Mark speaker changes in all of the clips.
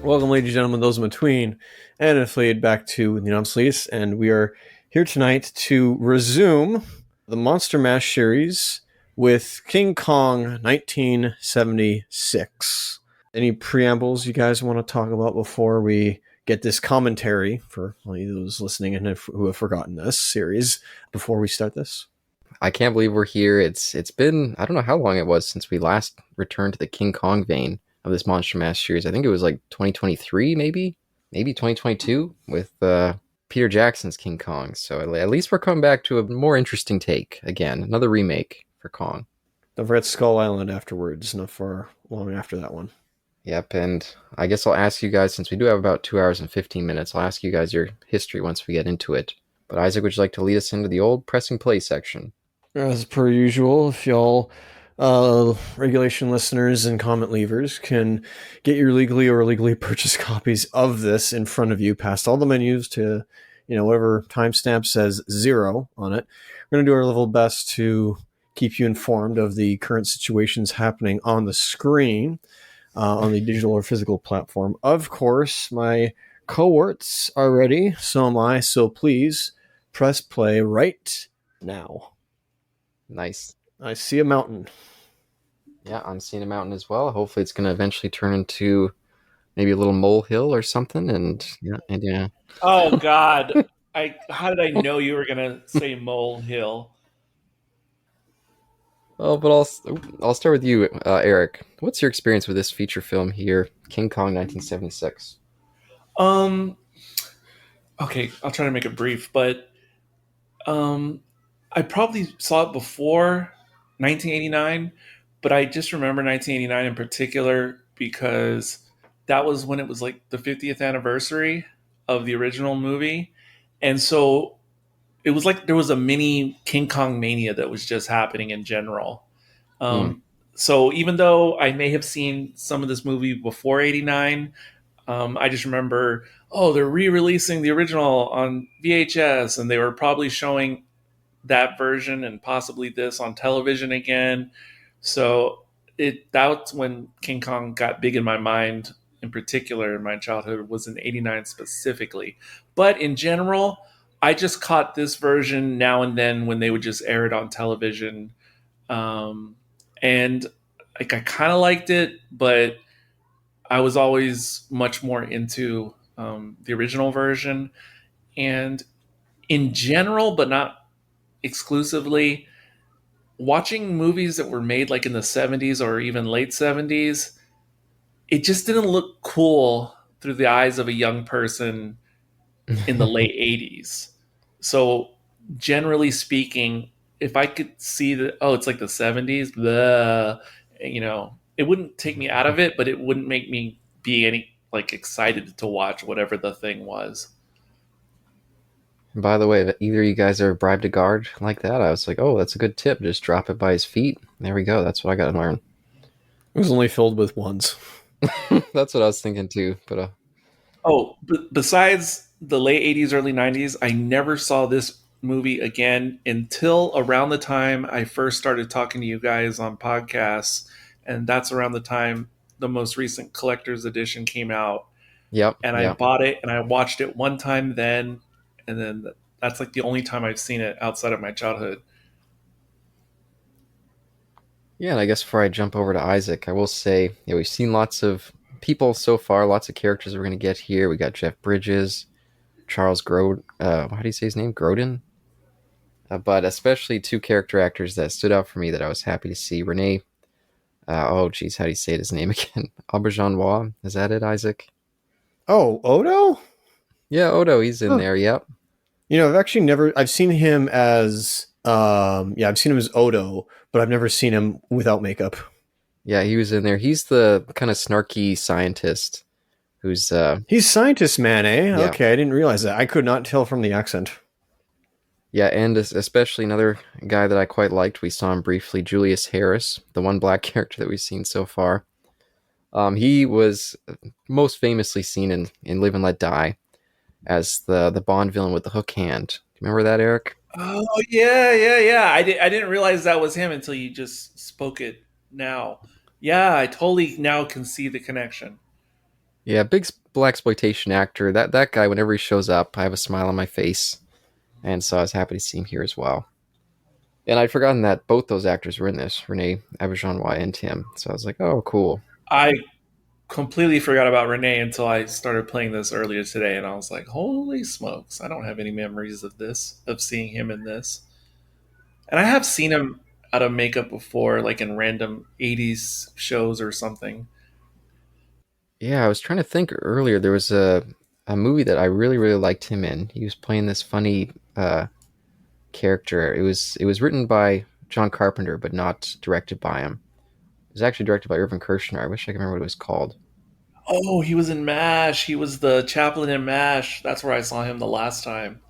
Speaker 1: Welcome, ladies and gentlemen, those in between, and affiliated back to the Sleaze, and we are here tonight to resume the Monster Mash series with King Kong 1976. Any preambles you guys want to talk about before we get this commentary for those listening and who have forgotten this series before we start this?
Speaker 2: I can't believe we're here. It's been, I don't know how long it was since we last returned to the King Kong vein of this Monster Mash series. I think it was like 2023, maybe 2022 with Peter Jackson's King Kong. So at least we're coming back to a more interesting take again, another remake for Kong.
Speaker 1: Don't forget Skull Island afterwards, not far long after that one.
Speaker 2: Yep, and I guess I'll ask you guys, since we do have about 2 hours and 15 minutes, I'll ask you guys your history once we get into it. But Isaac, would you like to lead us into the old pressing play section?
Speaker 1: As per usual, if y'all regulation listeners and comment leavers can get your legally or illegally purchased copies of this in front of you past all the menus to, whatever timestamp says 0 on it. We're going to do our level best to keep you informed of the current situations happening on the screen on the digital or physical platform. Of course, my cohorts are ready, so am I, so please press play right now.
Speaker 2: Nice.
Speaker 1: I see a mountain.
Speaker 2: Yeah, I'm seeing a mountain as well. Hopefully it's going to eventually turn into maybe a little molehill or something. And yeah.
Speaker 3: Oh, God. How did I know you were going to say molehill?
Speaker 2: Well, but I'll start with you, Eric. What's your experience with this feature film here, King Kong 1976?
Speaker 3: Okay, I'll try to make it brief, but I probably saw it before 1989, but I just remember 1989 in particular because that was when it was like the 50th anniversary of the original movie. And so it was like there was a mini King Kong mania that was just happening in general. So even though I may have seen some of this movie before 89, I just remember, they're re-releasing the original on VHS, and they were probably showing that version and possibly this on television again. So that's when King Kong got big in my mind, in particular in my childhood, was in 89 specifically. But in general, I just caught this version now and then when they would just air it on television. And I kind of liked it, but I was always much more into the original version. And in general, but not exclusively, watching movies that were made like in the 70s or even late 70s, it just didn't look cool through the eyes of a young person in the late 80s. So generally speaking, if I could see that, it's like the 70s, it wouldn't take me out of it, but it wouldn't make me be any like excited to watch whatever the thing was.
Speaker 2: And by the way, if either of you guys ever bribed a guard like that, I was like, oh, that's a good tip. Just drop it by his feet. There we go. That's what I got to learn.
Speaker 1: It was only filled with ones.
Speaker 2: That's what I was thinking too. But
Speaker 3: besides the late 80s, early 90s, I never saw this movie again until around the time I first started talking to you guys on podcasts. And that's around the time the most recent collector's edition came out.
Speaker 2: Yep.
Speaker 3: And I bought it and I watched it one time then. And then that's like the only time I've seen it outside of my childhood.
Speaker 2: Yeah, and I guess before I jump over to Isaac, I will say, we've seen lots of people so far, lots of characters we're going to get here. We got Jeff Bridges, Charles how do you say his name? Grodin? But especially two character actors that stood out for me that I was happy to see. Renee, how do you say his name again? Auberjonois, is that it, Isaac?
Speaker 1: Oh, Odo?
Speaker 2: Yeah, Odo, he's in there, yep.
Speaker 1: I've seen him as, I've seen him as Odo, but I've never seen him without makeup.
Speaker 2: Yeah, he was in there. He's the kind of snarky scientist who's...
Speaker 1: He's scientist man, eh?
Speaker 2: Yeah.
Speaker 1: Okay, I didn't realize that. I could not tell from the accent.
Speaker 2: Yeah, and especially another guy that I quite liked. We saw him briefly, Julius Harris, the one black character that we've seen so far. He was most famously seen in Live and Let Die as the Bond villain with the hook hand. Do you remember that, Eric?
Speaker 3: Oh, yeah. I didn't realize that was him until you just spoke it now. Yeah, I totally now can see the connection.
Speaker 2: Yeah, big black exploitation actor. That guy, whenever he shows up, I have a smile on my face, and so I was happy to see him here as well. And I'd forgotten that both those actors were in this, Rene Auberjonois and Tim. So I was like, oh, cool.
Speaker 3: I completely forgot about Renee until I started playing this earlier today, and I was like, "Holy smokes! I don't have any memories of this, of seeing him in this." And I have seen him out of makeup before, like in random '80s shows or something.
Speaker 2: Yeah, I was trying to think earlier. There was a movie that I really really liked him in. He was playing this funny character. It was written by John Carpenter, but not directed by him. It was actually directed by Irvin Kershner. I wish I could remember what it was called.
Speaker 3: Oh, he was in MASH. He was the chaplain in MASH. That's where I saw him the last time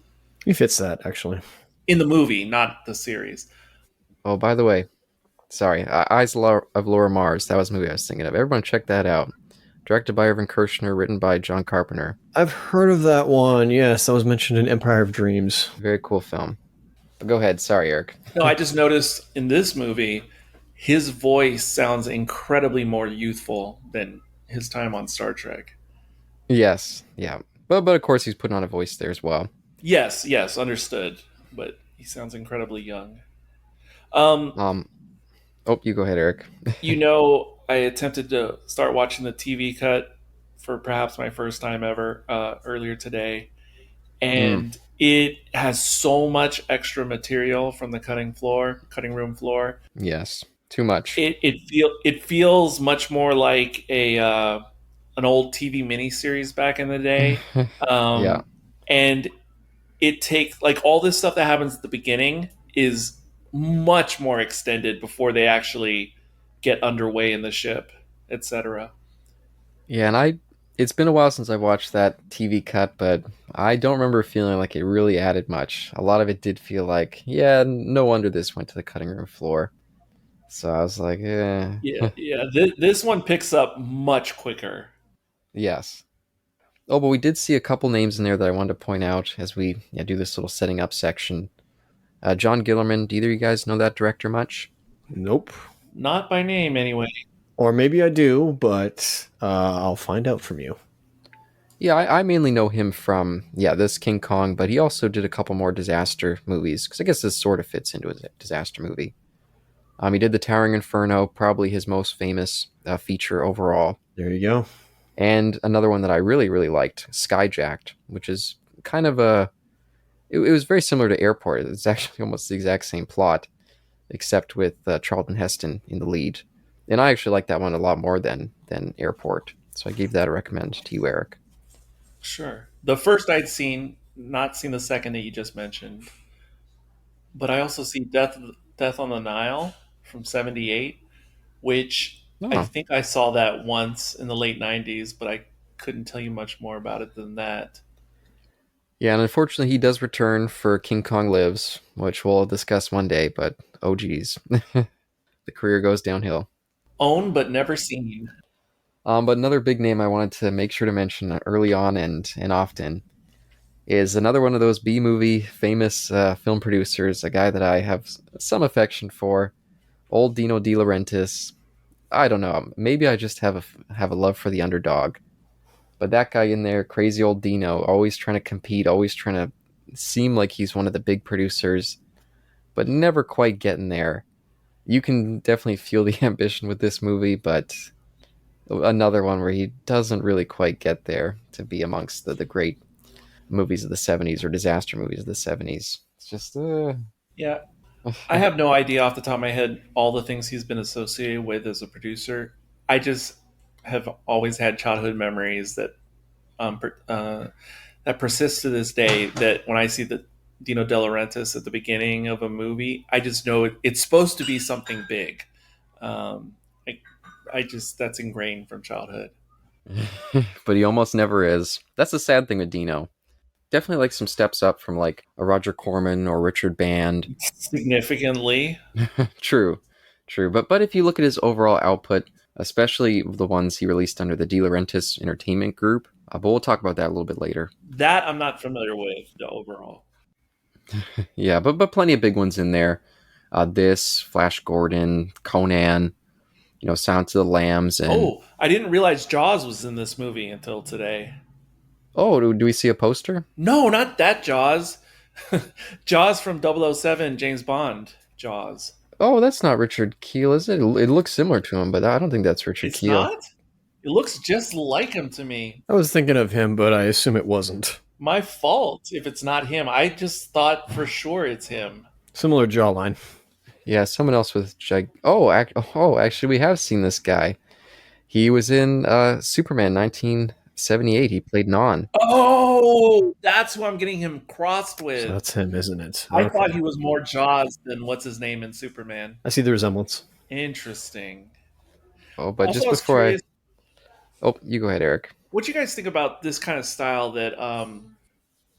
Speaker 1: He fits that actually.
Speaker 3: in the movie, not the series.
Speaker 2: Oh, by the way, sorry, Eyes of Laura Mars. That was the movie I was thinking of. Everyone check that out. Directed by Irvin Kershner, written by John Carpenter.
Speaker 1: I've heard of that one. Yes, that was mentioned in Empire of Dreams.
Speaker 2: Very cool film. But go ahead. Sorry, Eric.
Speaker 3: No, I just noticed in this movie, his voice sounds incredibly more youthful than his time on Star Trek.
Speaker 2: Yes, yeah. But of course he's putting on a voice there as well.
Speaker 3: Yes, yes, understood. But he sounds incredibly young. Um,
Speaker 2: Um oh, you go ahead, Eric.
Speaker 3: I attempted to start watching the TV cut for perhaps my first time ever earlier today,
Speaker 2: Mm,
Speaker 3: and it has so much extra material from the cutting room floor.
Speaker 2: yes. Too much.
Speaker 3: It feels much more like a an old TV miniseries back in the day,
Speaker 2: Yeah.
Speaker 3: um, and it takes like all this stuff that happens at the beginning is much more extended before they actually get underway in the ship, etc.
Speaker 2: Yeah, and I it's been a while since I watched that TV cut, but I don't remember feeling like it really added much. A lot of it did feel like, yeah, no wonder this went to the cutting room floor. So I was like,
Speaker 3: Yeah, yeah. This one picks up much quicker.
Speaker 2: yes. Oh, but we did see a couple names in there that I wanted to point out as we do this little setting up section. John Guillermin, do either of you guys know that director much?
Speaker 1: Nope.
Speaker 3: Not by name, anyway.
Speaker 1: Or maybe I do, but I'll find out from you.
Speaker 2: Yeah, I mainly know him from, this King Kong, but he also did a couple more disaster movies, because I guess this sort of fits into a disaster movie. He did The Towering Inferno, probably his most famous feature overall.
Speaker 1: There you go.
Speaker 2: And another one that I really, really liked, Skyjacked, which is kind of it was very similar to Airport. It's actually almost the exact same plot, except with Charlton Heston in the lead. And I actually like that one a lot more than Airport. So I gave that a recommend to you, Eric.
Speaker 3: Sure. The first I'd seen, not seen the second that you just mentioned, but I also see Death on the Nile from '78, which I
Speaker 2: Oh,
Speaker 3: think I saw that once in the late '90s, but I couldn't tell you much more about it than that.
Speaker 2: yeah, and unfortunately, he does return for King Kong Lives, which we'll discuss one day. But oh, geez, the career goes downhill.
Speaker 3: Own but never seen.
Speaker 2: But another big name I wanted to make sure to mention early on and often is another one of those B movie famous film producers, a guy that I have some affection for, old Dino De Laurentiis. I don't know, maybe I just have a love for the underdog. But that guy in there, crazy old Dino, always trying to compete, always trying to seem like he's one of the big producers, but never quite getting there. You can definitely feel the ambition with this movie, but another one where he doesn't really quite get there to be amongst the great movies of the 70s or disaster movies of the 70s. It's just,
Speaker 3: Yeah, I have no idea off the top of my head all the things he's been associated with as a producer. I just have always had childhood memories that persist to this day. That when I see the Dino De Laurentiis at the beginning of a movie, I just know it's supposed to be something big. Um, I, I just that's ingrained from childhood.
Speaker 2: but he almost never is. That's the sad thing with Dino. Definitely like some steps up from like a Roger Corman or Richard Band.
Speaker 3: Significantly.
Speaker 2: True, true. But if you look at his overall output, especially the ones he released under the De Laurentiis Entertainment Group, but we'll talk about that a little bit later.
Speaker 3: That I'm not familiar with the overall.
Speaker 2: Yeah, but plenty of big ones in there. This Flash Gordon, Conan, Sound to the Lambs and
Speaker 3: Oh, I didn't realize Jaws was in this movie until today.
Speaker 2: oh, do we see a poster?
Speaker 3: No, not that Jaws. Jaws from 007, James Bond. Jaws.
Speaker 2: Oh, that's not Richard Keel, is it? It looks similar to him, but I don't think that's Richard
Speaker 3: It's
Speaker 2: Keel.
Speaker 3: not? It looks just like him to me.
Speaker 1: I was thinking of him, but I assume it wasn't.
Speaker 3: My fault if it's not him. I just thought for sure it's him.
Speaker 1: Similar jawline.
Speaker 2: Yeah, someone else with actually, we have seen this guy. He was in Superman 1978. He played Non.
Speaker 3: Oh, that's who I'm getting him crossed
Speaker 1: So
Speaker 3: with.
Speaker 1: that's him, isn't it?
Speaker 3: I thought
Speaker 1: Okay.
Speaker 3: he was more Jaws than what's his name in Superman.
Speaker 1: I see the resemblance.
Speaker 3: Interesting.
Speaker 2: Oh, but
Speaker 3: Also,
Speaker 2: just
Speaker 3: I was
Speaker 2: before I
Speaker 3: curious,
Speaker 2: oh, you go ahead, Eric.
Speaker 3: what you guys think about this kind of style that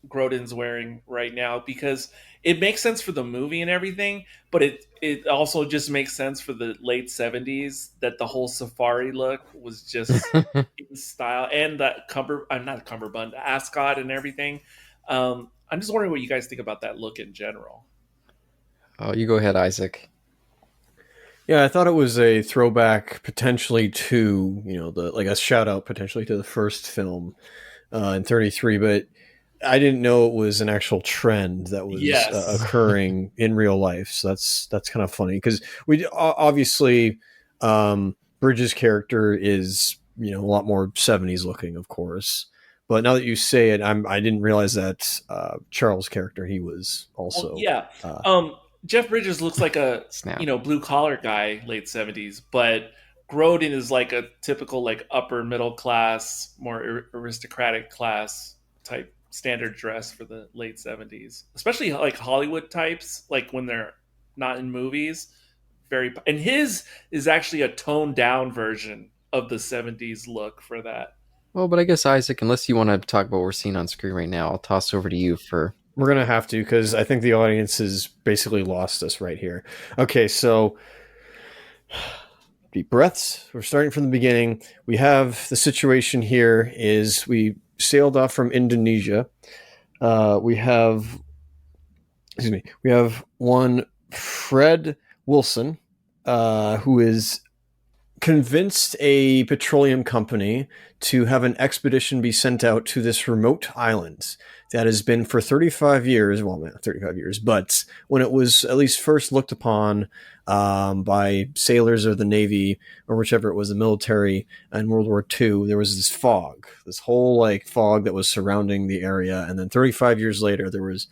Speaker 3: Grodin's wearing right now? Because it makes sense for the movie and everything, but it also just makes sense for the late '70s that the whole safari look was just in style, and that I'm not cummerbund, ascot and everything. I'm just wondering what you guys think about that look in general.
Speaker 2: Oh, you go ahead, Isaac.
Speaker 1: Yeah, I thought it was a throwback potentially to, the like a shout out potentially to the first film in 33, but I didn't know it was an actual trend that was
Speaker 3: Yes.
Speaker 1: occurring in real life. So that's kind of funny because obviously Bridges' character is a lot more 70s looking, of course. But now that you say it, I didn't realize that Charles' character he was
Speaker 3: Well,
Speaker 1: also.
Speaker 3: yeah.
Speaker 1: Uh,
Speaker 3: Jeff Bridges looks like a
Speaker 2: Snap.
Speaker 3: blue collar guy, late '70s, but Grodin is like a typical like upper middle class, more aristocratic class type standard dress for the late '70s, especially like Hollywood types, like when they're not in movies. And his is actually a toned down version of the '70s look for that.
Speaker 2: Well, but I guess Isaac, unless you want to talk about what we're seeing on screen right now, I'll toss over to you for.
Speaker 1: we're gonna have to because I think the audience has basically lost us right here. Okay, so deep breaths. We're starting from the beginning. We have the situation here is we sailed off from Indonesia. We have, excuse me, we have one Fred Wilson, who is convinced a petroleum company to have an expedition be sent out to this remote island that has been for 35 years, well, not 35 years, but when it was at least first looked upon by sailors of the Navy or whichever it was, the military in World War II, there was this fog, this whole like fog that was surrounding the area. And then 35 years later, there was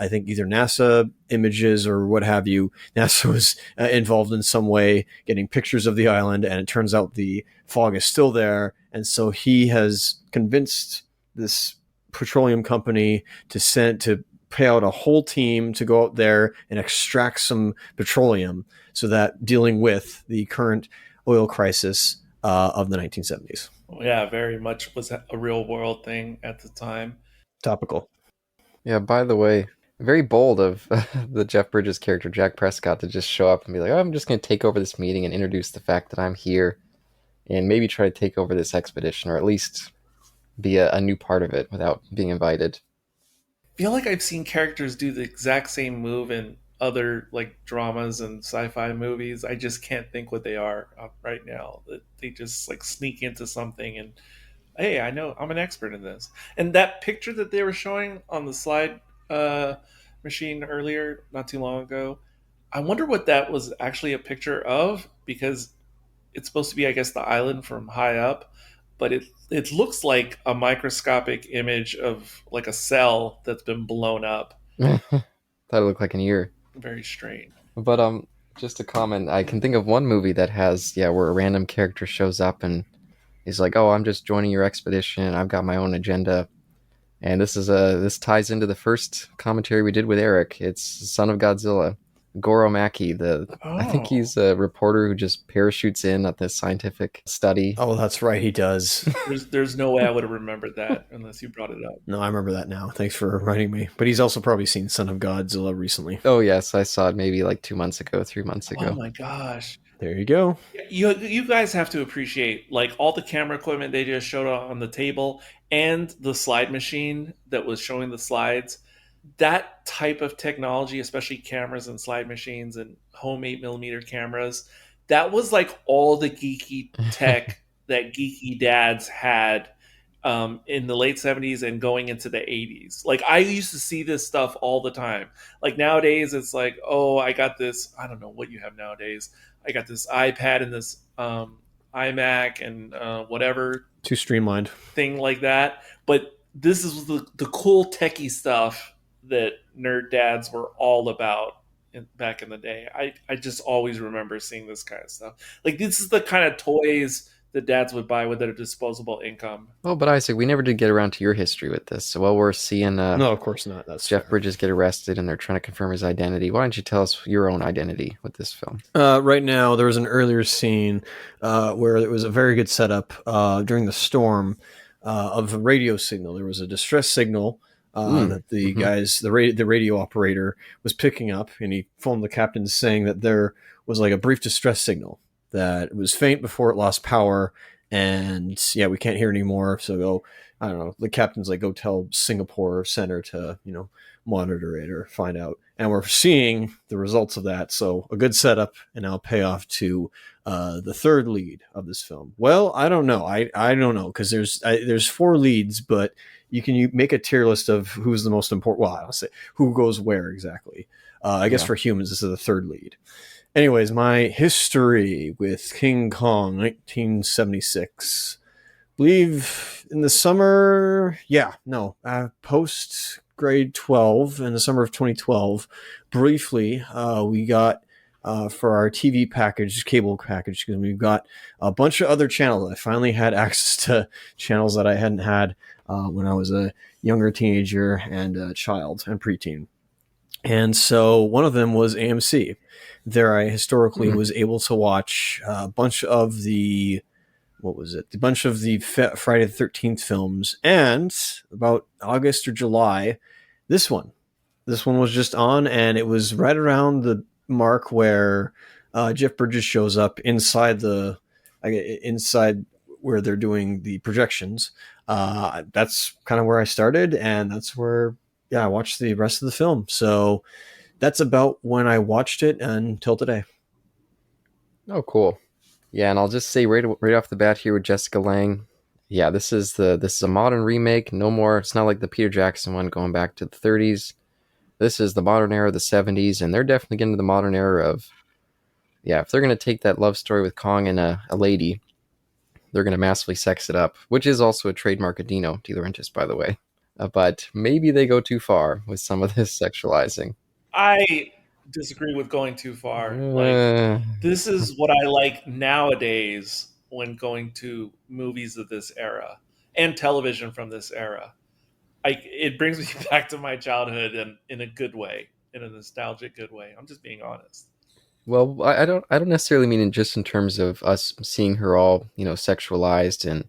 Speaker 1: I think either NASA images or what have you. NASA was involved in some way getting pictures of the island, and it turns out the fog is still there. And so he has convinced this petroleum company to pay out a whole team to go out there and extract some petroleum, so that dealing with the current oil crisis of the 1970s.
Speaker 3: Yeah, very much was a real world thing at the time.
Speaker 1: Topical.
Speaker 2: Yeah, by the way, very bold of the Jeff Bridges character, Jack Prescott, to just show up and be like, oh, I'm just going to take over this meeting and introduce the fact that I'm here and maybe try to take over this expedition or at least be a new part of it without being invited.
Speaker 3: Feel like I've seen characters do the exact same move in other like dramas and sci-fi movies. I just can't think what they are right now. That they just like sneak into something and hey, I know I'm an expert in this. And that picture that they were showing on the slide uh, machine earlier, not too long ago, I wonder what that was actually a picture of because it's supposed to be, I guess, the island from high up, but it looks like a microscopic image of like a cell that's been blown up.
Speaker 2: That'd look like an ear.
Speaker 3: Very strange.
Speaker 2: But just to comment, I can think of one movie that has where a random character shows up and he's like, "Oh, I'm just joining your expedition. I've got my own agenda." And this ties into the first commentary we did with Eric. It's Son of Godzilla. Goro Maki, I think
Speaker 3: Oh,
Speaker 2: he's a reporter who just parachutes in at this scientific study.
Speaker 1: Oh, that's right, he does.
Speaker 3: there's no way I would have remembered that unless you brought it up.
Speaker 1: No, I remember that now. Thanks for reminding me. But he's also probably seen Son of Godzilla recently.
Speaker 2: Oh yes, I saw it maybe like 2 months ago, 3 months
Speaker 3: Oh
Speaker 2: ago.
Speaker 3: my gosh.
Speaker 1: There you go.
Speaker 3: You guys have to appreciate like all the camera equipment they just showed on the table and the slide machine that was showing the slides. That type of technology, especially cameras and slide machines and home 8mm cameras, that was like all the geeky tech that geeky dads had in the late 70s and going into the 80s. Like I used to see this stuff all the time. Like nowadays it's like, oh, I got this, I don't know what you have nowadays. I got this iPad and this iMac and whatever
Speaker 1: Too streamlined.
Speaker 3: thing like that. But this is the cool techie stuff that nerd dads were all about back in the day. I just always remember seeing this kind of stuff. Like this is the kind of toys that dads would buy with their disposable income.
Speaker 2: Oh, but Isaac, we never did get around to your history with this. So while we're seeing
Speaker 1: No, of course not. That's
Speaker 2: Jeff
Speaker 1: fair.
Speaker 2: Bridges get arrested and they're trying to confirm his identity, why don't you tell us your own identity with this film?
Speaker 1: Right now, there was an earlier scene where it was a very good setup during the storm of a radio signal. There was a distress signal that the guys, the radio operator, was picking up, and he phoned the captain saying that there was like a brief distress signal, that it was faint before it lost power, and yeah, we can't hear anymore. So go, I don't know. The captain's like, go tell Singapore Center to monitor it or find out. And we're seeing the results of that. So a good setup, and now payoff to the third lead of this film. Well, I don't know. I don't know, because there's 4 leads, but you make a tier list of who's the most important. Well, I'll say who goes where exactly. I guess for humans, this is the third lead. Anyways, my history with King Kong, 1976. Believe in the summer, post grade 12 in the summer of 2012, briefly, we got for our TV package, cable package, because we've got a bunch of other channels. I finally had access to channels that I hadn't had when I was a younger teenager and a child and preteen. And so one of them was AMC. There I historically was able to watch a bunch of the Friday the 13th films, and about August or July, this one was just on, and it was right around the mark where Jeff Bridges shows up inside where they're doing the projections. That's kind of where I started, and that's where I watched the rest of the film. So that's about when I watched it until today.
Speaker 2: Oh, cool. Yeah, and I'll just say right off the bat here with Jessica Lange, yeah, this is a modern remake. No more. It's not like the Peter Jackson one going back to the 30s. This is the modern era of the 70s, and they're definitely getting to the modern era of, if they're going to take that love story with Kong and a lady, they're going to massively sex it up, which is also a trademark of Dino, Laurentis, by the way. But maybe they go too far with some of this sexualizing.
Speaker 3: I disagree with going too far. Like this is what I like nowadays when going to movies of this era and television from this era. It brings me back to my childhood, and in a good way, in a nostalgic good way. I'm just being honest.
Speaker 2: Well, I don't necessarily mean in just in terms of us seeing her all, sexualized, and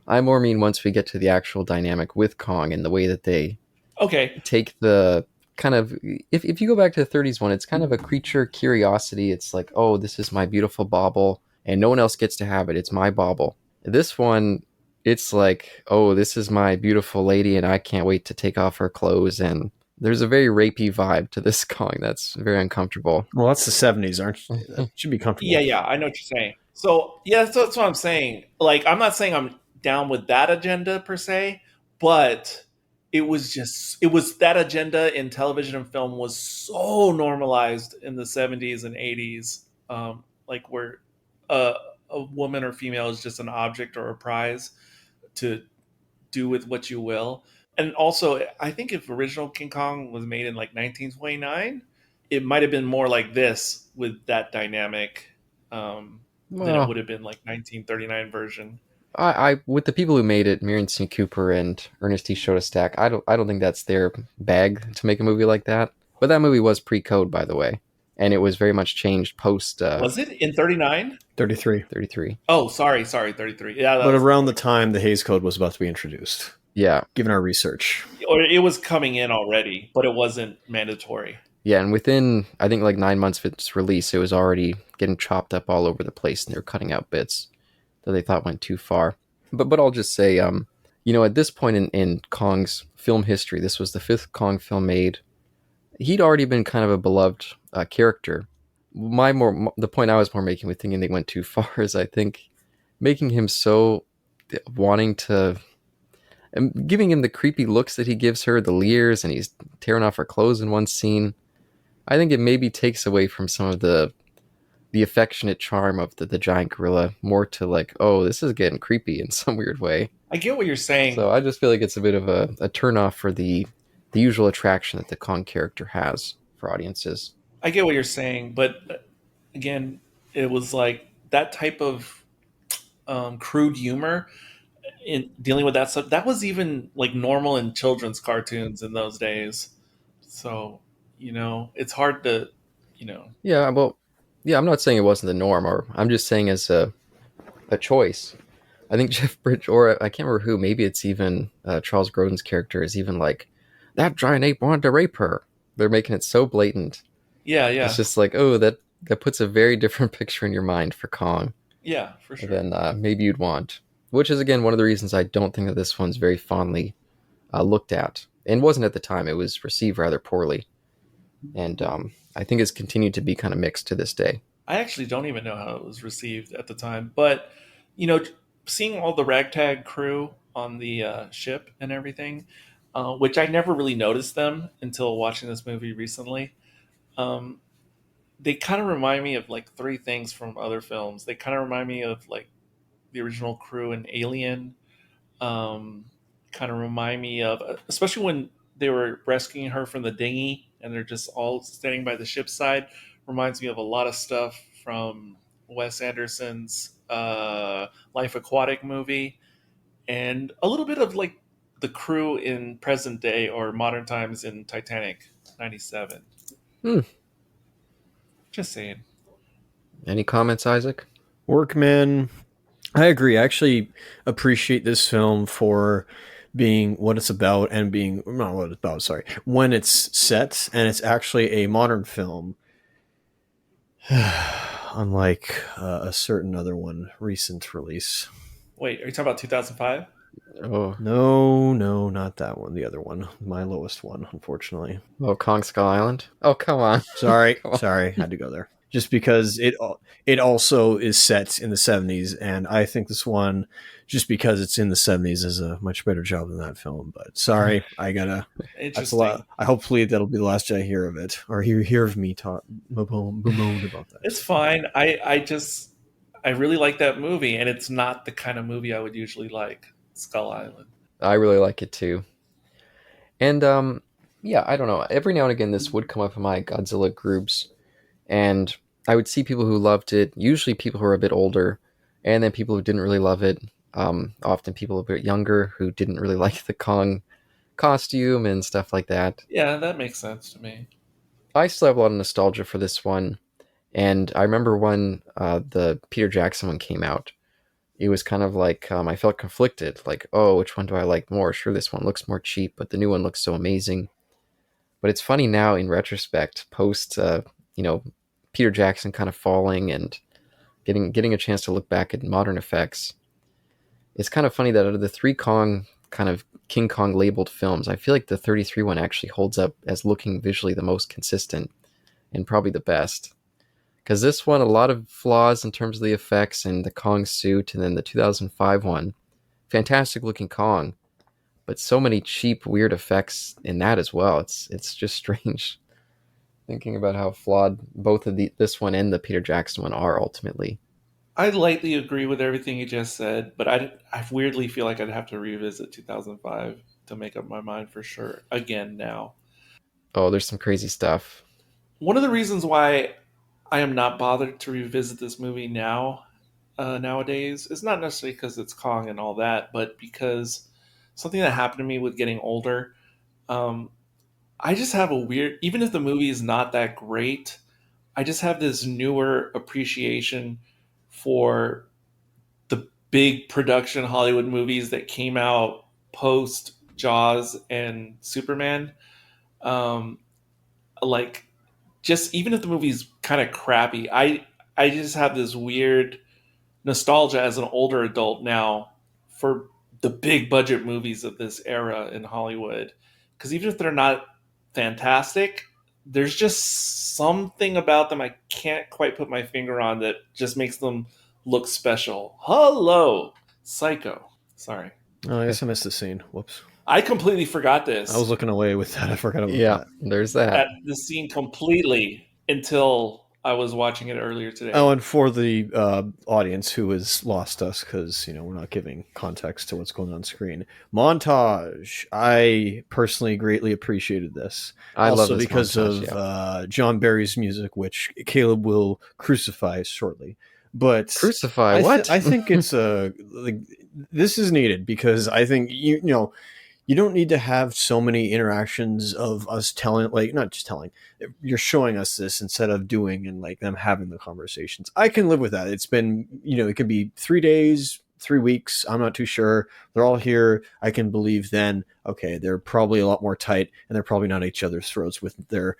Speaker 2: I more mean once we get to the actual dynamic with Kong and the way that they take the kind of, if you go back to the 30s one, it's kind of a creature curiosity. It's like, oh, this is my beautiful bauble, and no one else gets to have it. It's my bauble. This one, it's like, oh, this is my beautiful lady, and I can't wait to take off her clothes. And there's a very rapey vibe to this Kong that's very uncomfortable.
Speaker 1: Well, that's the 70s, aren't you? That should be comfortable.
Speaker 3: Yeah, I know what you're saying. So, that's what I'm saying. Like, I'm not saying I'm down with that agenda per se, but it was that agenda in television and film was so normalized in the 70s and 80s, like where a woman or female is just an object or a prize to do with what you will. And also, I think if original King Kong was made in like 1929, it might have been more like this with that dynamic than it would have been like 1939 version.
Speaker 2: I with the people who made it, Miriam C. Cooper and Ernest T. Stack, I don't think that's their bag to make a movie like that. But that movie was pre-code, by the way, and it was very much changed post.
Speaker 3: Was it in 39?
Speaker 1: 33.
Speaker 2: 33.
Speaker 3: Oh, sorry, 33. Yeah,
Speaker 1: but around the time the Hays Code was about to be introduced.
Speaker 2: Yeah,
Speaker 1: given our research,
Speaker 3: or it was coming in already, but it wasn't mandatory.
Speaker 2: Yeah, and within, I think, like 9 months of its release, it was already getting chopped up all over the place, and they were cutting out bits that they thought went too far. But I'll just say, at this point in Kong's film history, this was the 5th Kong film made. He'd already been kind of a beloved character the point I was more making with thinking they went too far is I think making him so wanting to and giving him the creepy looks that he gives her, the leers, and he's tearing off her clothes in one scene. I think it maybe takes away from some of the affectionate charm of the giant gorilla, more to like, oh, this is getting creepy in some weird way.
Speaker 3: I get what you're saying.
Speaker 2: So I just feel like it's a bit of a turn off for the usual attraction that the Kong character has for audiences.
Speaker 3: I get what you're saying, but again, it was like that type of crude humor in dealing with that stuff. That was even like normal in children's cartoons in those days. So it's hard to, you know,
Speaker 2: Yeah, well, yeah, I'm not saying it wasn't the norm, or I'm just saying as a choice. I think Jeff Bridge, or I can't remember who, maybe it's even Charles Grodin's character is even like, that giant ape wanted to rape her. They're making it so blatant.
Speaker 3: yeah,
Speaker 2: It's
Speaker 3: yeah,
Speaker 2: just like, oh, that puts a very different picture in your mind for Kong
Speaker 3: yeah, for sure.
Speaker 2: than maybe you'd want. Which is, again, one of the reasons I don't think that this one's very fondly looked at. And wasn't at the time. It was received rather poorly. And I think it's continued to be kind of mixed to this day.
Speaker 3: I actually don't even know how it was received at the time, but you know, seeing all the ragtag crew on the ship and everything, which I never really noticed them until watching this movie recently. Um, they kind of remind me of like three things from other films. They kind of remind me of like the original crew in Alien. Um, kind of remind me of, especially when they were rescuing her from the dinghy and they're just all standing by the ship's side. Reminds me of a lot of stuff from Wes Anderson's Life Aquatic movie, and a little bit of like the crew in present day or modern times in Titanic '97.
Speaker 2: Hmm.
Speaker 3: Just saying.
Speaker 2: Any comments, Isaac?
Speaker 1: Workman. I agree. I actually appreciate this film for being what it's about and being not what it's about. Sorry, when it's set and it's actually a modern film, unlike a certain other one recent release.
Speaker 3: Wait, are you talking about 2005?
Speaker 2: Oh,
Speaker 1: No, no, not that one. The other one, my lowest one, unfortunately.
Speaker 2: oh, Kong Skull Island. Oh, come on.
Speaker 1: Sorry,
Speaker 2: Come on.
Speaker 1: sorry, had to go there. Just because it also is set in the 70s, and I think this one, just because it's in the 70s, is a much better job than that film. But sorry, I gotta. That's a
Speaker 3: Interesting.
Speaker 1: lot. I hopefully that'll be the last I hear of it, or hear of me talk bemoan about
Speaker 3: It's
Speaker 1: that.
Speaker 3: fine. I really like that movie, and it's not the kind of movie I would usually like. Skull Island.
Speaker 2: I really like it too. And yeah, I don't know. Every now and again, this would come up in my Godzilla groups, and I would see people who loved it. Usually, people who are a bit older, and then people who didn't really love it. Often people a bit younger who didn't really like the Kong costume and stuff like that.
Speaker 3: Yeah, that makes sense to me.
Speaker 2: I still have a lot of nostalgia for this one, and I remember when the Peter Jackson one came out. It was kind of like I felt conflicted. Like, oh, which one do I like more? Sure, this one looks more cheap, but the new one looks so amazing. But it's funny now in retrospect, post you know Peter Jackson kind of falling and getting a chance to look back at modern effects. It's kind of funny that out of the three Kong kind of King Kong labeled films, I feel like the 33 one actually holds up as looking visually the most consistent and probably the best. Because this one, a lot of flaws in terms of the effects and the Kong suit, and then the 2005 one, fantastic looking Kong, but so many cheap, weird effects in that as well. It's just strange thinking about how flawed both of this one and the Peter Jackson one are ultimately.
Speaker 3: I lightly agree with everything you just said, but I weirdly feel like I'd have to revisit 2005 to make up my mind for sure again now.
Speaker 2: Oh, there's some crazy stuff.
Speaker 3: One of the reasons why I am not bothered to revisit this movie nowadays is not necessarily because it's Kong and all that, but because something that happened to me with getting older. Um, I just have a weird, even if the movie is not that great, I just have this newer appreciation for the big production Hollywood movies that came out post Jaws and Superman. Um, like, just even if the movie's kind of crappy, I just have this weird nostalgia as an older adult now for the big budget movies of this era in Hollywood. Because even if they're not fantastic, there's just something about them I can't quite put my finger on that just makes them look special. Hello, Psycho. Sorry.
Speaker 1: Oh, I guess I missed the scene. Whoops.
Speaker 3: I completely forgot
Speaker 1: I was
Speaker 3: this
Speaker 1: looking away with that. I forgot about
Speaker 2: Yeah,
Speaker 1: that.
Speaker 2: there's that.
Speaker 3: at the scene completely until I was watching it earlier
Speaker 1: Oh,
Speaker 3: today.
Speaker 1: and for the audience who has lost us because we're not giving context to what's going on screen. Montage. I personally greatly appreciated this.
Speaker 2: I love
Speaker 1: Also
Speaker 2: this
Speaker 1: because
Speaker 2: montage.
Speaker 1: of
Speaker 2: Yeah,
Speaker 1: John Barry's music, which Caleb will crucify shortly. But
Speaker 2: crucify what?
Speaker 1: I think it's like this is needed because I think you don't need to have so many interactions of us telling, like, not just telling, you're showing us this instead of doing and like them having the conversations. I can live with that. It's been, it could be 3 days, 3 weeks. I'm not too sure. They're all here. I can believe then, okay, they're probably a lot more tight and they're probably not at each other's throats with their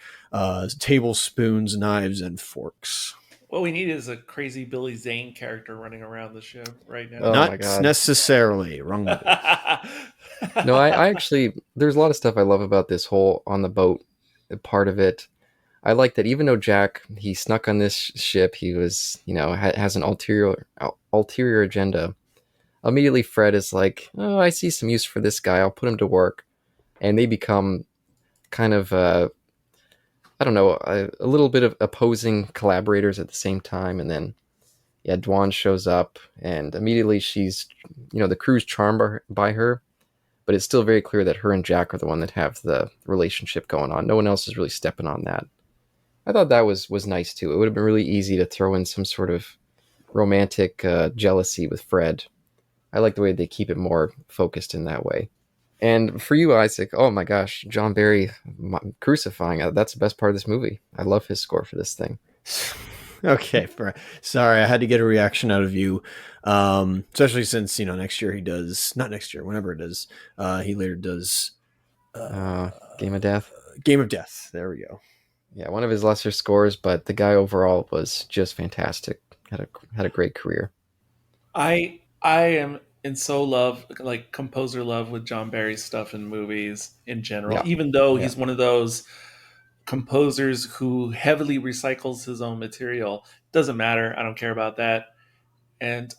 Speaker 1: tablespoons, knives, and forks.
Speaker 3: What we need is a crazy Billy Zane character running around the ship right now.
Speaker 2: Oh my
Speaker 1: Not
Speaker 2: god.
Speaker 1: necessarily. Wrong movie.
Speaker 2: No, I actually there's a lot of stuff I love about this whole on the boat part of it. I like that even though Jack he snuck on this ship, he was has an ulterior agenda. Immediately, Fred is like, "Oh, I see some use for this guy. I'll put him to work," and they become kind of I don't know a little bit of opposing collaborators at the same time, and then yeah, Dwan shows up, and immediately she's the crew's charmed by her, but it's still very clear that her and Jack are the one that have the relationship going on. No one else is really stepping on that. I thought that was nice too. It would have been really easy to throw in some sort of romantic jealousy with Fred. I like the way they keep it more focused in that way. And for you, Isaac, oh my gosh, John Barry crucifying, that's the best part of this movie. I love his score for this thing.
Speaker 1: Okay, sorry, I had to get a reaction out of you, especially since next year he does, not next year, whenever it is, he later does
Speaker 2: Game of Death.
Speaker 1: Game of Death. There we go.
Speaker 2: Yeah, one of his lesser scores, but the guy overall was just fantastic. Had a great career.
Speaker 3: I am in so love, like composer love with John Barry's stuff in movies in general,
Speaker 2: Yeah,
Speaker 3: even though
Speaker 2: yeah.
Speaker 3: he's one of those composers who heavily recycles his own material. Doesn't matter. I don't care about that. And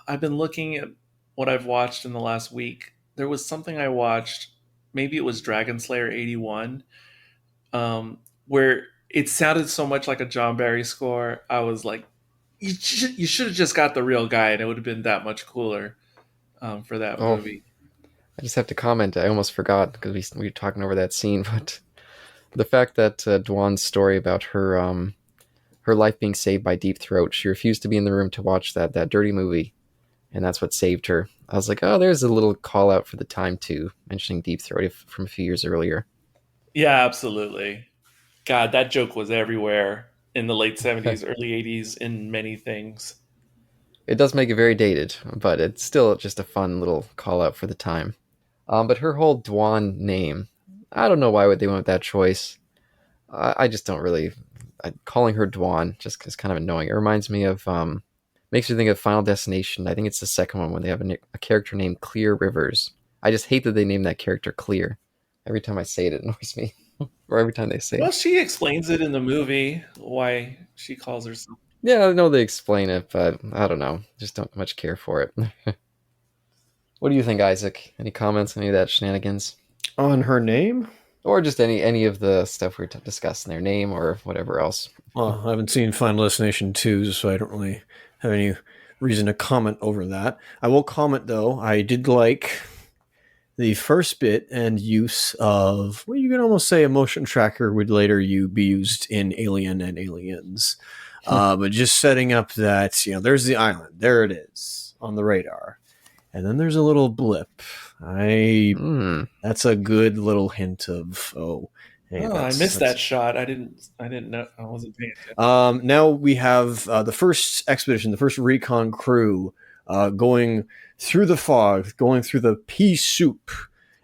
Speaker 3: I've been looking at what I've watched in the last week. There was something I watched, maybe it was Dragon Slayer 81, where it sounded so much like a John Barry score. I was like, you should have just got the real guy, and it would have been that much cooler for that
Speaker 2: Oh,
Speaker 3: movie.
Speaker 2: I just have to comment. I almost forgot because we were talking over that scene, but the fact that Dwan's story about her life being saved by Deep Throat, she refused to be in the room to watch that dirty movie, and that's what saved her. I was like, oh, there's a little call out for the time too, mentioning Deep Throat from a few years earlier.
Speaker 3: Yeah, absolutely. God, that joke was everywhere in the late 70s, early 80s in many things.
Speaker 2: It does make it very dated, but it's still just a fun little call out for the time. But her whole Dwan name, I don't know why they went with that choice. I just don't really. Calling her Dwan just is kind of annoying. It reminds me of, makes me think of Final Destination. I think it's the second one when they have a character named Clear Rivers. I just hate that they name that character Clear. Every time I say it, it annoys me. Or every time they say
Speaker 3: Well,
Speaker 2: it.
Speaker 3: she explains it in the movie why she calls herself.
Speaker 2: Yeah, I know they explain it, but I don't know. Just don't much care for it. What do you think, Isaac? Any comments on any of that shenanigans?
Speaker 1: On her name?
Speaker 2: Or just any of the stuff we're discussing, their name or whatever else.
Speaker 1: Well, I haven't seen Final Destination 2, so I don't really have any reason to comment over that. I will comment, though, I did like the first bit and use of, well, you can almost say a motion tracker would later be used in Alien and Aliens. But just setting up that, there's the island. There it is on the radar. And then there's a little blip. That's a good little hint of, hey,
Speaker 3: Oh, I missed that shot. I didn't know. I wasn't paying attention.
Speaker 1: Now we have the first expedition, the first recon crew going through the fog, going through the pea soup.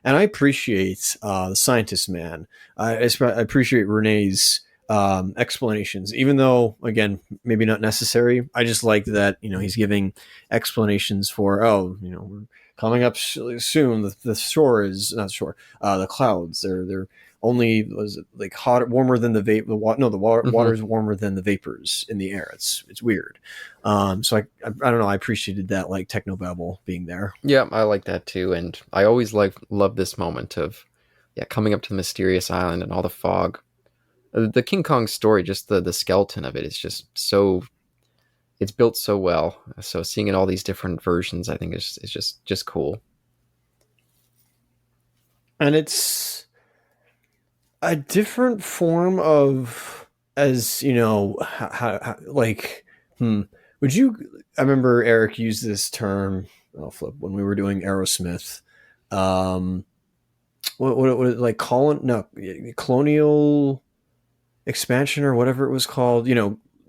Speaker 1: And I appreciate the scientist man. I appreciate Renee's explanations, even though again maybe not necessary. I just like that he's giving explanations for we're coming up soon. The shore is not shore. The clouds they're only was it like hot warmer than the vapor. The water no the water
Speaker 2: Hmm.
Speaker 1: is warmer than the vapors in the air. It's weird. So I don't know. I appreciated that like technobabble being there.
Speaker 2: Yeah, I like that too, and I always love this moment of yeah coming up to the mysterious island and all the fog. The King Kong story, just the skeleton of it is just so it's built so well. So seeing it all these different versions, I think is just cool.
Speaker 1: And it's a different form of as like hmm would you I remember Eric used this term, I'll flip, when we were doing Aerosmith. um what like colon no colonial expansion or whatever it was called.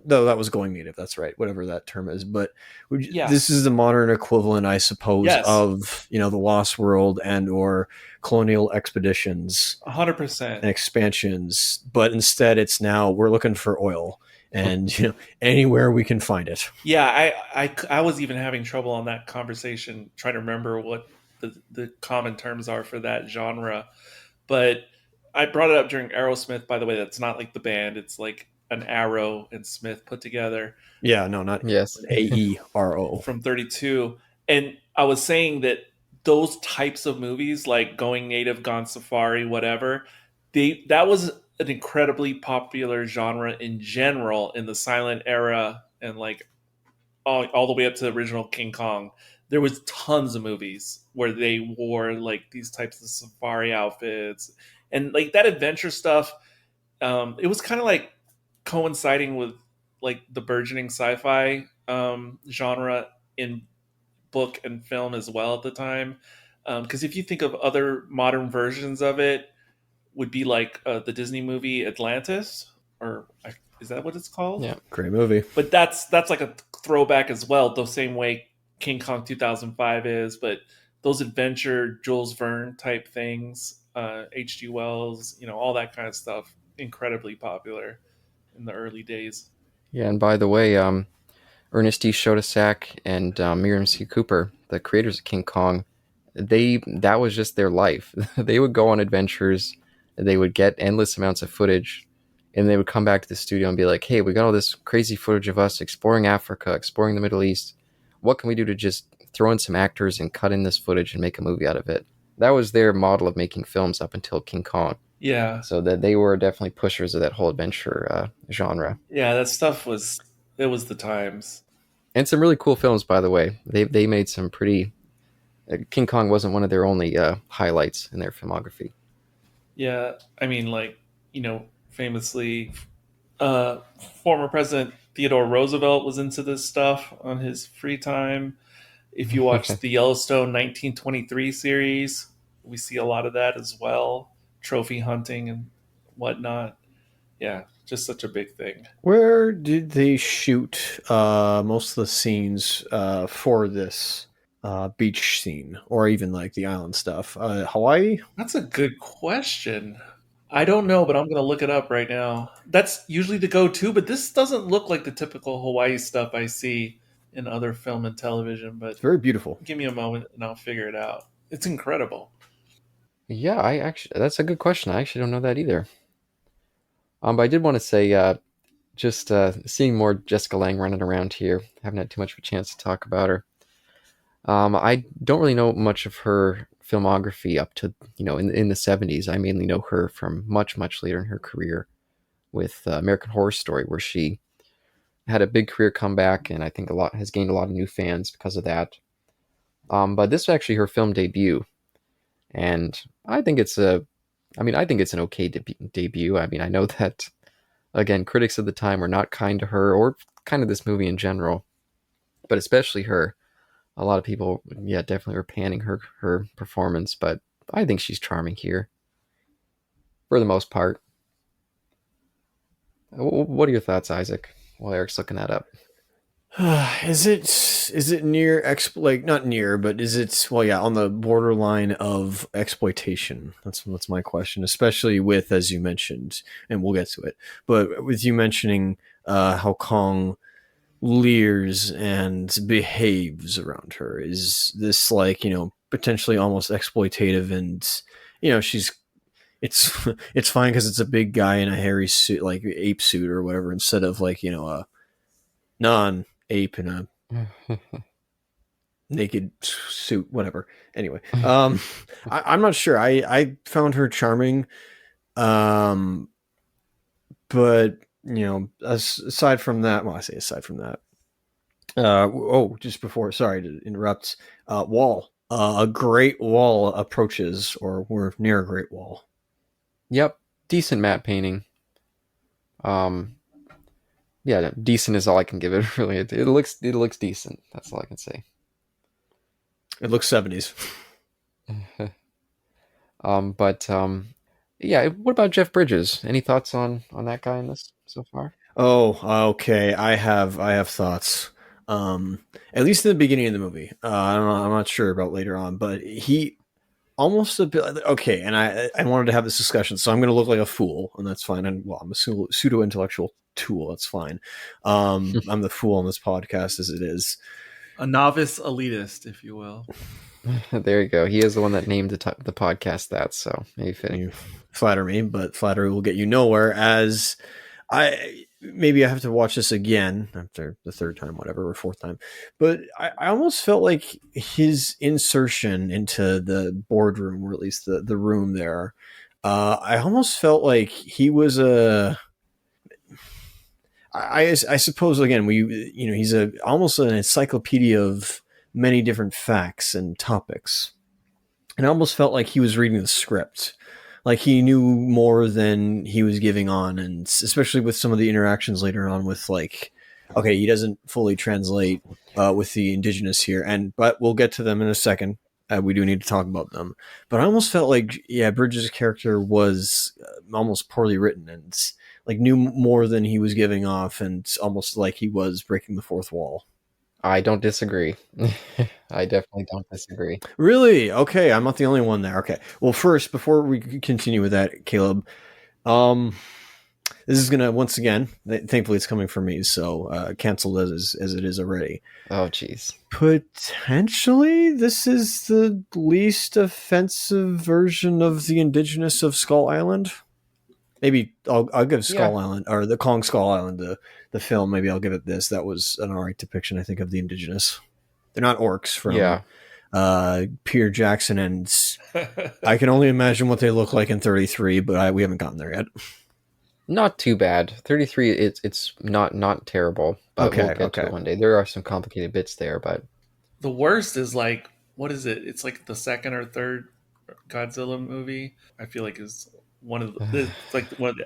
Speaker 1: Though that was going native. That's right, whatever that term is. But this is
Speaker 3: Yes.
Speaker 1: the modern equivalent, I suppose,
Speaker 3: Yes.
Speaker 1: of the Lost World and or colonial expeditions
Speaker 3: 100%.
Speaker 1: and expansions. But instead, it's now we're looking for oil, and anywhere we can find it.
Speaker 3: Yeah, I was even having trouble on that conversation trying to remember what the common terms are for that genre. But I brought it up during Aerosmith, by the way. That's not like the band, it's like an Arrow and Smith put together
Speaker 1: Yeah, no, not
Speaker 2: Yes.
Speaker 1: AERO.
Speaker 3: from 32. And I was saying that those types of movies, like Going Native, Gone Safari, whatever, that was an incredibly popular genre in general in the silent era and like all the way up to the original King Kong. There was tons of movies where they wore like these types of safari outfits and like that adventure stuff. It was kind of like coinciding with like the burgeoning sci-fi genre in book and film as well at the time. Because if you think of other modern versions of it, would be like the Disney movie Atlantis, or is that what it's called?
Speaker 2: Yeah.
Speaker 1: Great movie.
Speaker 3: But that's like a throwback as well, the same way King Kong 2005 is. But those adventure Jules Verne type things, H.G. Wells, all that kind of stuff, incredibly popular in the early days.
Speaker 2: Yeah, and by the way, Ernest E. Shotasak and Miriam C. Cooper, the creators of King Kong, that was just their life. They would go on adventures, they would get endless amounts of footage, and they would come back to the studio and be like, "Hey, we got all this crazy footage of us exploring Africa, exploring the Middle East. What can we do to just throw in some actors and cut in this footage and make a movie out of it?" That was their model of making films up until King Kong.
Speaker 3: Yeah,
Speaker 2: So that they were definitely pushers of that whole adventure genre.
Speaker 3: yeah, that stuff was it was the times.
Speaker 2: And some really cool films, by the way. They made some pretty. King Kong wasn't one of their only highlights in their filmography.
Speaker 3: Yeah, I mean, like famously, uh, former President Theodore Roosevelt was into this stuff on his free time. If you watch the Yellowstone 1923 series, we see a lot of that as well. Trophy hunting and whatnot. Yeah, just such a big thing.
Speaker 1: Where did they shoot most of the scenes for this beach scene, or even like the island stuff? Hawaii.
Speaker 3: That's a good question. I don't know, but I'm going to look it up right now. That's usually the go to, but this doesn't look like the typical Hawaii stuff I see in other film and television. But
Speaker 1: It's very beautiful.
Speaker 3: give me a moment and I'll figure it out. It's incredible.
Speaker 2: Yeah, I actually that's a good question. I actually don't know that either. But I did want to say, just seeing more Jessica Lange running around here. Haven't had too much of a chance to talk about her. I don't really know much of her filmography up to in the '70s. I mainly know her from much later in her career with American Horror Story, where she had a big career comeback, and I think a lot has gained a lot of new fans because of that. But this was actually her film debut, and I think I think it's an okay debut. I mean, I know that again, critics of the time were not kind to her or kind of this movie in general, but especially her. A lot of people, yeah, definitely were panning her performance, but I think she's charming here for the most part. What are your thoughts, Isaac? While Eric's looking that up.
Speaker 1: Is it near like not near, but is it, well, yeah, on the borderline of exploitation? That's my question, especially with, as you mentioned, and we'll get to it, but with you mentioning how Kong leers and behaves around her. Is this like, potentially almost exploitative, and she's it's it's fine because it's a big guy in a hairy suit, like ape suit or whatever, instead of like, a non ape in a naked suit, whatever. Anyway, I'm not sure. I found her charming, um, but aside from that, well, I say aside from that. Just before, sorry to interrupt. Wall. A great wall approaches, or we're near a great wall.
Speaker 2: Yep, decent matte painting. Um, yeah, decent is all I can give it. Really, it looks decent. That's all I can say.
Speaker 1: It looks 70s.
Speaker 2: But yeah. What about Jeff Bridges? Any thoughts on that guy in this so far?
Speaker 1: Oh, okay. I have thoughts. At least in the beginning of the movie. I don't know. I'm not sure about later on, but he almost a bit okay. And I wanted to have this discussion, so I'm going to look like a fool, and that's fine. And well, I'm a pseudo intellectual tool. That's fine. I'm the fool on this podcast as it is.
Speaker 3: A novice elitist, if you will.
Speaker 2: There you go. He is the one that named the podcast that, so maybe fitting.
Speaker 1: You flatter me, but flattery will get you nowhere. As maybe I have to watch this again after the third time, whatever, or fourth time. But I almost felt like his insertion into the boardroom, or at least the room there. I almost felt like he was I suppose, again, he's almost an encyclopedia of many different facts and topics, and I almost felt like he was reading the script, like he knew more than he was giving on, and especially with some of the interactions later on with, like, okay, he doesn't fully translate with the indigenous here, but we'll get to them in a second. We do need to talk about them, but I almost felt like, yeah, Bridges' character was almost poorly written, and like knew more than he was giving off, and almost like he was breaking the fourth wall.
Speaker 2: I don't disagree. I definitely don't disagree.
Speaker 1: Really? Okay, I'm not the only one there. Okay. Well, first, before we continue with that, Caleb, um, this is gonna, once again, thankfully it's coming from me, so canceled as it is already.
Speaker 2: Oh, jeez.
Speaker 1: Potentially, this is the least offensive version of the indigenous of Skull Island. Maybe I'll give Skull Island, or the Kong Skull Island, the film. Maybe I'll give it this. That was an alright depiction, I think, of the indigenous. They're not orcs from Peter Jackson, and I can only imagine what they look like in 33, but we haven't gotten there yet.
Speaker 2: Not too bad. 33, it's not terrible, but we'll get to it one day. There are some complicated bits there, but
Speaker 3: the worst is, like, what is it? It's like the second or third Godzilla movie. I feel like is one of the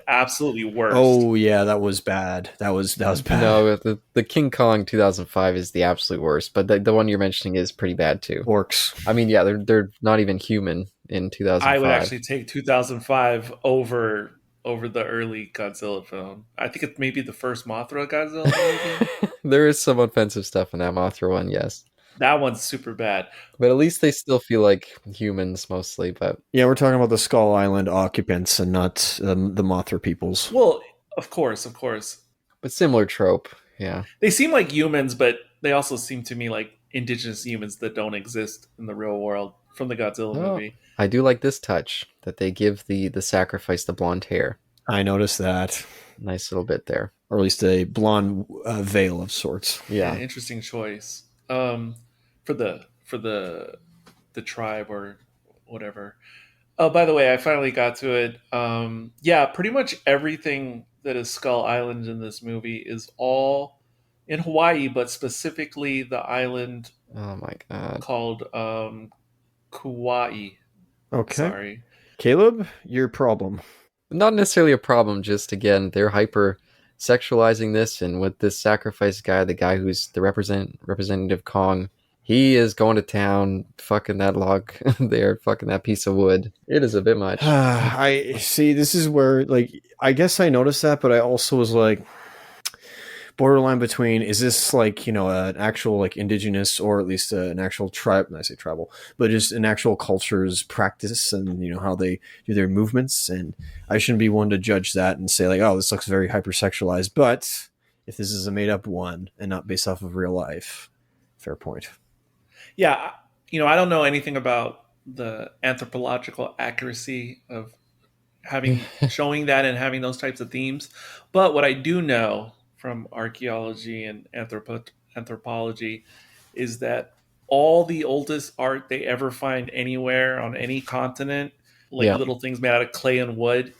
Speaker 3: absolutely worst.
Speaker 1: Oh yeah, that was bad. That was bad.
Speaker 2: No, the King Kong 2005 is the absolute worst, but the one you're mentioning is pretty bad too.
Speaker 1: Orcs.
Speaker 2: I mean, yeah, they're not even human in 2005.
Speaker 3: I would actually take 2005 over the early Godzilla film. I think it's maybe the first Mothra Godzilla movie.
Speaker 2: There is some offensive stuff in that Mothra one, yes.
Speaker 3: That one's super bad.
Speaker 2: But at least they still feel like humans mostly. But
Speaker 1: yeah, we're talking about the Skull Island occupants and not the Mothra peoples.
Speaker 3: Well, of course.
Speaker 2: But similar trope, yeah.
Speaker 3: They seem like humans, but they also seem to me like indigenous humans that don't exist in the real world from the Godzilla movie.
Speaker 2: I do like this touch, that they give the sacrifice the blonde hair.
Speaker 1: I noticed that.
Speaker 2: Nice little bit there.
Speaker 1: Or at least a blonde veil of sorts.
Speaker 2: Yeah.
Speaker 3: Interesting choice. For the tribe or whatever. Oh, by the way, I finally got to it. Yeah, pretty much everything that is Skull Island in this movie is all in Hawaii, but specifically the island
Speaker 2: Oh my god.
Speaker 3: called Kauai.
Speaker 1: Okay.
Speaker 3: Sorry.
Speaker 1: Caleb, your problem.
Speaker 2: Not necessarily a problem, just again, they're hyper sexualizing this, and with this sacrifice guy, the guy who's the representative Kong, he is going to town, fucking that log there, fucking that piece of wood. It is a bit much.
Speaker 1: I see. This is where, like, I guess I noticed that, but I also was like, borderline between, is this like, an actual like indigenous, or at least an actual tribe, I say tribal, but just an actual culture's practice, and how they do their movements. And I shouldn't be one to judge that and say like, oh, this looks very hypersexualized. But if this is a made up one and not based off of real life, fair point.
Speaker 3: Yeah, I don't know anything about the anthropological accuracy of having showing that and having those types of themes. But what I do know from archaeology and anthropology is that all the oldest art they ever find anywhere on any continent, like
Speaker 2: Yeah.
Speaker 3: little things made out of clay and wood,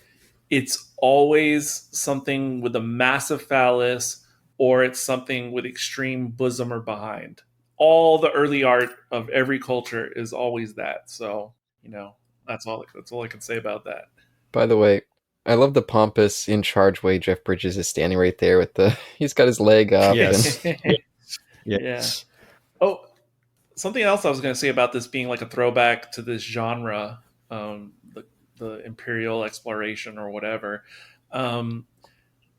Speaker 3: it's always something with a massive phallus, or it's something with extreme bosom or behind. All the early art of every culture is always that. So, that's all I can say about that.
Speaker 2: By the way, I love the pompous, in charge way Jeff Bridges is standing right there with the. He's got his leg up, and
Speaker 1: Yes.
Speaker 3: Yeah.
Speaker 1: Yes.
Speaker 3: Oh, something else I was going to say about this being like a throwback to this genre, the imperial exploration or whatever. Um,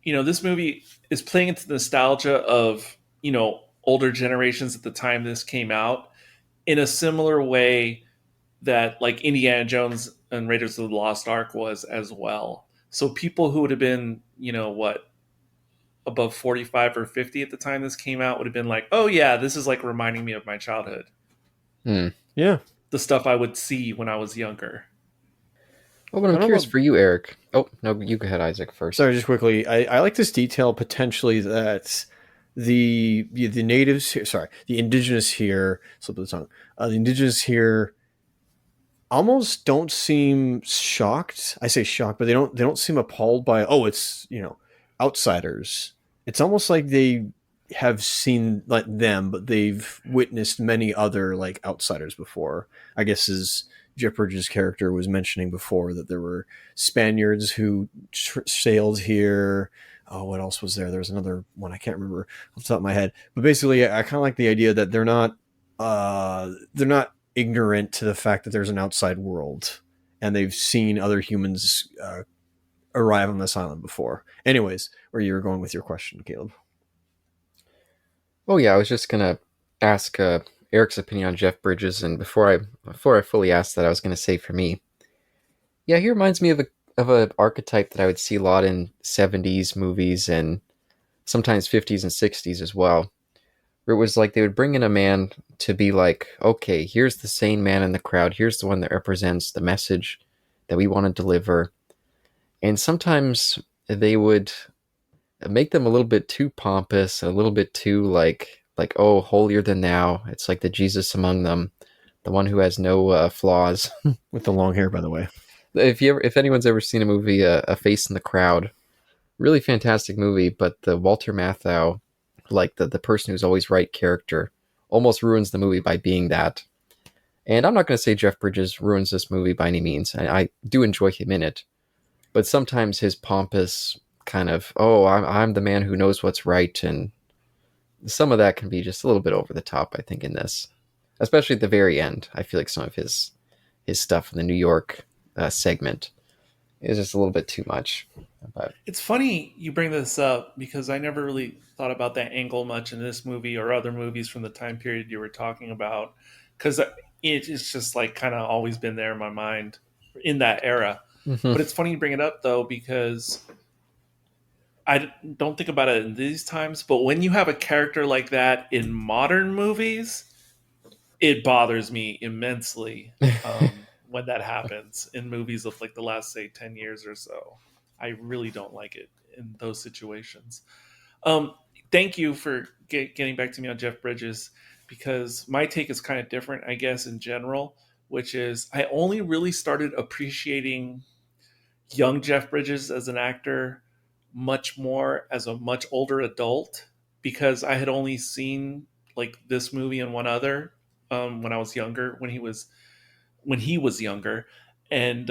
Speaker 3: this movie is playing into the nostalgia of older generations at the time this came out, in a similar way that like Indiana Jones and Raiders of the Lost Ark was as well. So people who would have been, what, above 45 or 50 at the time this came out would have been like, oh yeah, this is like reminding me of my childhood,
Speaker 2: hmm.
Speaker 1: Yeah.
Speaker 3: the stuff I would see when I was younger.
Speaker 2: Oh, but
Speaker 1: I
Speaker 2: I'm
Speaker 1: don't know
Speaker 2: curious
Speaker 1: about.
Speaker 2: for you, Eric. Oh no, you go ahead, Isaac first.
Speaker 1: Sorry, just quickly. I like this detail potentially that the natives here, sorry, the indigenous here, slip of the tongue, the indigenous here almost don't seem shocked. I say shocked, but they don't seem appalled by, oh, it's outsiders. It's almost like they have seen like them, but they've witnessed many other like outsiders before. I guess as Jeff Bridges' character was mentioning before, that there were Spaniards who sailed here. Oh, what else was there? There was another one I can't remember off the top of my head. But basically, I kind of like the idea that they're not ignorant to the fact that there's an outside world, and they've seen other humans arrive on this island before. Anyways, where you were going with your question, Caleb?
Speaker 2: Oh yeah, I was just gonna ask Eric's opinion on Jeff Bridges, and before I fully asked that, I was gonna say for me, yeah, he reminds me of an archetype that I would see a lot in '70s movies and sometimes '50s and '60s as well, where it was like they would bring in a man to be like, okay, here's the sane man in the crowd, here's the one that represents the message that we want to deliver, and sometimes they would make them a little bit too pompous, a little bit too like oh, holier than thou. It's like the Jesus among them, the one who has no flaws.
Speaker 1: With the long hair, by the way.
Speaker 2: If anyone's ever seen a movie, A Face in the Crowd, really fantastic movie, but the Walter Matthau, like the person who's always right character, almost ruins the movie by being that. And I'm not going to say Jeff Bridges ruins this movie by any means. I do enjoy him in it, but sometimes his pompous kind of, oh, I'm the man who knows what's right, and some of that can be just a little bit over the top, I think, in this, especially at the very end. I feel like some of his stuff in the New York segment is just a little bit too much. But
Speaker 3: It's funny you bring this up because I never really thought about that angle much in this movie or other movies from the time period you were talking about, because it's just like kind of always been there in my mind in that era.
Speaker 2: mhm.
Speaker 3: But it's funny you bring it up though, because I don't think about it in these times. But when you have a character like that in modern movies, it bothers me immensely when that happens in movies of like the last, say, 10 years or so. I really don't like it in those situations. um, Thank you for getting back to me on Jeff Bridges, because my take is kind of different, I guess, in general, which is I only really started appreciating young Jeff Bridges as an actor much more as a much older adult, because I had only seen like this movie and one other when I was younger, when he was younger, and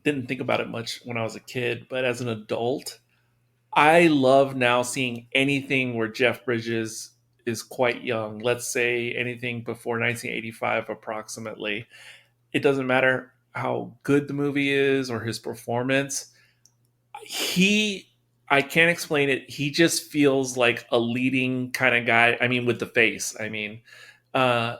Speaker 3: didn't think about it much when I was a kid. But as an adult, I love now seeing anything where Jeff Bridges is quite young. Let's say anything before 1985, approximately. It doesn't matter how good the movie is or his performance. He I can't explain it. He just feels like a leading kind of guy. I mean, with the face. I mean, uh,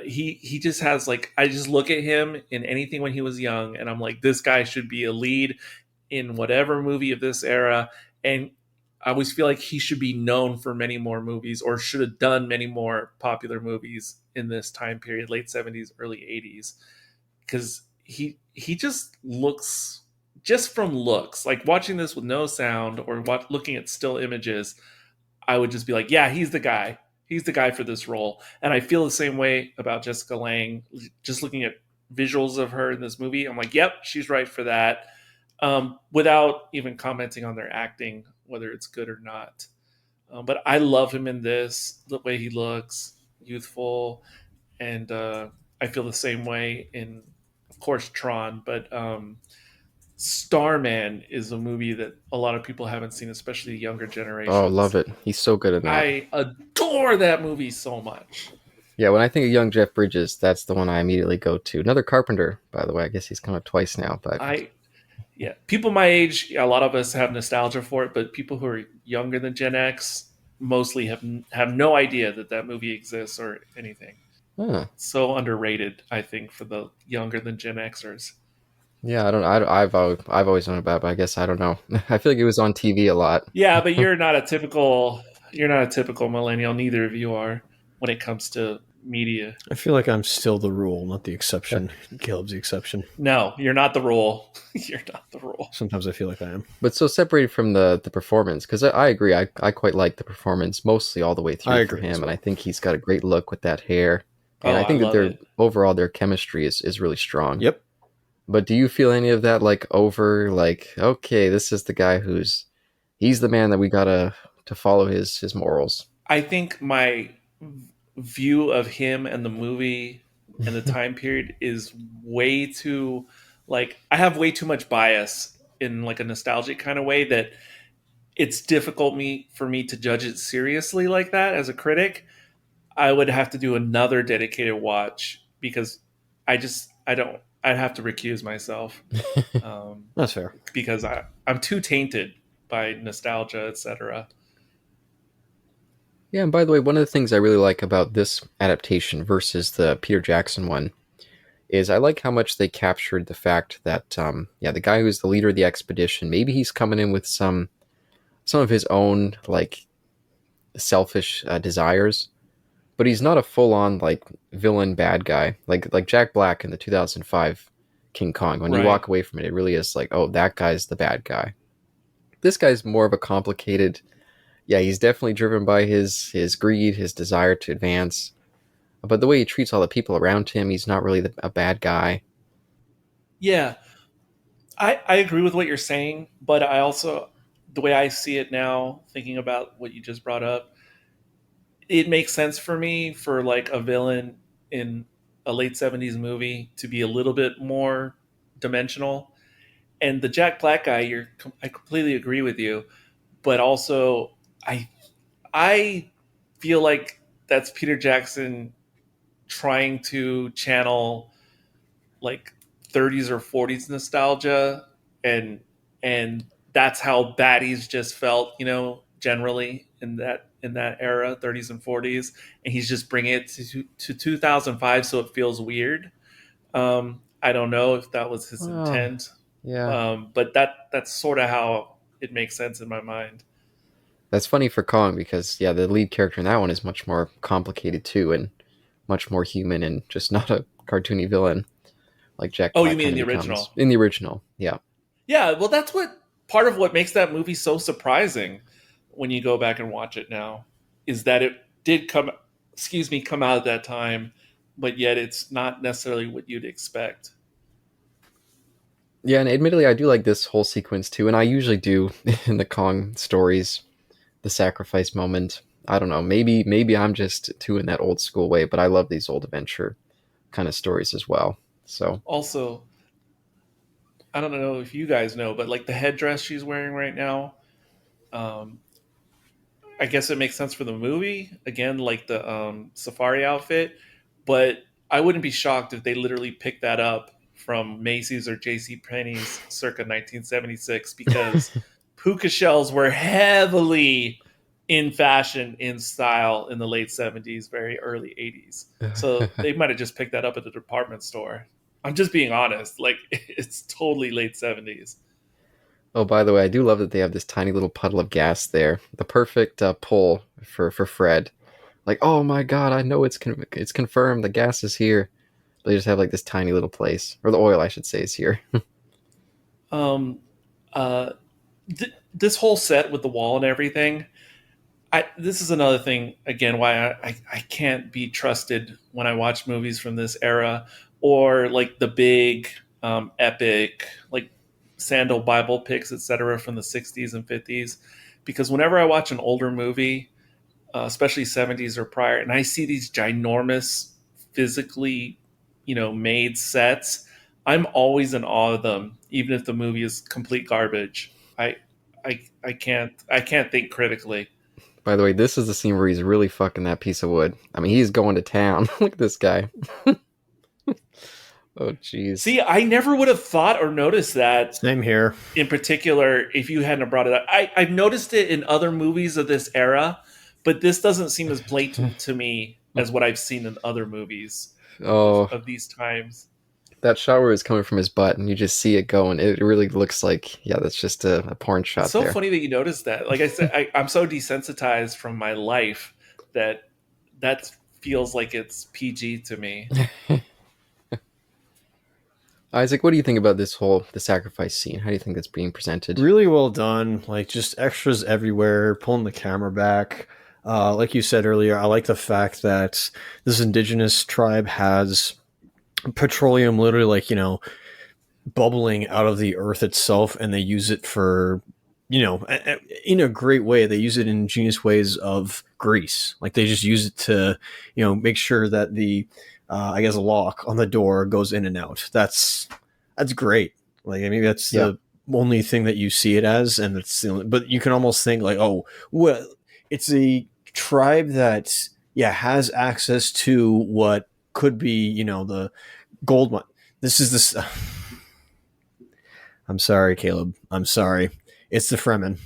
Speaker 3: he just has like, I just look at him in anything when he was young, and I'm like, this guy should be a lead in whatever movie of this era. And I always feel like he should be known for many more movies, or should have done many more popular movies in this time period, late '70s, early '80s, because he just looks, just from looks, like watching this with no sound or looking at still images, I would just be like, yeah, he's the guy. He's the guy for this role. And I feel the same way about Jessica Lange. Just looking at visuals of her in this movie, I'm like, yep, she's right for that. Without even commenting on their acting, whether it's good or not. But I love him in this, the way he looks, youthful, and I feel the same way in, of course, Tron. But Starman is a movie that a lot of people haven't seen, especially younger
Speaker 2: Oh, love
Speaker 3: generations.
Speaker 2: it. He's so good in that.
Speaker 3: I adore that movie so much.
Speaker 2: Yeah, when I think of young Jeff Bridges, that's the one I immediately go to. Another Carpenter, by the way. I guess he's come up twice now, but
Speaker 3: I Yeah, people my age, a lot of us have nostalgia for it, but people who are younger than Gen X mostly have no idea that that movie exists or anything.
Speaker 2: huh.
Speaker 3: So underrated, I think, for the younger than Gen Xers.
Speaker 2: Yeah, I don't. I've always known about it, but I guess I don't know. I feel like it was on TV a lot.
Speaker 3: Yeah, but you're not a typical millennial. Neither of you are when it comes to media.
Speaker 1: I feel like I'm still the rule, not the exception. Caleb's the exception.
Speaker 3: No, you're not the rule. You're not the rule.
Speaker 1: Sometimes I feel like I am.
Speaker 2: But so separated from the performance, because I agree, I quite like the performance mostly all the way
Speaker 1: I
Speaker 2: through for
Speaker 1: agree as
Speaker 2: him, and I
Speaker 1: well.
Speaker 2: think he's got a great look with that hair,
Speaker 3: Oh,
Speaker 2: and I
Speaker 3: I
Speaker 2: think that
Speaker 3: love
Speaker 2: their
Speaker 3: it.
Speaker 2: overall their chemistry is really strong.
Speaker 1: Yep.
Speaker 2: But do you feel any of that like over like okay, this is the guy he's the man that we gotta to follow his morals.
Speaker 3: I think my view of him and the movie and the time period is way too, like, I have way too much bias in like a nostalgic kind of way that it's difficult for me to judge it seriously like that as a critic. I would have to do another dedicated watch because I don't, I'd have to recuse myself, um,
Speaker 1: That's fair.
Speaker 3: because I'm too tainted by nostalgia, etc.
Speaker 2: Yeah, and by the way, one of the things I really like about this adaptation versus the Peter Jackson one is I like how much they captured the fact that yeah, the guy who's the leader of the expedition, maybe he's coming in with some of his own like selfish desires, but he's not a full on like villain bad guy like Jack Black in the 2005 King Kong. When you
Speaker 3: Right.
Speaker 2: walk away from it, it really is like, oh, that guy's the bad guy. This guy's more of a complicated. Yeah, he's definitely driven by his greed, his desire to advance. But the way he treats all the people around him, he's not really a bad guy.
Speaker 3: Yeah, I agree with what you're saying, but I also, the way I see it now, thinking about what you just brought up, it makes sense for me for like a villain in a late '70s movie to be a little bit more dimensional. And the Jack Black guy, I completely agree with you, but also I I feel like that's Peter Jackson trying to channel like '30s or '40s nostalgia, and and that's how baddies just felt, generally in that era, '30s and '40s, and he's just bringing it to 2005, so it feels weird. I don't know if that was his
Speaker 2: Well,
Speaker 3: intent,
Speaker 2: yeah.
Speaker 3: but that's sort of how it makes sense in my mind.
Speaker 2: That's funny for Kong because yeah, the lead character in that one is much more complicated too and much more human and just not a cartoony villain like Jack
Speaker 3: Oh, you
Speaker 2: Black
Speaker 3: mean
Speaker 2: kind
Speaker 3: in
Speaker 2: of
Speaker 3: the
Speaker 2: becomes
Speaker 3: original?
Speaker 2: in the original. Yeah.
Speaker 3: Yeah, well, that's what part of what makes that movie so surprising when you go back and watch it now, is that it did come out at that time, but yet it's not necessarily what you'd expect.
Speaker 2: Yeah, and admittedly I do like this whole sequence too, and I usually do in the Kong stories, the sacrifice moment. I don't know, maybe I'm just too in that old school way, but I love these old adventure kind of stories as well. So
Speaker 3: Also, I don't know if you guys know, but like the headdress she's wearing right now, um, I guess it makes sense for the movie. Again, like the safari outfit, but I wouldn't be shocked if they literally picked that up from Macy's or J.C. Penney's circa 1976, because hookah shells were heavily in fashion, in style in the late 70s, very early 80s. So they might have just picked that up at the department store. I'm just being honest. Like, it's totally late 70s.
Speaker 2: Oh, by the way, I do love that they have this tiny little puddle of gas there. The perfect pull for Fred. Like, oh my god, I know it's confirmed. The gas is here. They just have like this tiny little place, or the oil, I should say, is here.
Speaker 3: Um, uh, this whole set with the wall and everything, this is another thing again why I can't be trusted when I watch movies from this era, or like the big epic like sandal Bible pics, etc., from the 60s and 50s, because whenever I watch an older movie, especially 70s or prior, and I see these ginormous physically made sets, I'm always in awe of them, even if the movie is complete garbage. I can't think critically.
Speaker 2: By the way, this is the scene where he's really fucking that piece of wood. I mean, he's going to town. Look at this guy. Oh, jeez.
Speaker 3: See, I never would have thought or noticed that
Speaker 1: Same here.
Speaker 3: in particular if you hadn't brought it up. I've noticed it in other movies of this era, but this doesn't seem as blatant to me as what I've seen in other movies
Speaker 2: Oh,
Speaker 3: of these times.
Speaker 2: that shower is coming from his butt, and you just see it going. It really looks like, yeah, that's just a porn shot
Speaker 3: It's so
Speaker 2: there.
Speaker 3: funny that you noticed that. Like I said, I'm so desensitized from my life that feels like it's PG to me.
Speaker 2: Isaac, what do you think about the sacrifice scene? How do you think that's being presented?
Speaker 1: Really well done. Like, just extras everywhere, pulling the camera back. Like you said earlier, I like the fact that this indigenous tribe has petroleum literally, like, bubbling out of the earth itself, and they use it for, in a great way. They use it in ingenious ways of grease. Like, they just use it to, make sure that the, I guess, lock on the door goes in and out. That's great. Like, I mean, that's the only thing that you see it as, and it's the only, but you can almost think like, oh, well, it's a tribe that has access to what could be, the gold mine. This is this. I'm sorry, Caleb. I'm sorry. It's the Fremen.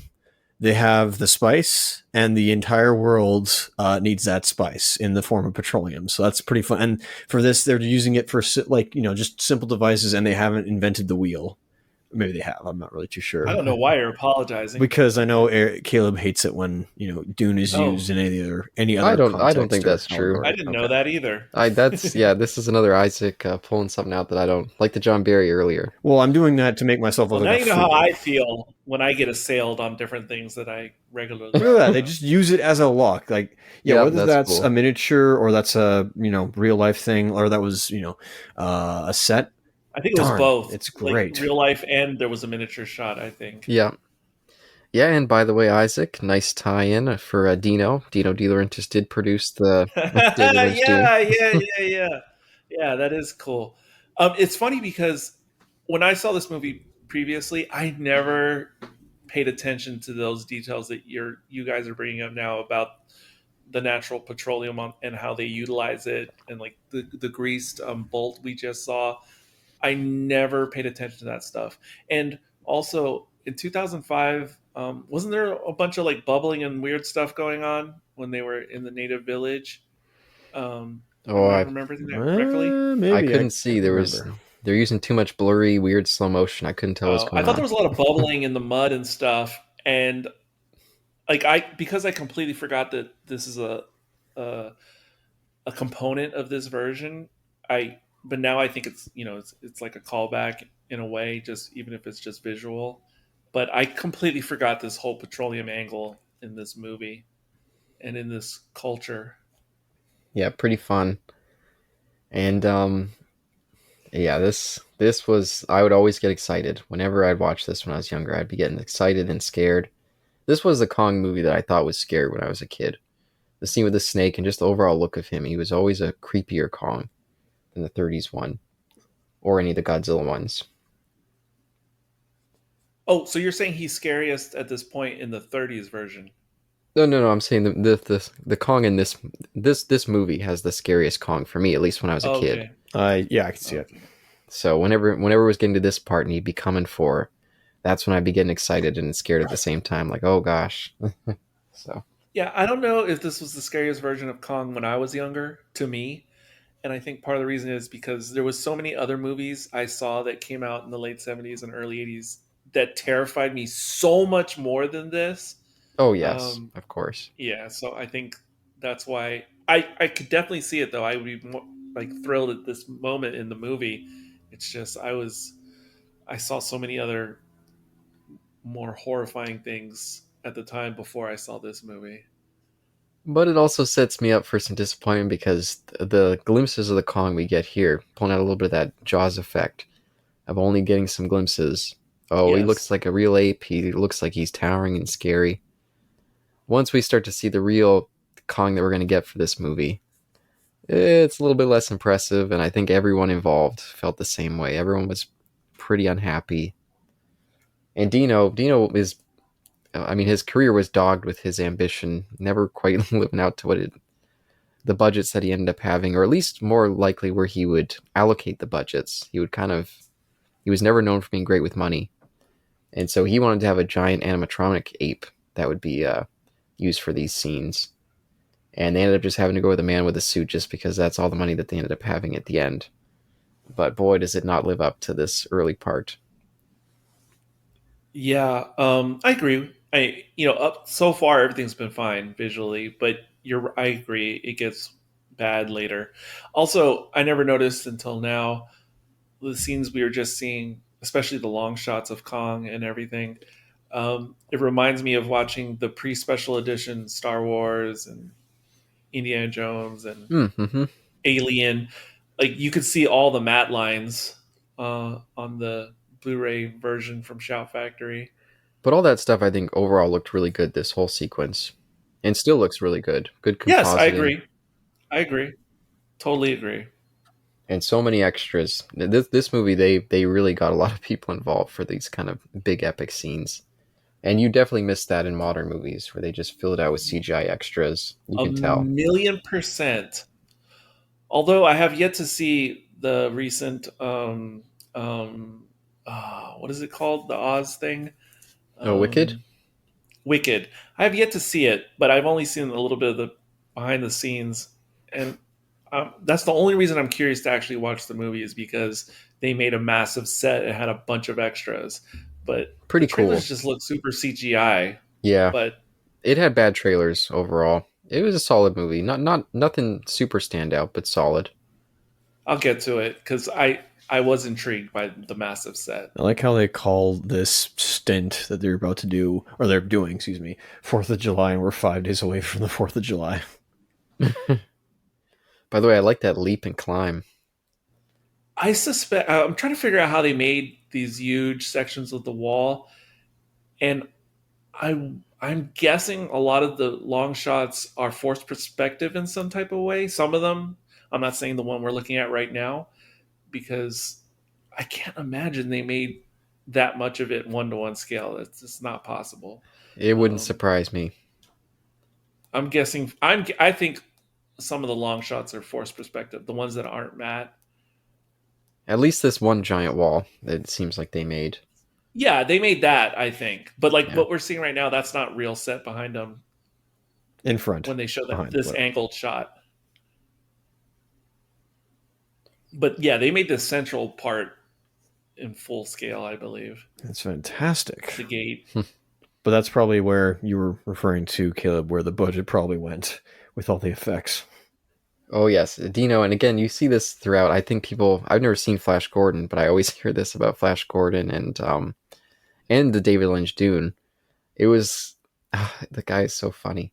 Speaker 1: They have the spice, and the entire world needs that spice in the form of petroleum. So that's pretty fun. And for this, they're using it for just simple devices, and they haven't invented the wheel. Maybe they have. I'm not really too sure.
Speaker 3: I don't know why you're apologizing.
Speaker 1: Because I know Caleb hates it when Dune is used in any other.
Speaker 2: I don't think that's true.
Speaker 3: I didn't know that either.
Speaker 2: This is another Isaac pulling something out that I don't like, the John Barry earlier.
Speaker 1: Well, I'm doing that to make myself look
Speaker 3: now
Speaker 1: like
Speaker 3: you know how I feel when I get assailed on different things that I regularly.
Speaker 1: Look at that. They just use it as a lock. Like, whether that's cool. A miniature or that's a real life thing, or that was a set.
Speaker 3: I think it was both.
Speaker 1: It's great.
Speaker 3: Like real life, and there was a miniature shot, I think.
Speaker 2: Yeah. Yeah, and by the way, Isaac, nice tie-in for Dino. Dino De Laurentiis did produce the
Speaker 3: Yeah, that is cool. It's funny because when I saw this movie previously, I never paid attention to those details that you guys are bringing up now about the natural petroleum and how they utilize it, and like the greased bolt we just saw. I never paid attention to that stuff. And also in 2005, wasn't there a bunch of like bubbling and weird stuff going on when they were in the native village? I remember that correctly.
Speaker 2: Maybe I couldn't see. They're using too much blurry, weird slow motion. I couldn't tell what was going on.
Speaker 3: I thought there was a lot of bubbling in the mud and stuff. And like because I completely forgot that this is a component of this version. But now I think it's it's like a callback in a way, just even if it's just visual. But I completely forgot this whole petroleum angle in this movie and in this culture.
Speaker 2: Yeah, pretty fun. And this was, I would always get excited whenever I'd watch this when I was younger. I'd be getting excited and scared. This was the Kong movie that I thought was scary when I was a kid. The scene with the snake and just the overall look of him. He was always a creepier Kong than the 30s one, or any of the Godzilla ones.
Speaker 3: Oh, so you're saying he's scariest at this point in the 30s version?
Speaker 2: No. I'm saying the Kong in this movie has the scariest Kong for me, at least when I was a kid.
Speaker 1: I can see it.
Speaker 2: So whenever it was getting to this part, and he'd be coming for that's when I'd be getting excited and scared at the same time. Like, oh gosh. So,
Speaker 3: Yeah, I don't know if this was the scariest version of Kong when I was younger to me. And I think part of the reason is because there was so many other movies I saw that came out in the late 70s and early 80s that terrified me so much more than this.
Speaker 2: oh yes,
Speaker 3: Um,
Speaker 2: of course.
Speaker 3: yeah, so I think that's why I could definitely see it though. I would be more, like thrilled at this moment in the movie. It's just I saw so many other more horrifying things at the time before I saw this movie.
Speaker 2: But it also sets me up for some disappointment because the glimpses of the Kong we get here, pulling out a little bit of that Jaws effect of only getting some glimpses. Oh, he looks
Speaker 3: Yes.
Speaker 2: like a real ape. He looks like he's towering and scary. Once we start to see the real Kong that we're going to get for this movie, it's a little bit less impressive, and I think everyone involved felt the same way. Everyone was pretty unhappy. And Dino is, I mean, his career was dogged with his ambition, never quite living out to the budgets that he ended up having, or at least more likely where he would allocate the budgets. He was never known for being great with money. And so he wanted to have a giant animatronic ape that would be used for these scenes. And they ended up just having to go with a man with a suit just because that's all the money that they ended up having at the end. But boy, does it not live up to this early part.
Speaker 3: Yeah, I agree. Up so far everything's been fine visually, but I agree it gets bad later. Also, I never noticed until now the scenes we were just seeing, especially the long shots of Kong and everything. It reminds me of watching the pre-special edition Star Wars and Indiana Jones and
Speaker 2: Mm-hmm.
Speaker 3: Alien. Like you could see all the matte lines on the Blu-ray version from Shout Factory.
Speaker 2: But all that stuff, I think, overall looked really good this whole sequence. And still looks really good. Good
Speaker 3: Yes, I
Speaker 2: compositing.
Speaker 3: agree. I agree. Totally agree.
Speaker 2: And so many extras. This movie, they really got a lot of people involved for these kind of big epic scenes. And you definitely miss that in modern movies where they just fill it out with CGI extras. You
Speaker 3: A
Speaker 2: can tell.
Speaker 3: million percent. Although I have yet to see the recent um what is it called? The Oz thing?
Speaker 2: Oh, Wicked?
Speaker 3: Um Wicked. I have yet to see it, but I've only seen a little bit of the behind the scenes, and that's the only reason I'm curious to actually watch the movie is because they made a massive set. It had a bunch of extras, but the
Speaker 2: Pretty cool.
Speaker 3: trailers just look super CGI.
Speaker 2: Yeah.
Speaker 3: But
Speaker 2: It had bad trailers overall. It was a solid movie. Not nothing super standout, but solid.
Speaker 3: I'll get to it because I was intrigued by the massive set.
Speaker 1: I like how they call this stint that they're about to do, or they're doing, excuse me, 4th of July, and we're 5 days away from the 4th of July.
Speaker 2: By the way, I like that leap and climb.
Speaker 3: I suspect I'm trying to figure out how they made these huge sections of the wall, and I'm guessing a lot of the long shots are forced perspective in some type of way. Some of them, I'm not saying the one we're looking at right now, because I can't imagine they made that much of it 1-to-1 scale. It's just not possible.
Speaker 2: It wouldn't
Speaker 3: Um,
Speaker 2: surprise me.
Speaker 3: I'm guessing. I think some of the long shots are forced perspective. The ones that aren't matte.
Speaker 2: At least this one giant wall that it seems like they made.
Speaker 3: Yeah, they made that. I think, but like
Speaker 2: Yeah.
Speaker 3: what we're seeing right now, that's not real set behind them
Speaker 1: In front,
Speaker 3: when they show that
Speaker 1: behind,
Speaker 3: this
Speaker 1: whatever.
Speaker 3: angled shot. But yeah, they made the central part in full scale, I believe.
Speaker 1: That's fantastic.
Speaker 3: The gate.
Speaker 1: But that's probably where you were referring to, Caleb, where the budget probably went with all the effects.
Speaker 2: Oh yes, Dino, and again, you see this throughout. I think people. I've never seen Flash Gordon, but I always hear this about Flash Gordon and the David Lynch Dune. It was the guy is so funny.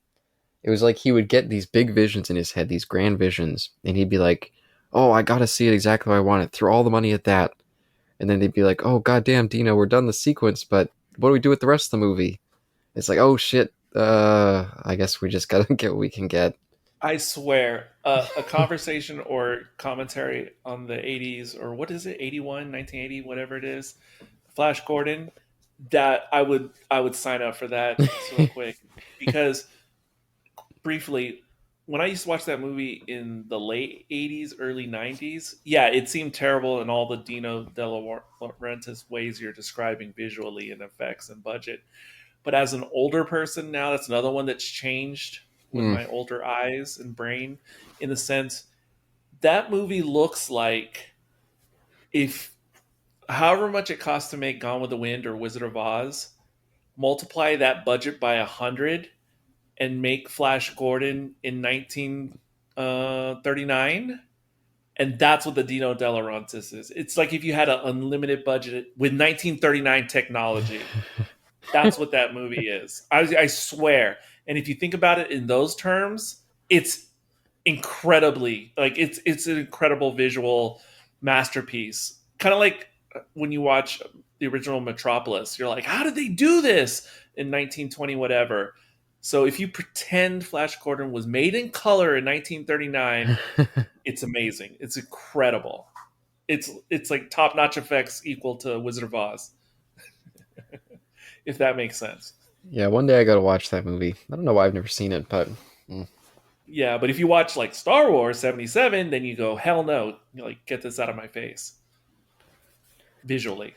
Speaker 2: It was like he would get these big visions in his head, these grand visions, and he'd be like, "Oh, I gotta see it exactly how I want it. Throw all the money at that." And then they'd be like, "Oh, goddamn, Dino, we're done the sequence, but what do we do with the rest of the movie?" It's like, "Oh shit, I guess we just gotta get what we can get."
Speaker 3: I swear, a conversation or commentary on the 80s or what is it, 81, 1980, whatever it is, Flash Gordon, that I would sign up for that so quick because briefly when I used to watch that movie in the late 80s, early 90s, yeah, it seemed terrible in all the Dino De Laurentiis ways you're describing visually and effects and budget. But as an older person now, that's another one that's changed with
Speaker 2: Mm.
Speaker 3: my older eyes and brain, in the sense that movie looks like, if however much it costs to make Gone with the Wind or Wizard of Oz, multiply that budget by 100 and make Flash Gordon in 1939, and that's what the Dino De Laurentiis is. It's like if you had an unlimited budget with 1939 technology. That's what that movie is. I swear. And if you think about it in those terms, it's incredibly, like, it's an incredible visual masterpiece. Kind of like when you watch the original Metropolis, you're like, how did they do this in 1920 whatever? So if you pretend Flash Gordon was made in color in 1939, it's amazing. It's incredible. It's like top notch effects equal to Wizard of Oz, if that makes sense.
Speaker 2: Yeah, one day I gotta watch that movie. I don't know why I've never seen it, but
Speaker 3: Yeah, but if you watch like Star Wars 77, then you go, hell no, like, get this out of my face visually.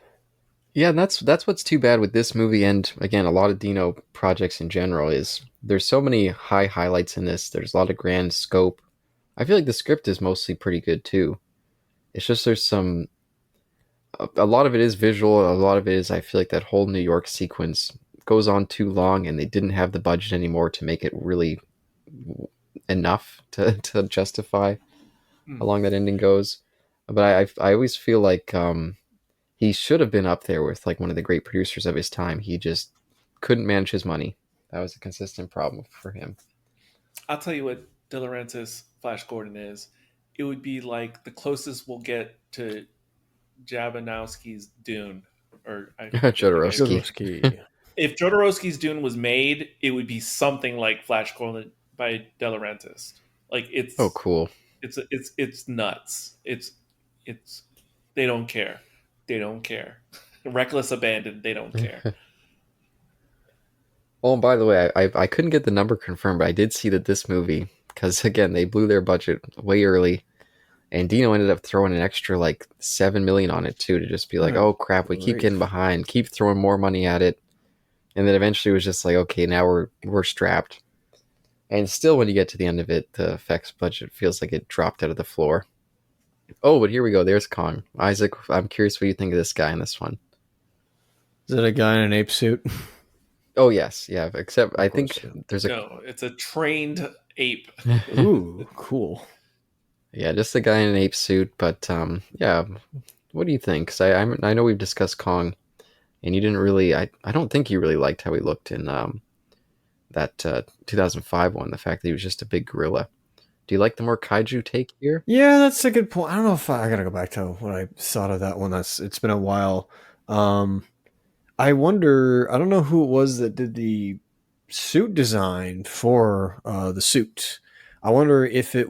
Speaker 2: yeah, and that's what's too bad with this movie, and again, a lot of Dino projects in general is there's so many high highlights in this. There's a lot of grand scope. I feel like the script is mostly pretty good too. It's just there's some a lot of it is visual. A lot of it is I feel like that whole New York sequence goes on too long, and they didn't have the budget anymore to make it really enough to justify how
Speaker 3: Hmm.
Speaker 2: long that ending goes. But I always feel like he should have been up there with like one of the great producers of his time. He just couldn't manage his money. That was a consistent problem for him.
Speaker 3: I'll tell you what De Laurentiis Flash Gordon is. It would be like the closest we'll get to Jabonowski's Dune. Or I think I,
Speaker 2: Jodorowsky.
Speaker 1: Jodorowsky.
Speaker 3: if Jodorowsky's Dune was made, it would be something like Flash Gordon by De Laurentiis. Like,
Speaker 2: Oh, cool.
Speaker 3: it's nuts. It's they don't care. They don't care. Reckless abandon. They don't care.
Speaker 2: Oh, and by the way, I couldn't get the number confirmed, but I did see that this movie, because again, they blew their budget way early, and Dino ended up throwing an extra like 7 million on it too, to just be like,
Speaker 1: Oh,
Speaker 2: oh crap, we keep
Speaker 1: great.
Speaker 2: getting behind, keep throwing more money at it, and then eventually it was just like, okay, now we're strapped. And still, when you get to the end of it, the effects budget feels like it dropped out of the floor. Oh, but here we go. There's Kong. Isaac, I'm curious what you think of this guy in this one.
Speaker 1: Is it a guy in an ape suit?
Speaker 2: Oh yes, yeah. Except I
Speaker 1: Of course,
Speaker 2: think
Speaker 1: yeah.
Speaker 2: there's a
Speaker 3: No, it's a trained ape.
Speaker 1: Ooh, cool.
Speaker 2: yeah, just a guy in an ape suit. But yeah. What do you think? Because I know we've discussed Kong, and you didn't really. I don't think you really liked how he looked in that 2005 one. The fact that he was just a big gorilla. Do you like the more kaiju take here?
Speaker 1: Yeah, that's a good point. I don't know if I gotta go back to what I thought of that one. It's been a while. Um, I wonder. I don't know who it was that did the suit design for the suit. I wonder if it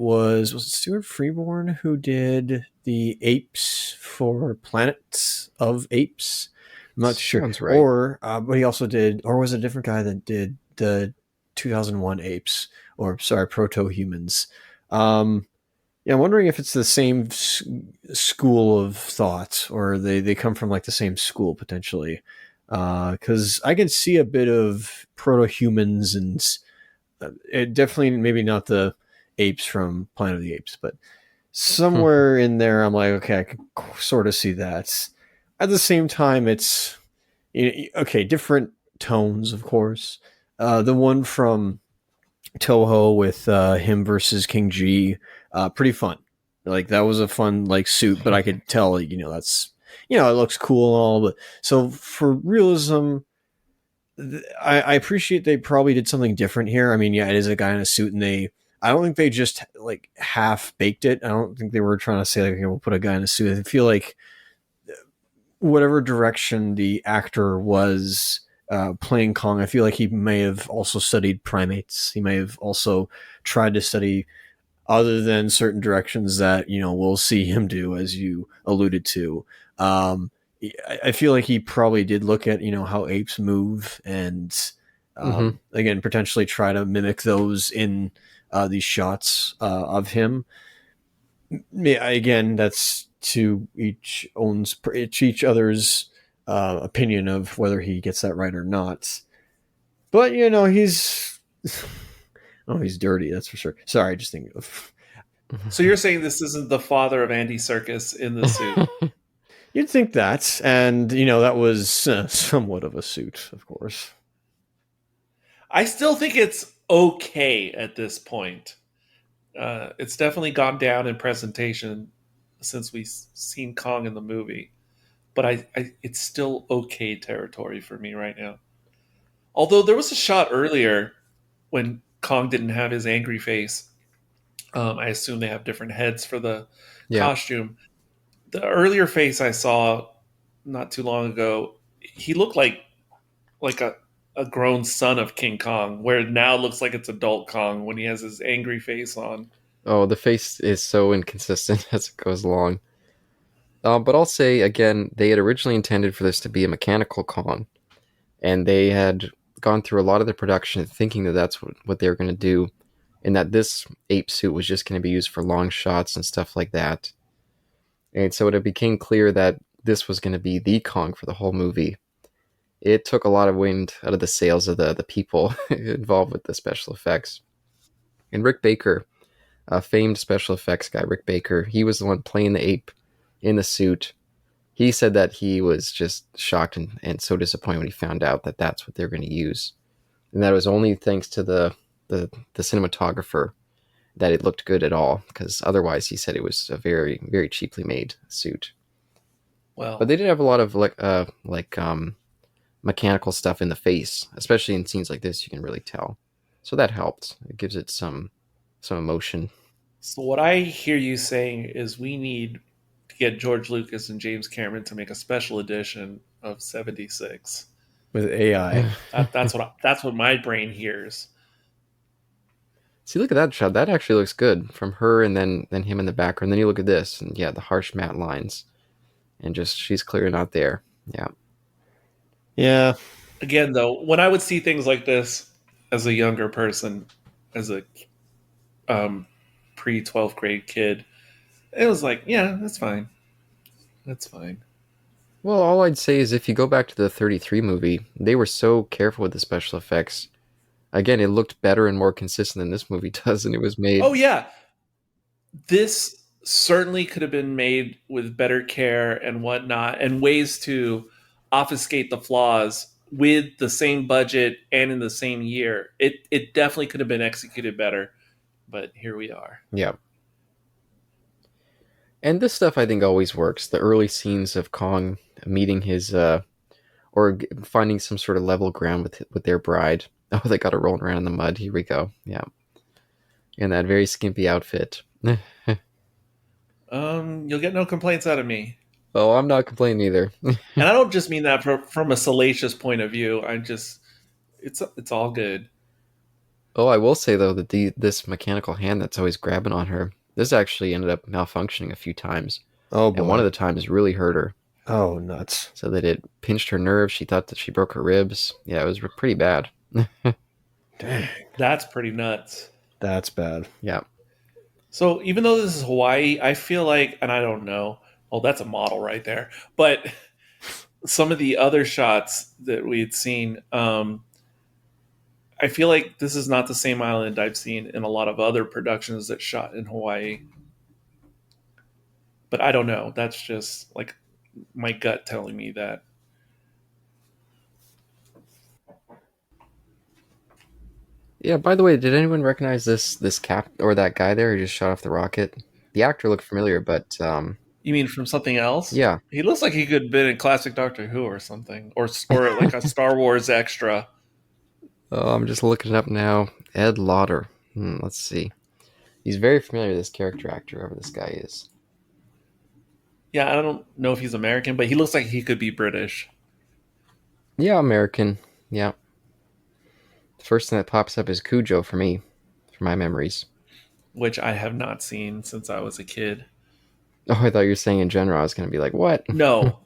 Speaker 1: Stuart Freeborn who did the apes for Planets of Apes. I'm not sure.
Speaker 2: Sounds right.
Speaker 1: Or but he also did, or was it a different guy that did the 2001 apes, or sorry, proto humans. Yeah, I'm wondering if it's the same school of thought, or they come from like the same school potentially. Because I can see a bit of proto humans, and it definitely maybe not the apes from Planet of the Apes, but somewhere in there, I'm like, okay, I can sort of see that. At the same time, it's okay, different tones, of course. The one from Toho with him versus King G, pretty fun. Like that was a fun like suit, but I could tell, that's it looks cool and all, but so for realism, I appreciate they probably did something different here. I mean, yeah, it is a guy in a suit, and I don't think they just like half baked it. I don't think they were trying to say like, okay, we'll put a guy in a suit. I feel like whatever direction the actor was playing Kong, I feel like he may have also studied primates. He may have also tried to study other than certain directions that we'll see him do, as you alluded to. I feel like he probably did look at how apes move, and
Speaker 2: Mm-hmm.
Speaker 1: again potentially try to mimic those in these shots of him. Yeah, again, that's to each other's opinion of whether he gets that right or not. But he's oh, he's dirty, that's for sure. Sorry, just thinking of.
Speaker 3: So you're saying this isn't the father of Andy Serkis in the suit?
Speaker 1: You'd think that, and that was somewhat of a suit, of course.
Speaker 3: I still think it's okay at this point. It's definitely gone down in presentation since we've seen Kong in the movie, but it's still okay territory for me right now. Although there was a shot earlier when Kong didn't have his angry face. I assume they have different heads for the
Speaker 2: Yeah.
Speaker 3: costume. The earlier face I saw not too long ago, he looked like a grown son of King Kong, where it now looks like it's adult Kong when he has his angry face on.
Speaker 2: Oh, the face is so inconsistent as it goes along. But I'll say again, they had originally intended for this to be a mechanical Kong, and they had gone through a lot of the production thinking that that's what they were going to do, and that this ape suit was just going to be used for long shots and stuff like that. And so it became clear that this was going to be the Kong for the whole movie. It took a lot of wind out of the sails of the people involved with the special effects. And Rick Baker, a famed special effects guy, Rick Baker, he was the one playing the ape in the suit. He said that he was just shocked and so disappointed when he found out that that's what they're going to use. And that it was only thanks to the cinematographer that it looked good at all, because otherwise he said it was a very, very cheaply made suit.
Speaker 3: Well,
Speaker 2: But they did have a lot of mechanical stuff in the face, especially in scenes like this. You can really tell, so that helped. It gives it some emotion.
Speaker 3: so what I hear you saying is we need to get George Lucas and James Cameron to make a special edition of 76
Speaker 1: with AI.
Speaker 3: That's what my brain hears.
Speaker 2: See, look at that shot. That actually looks good from her, and then him in the background. Then you look at this, and yeah, the harsh matte lines, and just she's clearly not there. Yeah.
Speaker 1: Yeah.
Speaker 3: Again, though, when I would see things like this as a younger person, as a pre 12th grade kid, it was like, yeah, that's fine. That's fine.
Speaker 2: Well, all I'd say is if you go back to the 33 movie, they were so careful with the special effects. Again, it looked better and more consistent than this movie does, and it was made.
Speaker 3: Oh, yeah. This certainly could have been made with better care and whatnot, and ways to obfuscate the flaws with the same budget and in the same year. It definitely could have been executed better, but here we are.
Speaker 2: Yeah. And this stuff I think always works. The early scenes of Kong meeting his or finding some sort of level ground with their bride. Oh, they got her rolling around in the mud. Here we go. Yeah. In that very skimpy outfit.
Speaker 3: You'll get no complaints out of me.
Speaker 2: Oh, I'm not complaining either.
Speaker 3: And I don't just mean that from a salacious point of view. It's all good.
Speaker 2: Oh, I will say though that this mechanical hand that's always grabbing on her, this actually ended up malfunctioning a few times.
Speaker 1: Oh boy.
Speaker 2: And one of the times really hurt her.
Speaker 1: Oh, nuts.
Speaker 2: So that it pinched her nerves. She thought that she broke her ribs. Yeah, it was pretty bad.
Speaker 1: Dang.
Speaker 3: That's pretty nuts.
Speaker 1: That's bad.
Speaker 2: Yeah.
Speaker 3: So even though this is Hawaii, I feel like, and I don't know, well, that's a model right there. But some of the other shots that we had seen, I feel like this is not the same island I've seen in a lot of other productions that shot in Hawaii. But I don't know. That's just like my gut telling me that.
Speaker 2: Yeah, by the way, did anyone recognize this cap or that guy there who just shot off the rocket? The actor looked familiar, but
Speaker 3: You mean from something else?
Speaker 2: yeah.
Speaker 3: He looks like he could have been in classic Doctor Who or something, or like a Star Wars extra.
Speaker 2: Oh, I'm just looking it up now. Ed Lauder. Let's see. He's very familiar, this character actor, whoever this guy is.
Speaker 3: Yeah, I don't know if he's American, but he looks like he could be British.
Speaker 2: Yeah, American. Yeah. The first thing that pops up is Cujo for me, for my memories.
Speaker 3: Which I have not seen since I was a kid.
Speaker 2: Oh, I thought you were saying in general. I was going to be like, what?
Speaker 3: No,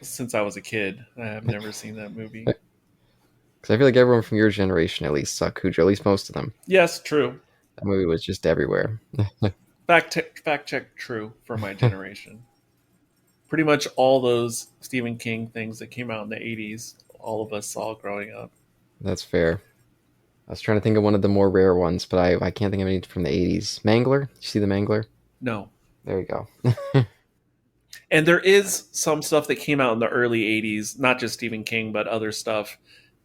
Speaker 3: since I was a kid. I have never seen that movie.
Speaker 2: Because I feel like everyone from your generation at least saw Cujo, at least most of them.
Speaker 3: Yes, true.
Speaker 2: That movie was just everywhere.
Speaker 3: Fact check true for my generation. Pretty much all those Stephen King things that came out in the 80s, all of us saw growing up.
Speaker 2: That's fair. I was trying to think of one of the more rare ones, but I can't think of any from the 80s. Mangler? You see the Mangler?
Speaker 3: No.
Speaker 2: There you go.
Speaker 3: And there is some stuff that came out in the early 80s, not just Stephen King, but other stuff.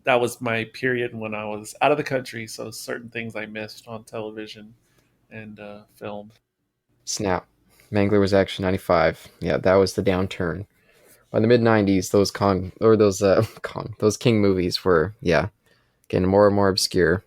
Speaker 3: That was my period when I was out of the country, so certain things I missed on television and film.
Speaker 2: Snap. Mangler was actually 95. Yeah, that was the downturn. By the mid 90s, those Kong or those Kong, those King movies were getting more and more obscure.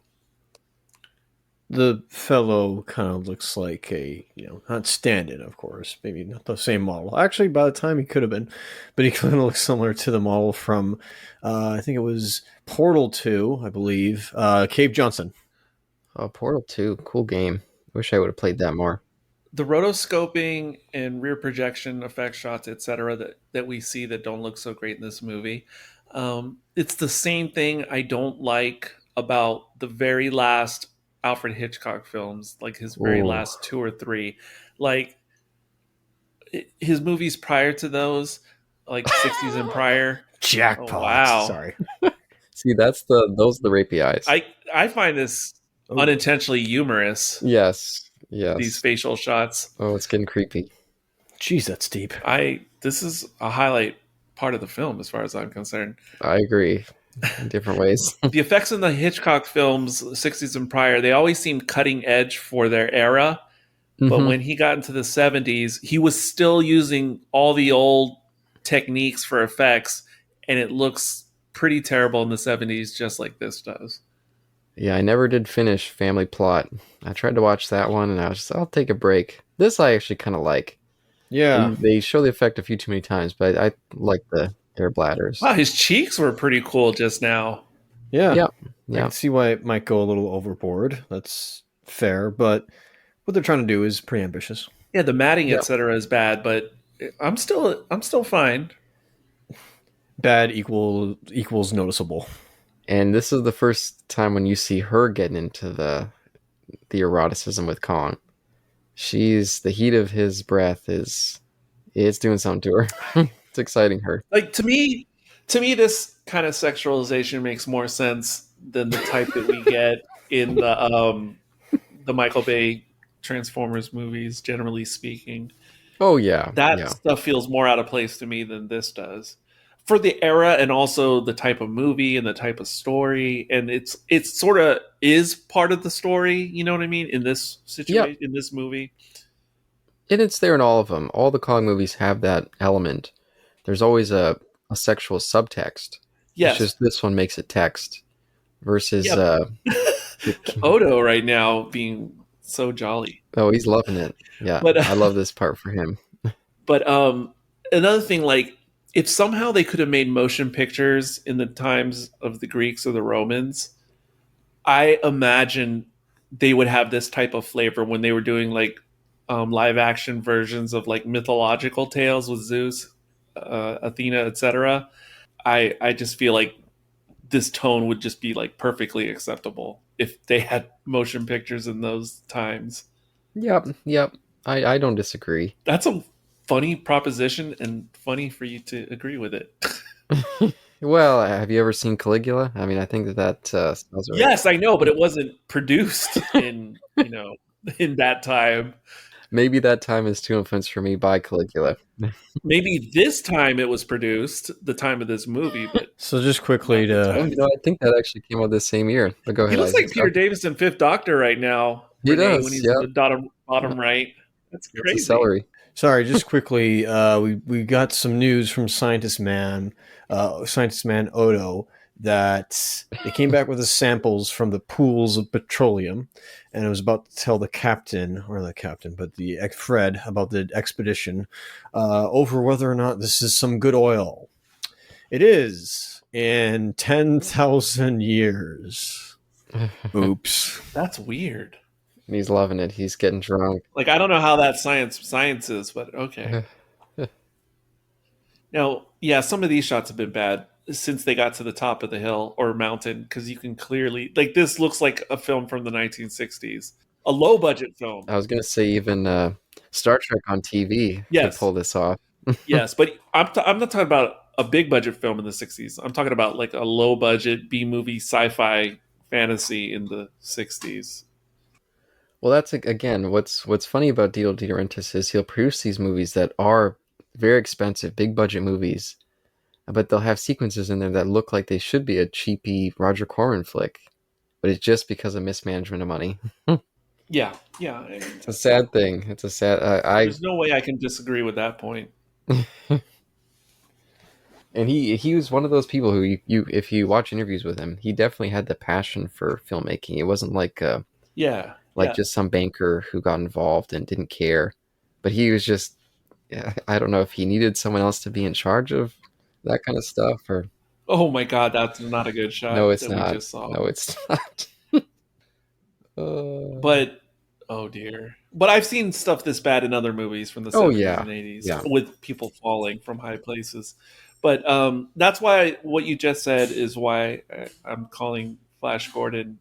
Speaker 1: The fellow kind of looks like a, not stand-in, of course, maybe not the same model. Actually, by the time he could have been, but he kind of looks similar to the model from, I think it was Portal 2, I believe, Cave Johnson.
Speaker 2: Oh, Portal 2, cool game. Wish I would have played that more.
Speaker 3: The rotoscoping and rear projection effect shots, etc., that we see that don't look so great in this movie, it's the same thing I don't like about the very last Alfred Hitchcock films, like his very
Speaker 2: Ooh,
Speaker 3: last two or three. Like his movies prior to those, like 60s and prior. Oh
Speaker 1: Jackpot.
Speaker 3: wow.
Speaker 1: Sorry.
Speaker 2: see, those are the rapey eyes.
Speaker 3: I find this
Speaker 1: Oh,
Speaker 3: unintentionally humorous,
Speaker 2: Yes,
Speaker 3: these
Speaker 2: yes.
Speaker 3: facial shots.
Speaker 2: Oh, it's getting creepy.
Speaker 1: geez, that's deep.
Speaker 3: I This is a highlight part of the film as far as I'm concerned.
Speaker 2: I agree. In different ways.
Speaker 3: The effects in the Hitchcock films, 60s and prior, they always seemed cutting edge for their era. But
Speaker 2: hmm
Speaker 3: when he got into the 70s, he was still using all the old techniques for effects, and it looks pretty terrible in the 70s, just like this does.
Speaker 2: Yeah, I never did finish Family Plot. I tried to watch that one, and I was just, I'll take a break. This I actually kind of like.
Speaker 1: Yeah.
Speaker 2: They show the effect a few too many times, but I like the air bladders.
Speaker 3: Wow, his cheeks were pretty cool just now.
Speaker 1: Yeah.
Speaker 2: Yep,
Speaker 1: I can
Speaker 2: yep,
Speaker 1: see why it might go a little overboard. That's fair, but what they're trying to do is pretty ambitious.
Speaker 3: Yeah, the matting,
Speaker 2: yep.
Speaker 3: etc., is bad, but I'm still fine.
Speaker 1: Bad equals noticeable.
Speaker 2: And this is the first time when you see her getting into the eroticism with Kong. She's the heat of his breath is it's doing something to her. It's exciting her.
Speaker 3: Like to me, this kind of sexualization makes more sense than the type that we get in the Michael Bay Transformers movies. Generally speaking,
Speaker 2: Oh yeah,
Speaker 3: that
Speaker 2: yeah,
Speaker 3: stuff feels more out of place to me than this does. For the era and also the type of movie and the type of story, and it's sort of is part of the story. You know what I mean? In this
Speaker 2: yep.
Speaker 3: situation, in this movie,
Speaker 2: And it's there in all of them. All the Kong movies have that element. There's always a sexual subtext. It's
Speaker 3: yes,
Speaker 2: just this one makes it text versus
Speaker 3: yeah.
Speaker 2: the,
Speaker 3: Odo right now being so jolly.
Speaker 2: oh, he's loving it. Yeah,
Speaker 3: But
Speaker 2: I love this part for him.
Speaker 3: but another thing, like if somehow they could have made motion pictures in the times of the Greeks or the Romans, I imagine they would have this type of flavor when they were doing like live action versions of like mythological tales with Zeus, Athena, etc. I just feel like this tone would just be like perfectly acceptable if they had motion pictures in those times.
Speaker 2: Yep, yep. I don't disagree.
Speaker 3: That's a funny proposition and funny for you to agree with it.
Speaker 2: Well, have you ever seen Caligula? I mean, I think that sounds right.
Speaker 3: Yes, I know, but it wasn't produced in, in that time.
Speaker 2: Maybe that time is too influenced for me by Caligula.
Speaker 3: Maybe this time it was produced, the time of this movie, but
Speaker 1: So just quickly
Speaker 3: not the
Speaker 1: to
Speaker 2: Oh,
Speaker 3: time.
Speaker 2: I think that actually came out this same year. But go
Speaker 3: He
Speaker 2: ahead,
Speaker 3: looks
Speaker 2: Isaac.
Speaker 3: like Peter
Speaker 2: Sorry.
Speaker 3: Davis in Fifth Doctor right now,
Speaker 2: He
Speaker 3: Renee, when
Speaker 2: does.
Speaker 3: he's in
Speaker 2: Yeah,
Speaker 3: the bottom
Speaker 2: yeah.
Speaker 3: right. That's
Speaker 2: It's a
Speaker 3: crazy.
Speaker 2: celery.
Speaker 1: sorry, just quickly, we got some news from Scientist Man Odo, that they came back with the samples from the pools of petroleum, and it was about to tell the captain, or the captain, but the Fred about the expedition, over whether or not this is some good oil. It is in 10,000 years. Oops.
Speaker 3: That's weird.
Speaker 2: He's loving it. He's getting drunk.
Speaker 3: Like I don't know how that science is, but okay. Now, yeah, some of these shots have been bad since they got to the top of the hill or mountain because you can clearly like this looks like a film from the 1960s. a low budget film.
Speaker 2: I was gonna say even Star Trek on TV could
Speaker 3: Yes,
Speaker 2: pull this off.
Speaker 3: yes, but I'm not talking about a big budget film in the '60s. I'm talking about like a low budget B movie sci-fi fantasy in the '60s.
Speaker 2: Well, that's again what's funny about Dino De Laurentiis is he'll produce these movies that are very expensive, big budget movies, but they'll have sequences in there that look like they should be a cheapy Roger Corman flick, but it's just because of mismanagement of money.
Speaker 3: Yeah, yeah.
Speaker 2: It's a sad thing. It's a sad.
Speaker 3: There's no way I can disagree with that point.
Speaker 2: And he was one of those people who you if you watch interviews with him, he definitely had the passion for filmmaking. It wasn't
Speaker 3: Yeah,
Speaker 2: like
Speaker 3: yeah.
Speaker 2: just some banker who got involved and didn't care, but he was just yeah, I don't know if he needed someone else to be in charge of that kind of stuff or
Speaker 3: Oh my God, that's not a good
Speaker 2: no,
Speaker 3: shot
Speaker 2: it's
Speaker 3: that we
Speaker 2: not.
Speaker 3: just saw.
Speaker 2: No, it's not. uh,
Speaker 3: But oh dear. But I've seen stuff this bad in other movies from the
Speaker 2: oh
Speaker 3: '70s
Speaker 2: yeah,
Speaker 3: and '80s
Speaker 2: yeah.
Speaker 3: with people falling from high places. But that's why what you just said is why I'm calling Flash Gordon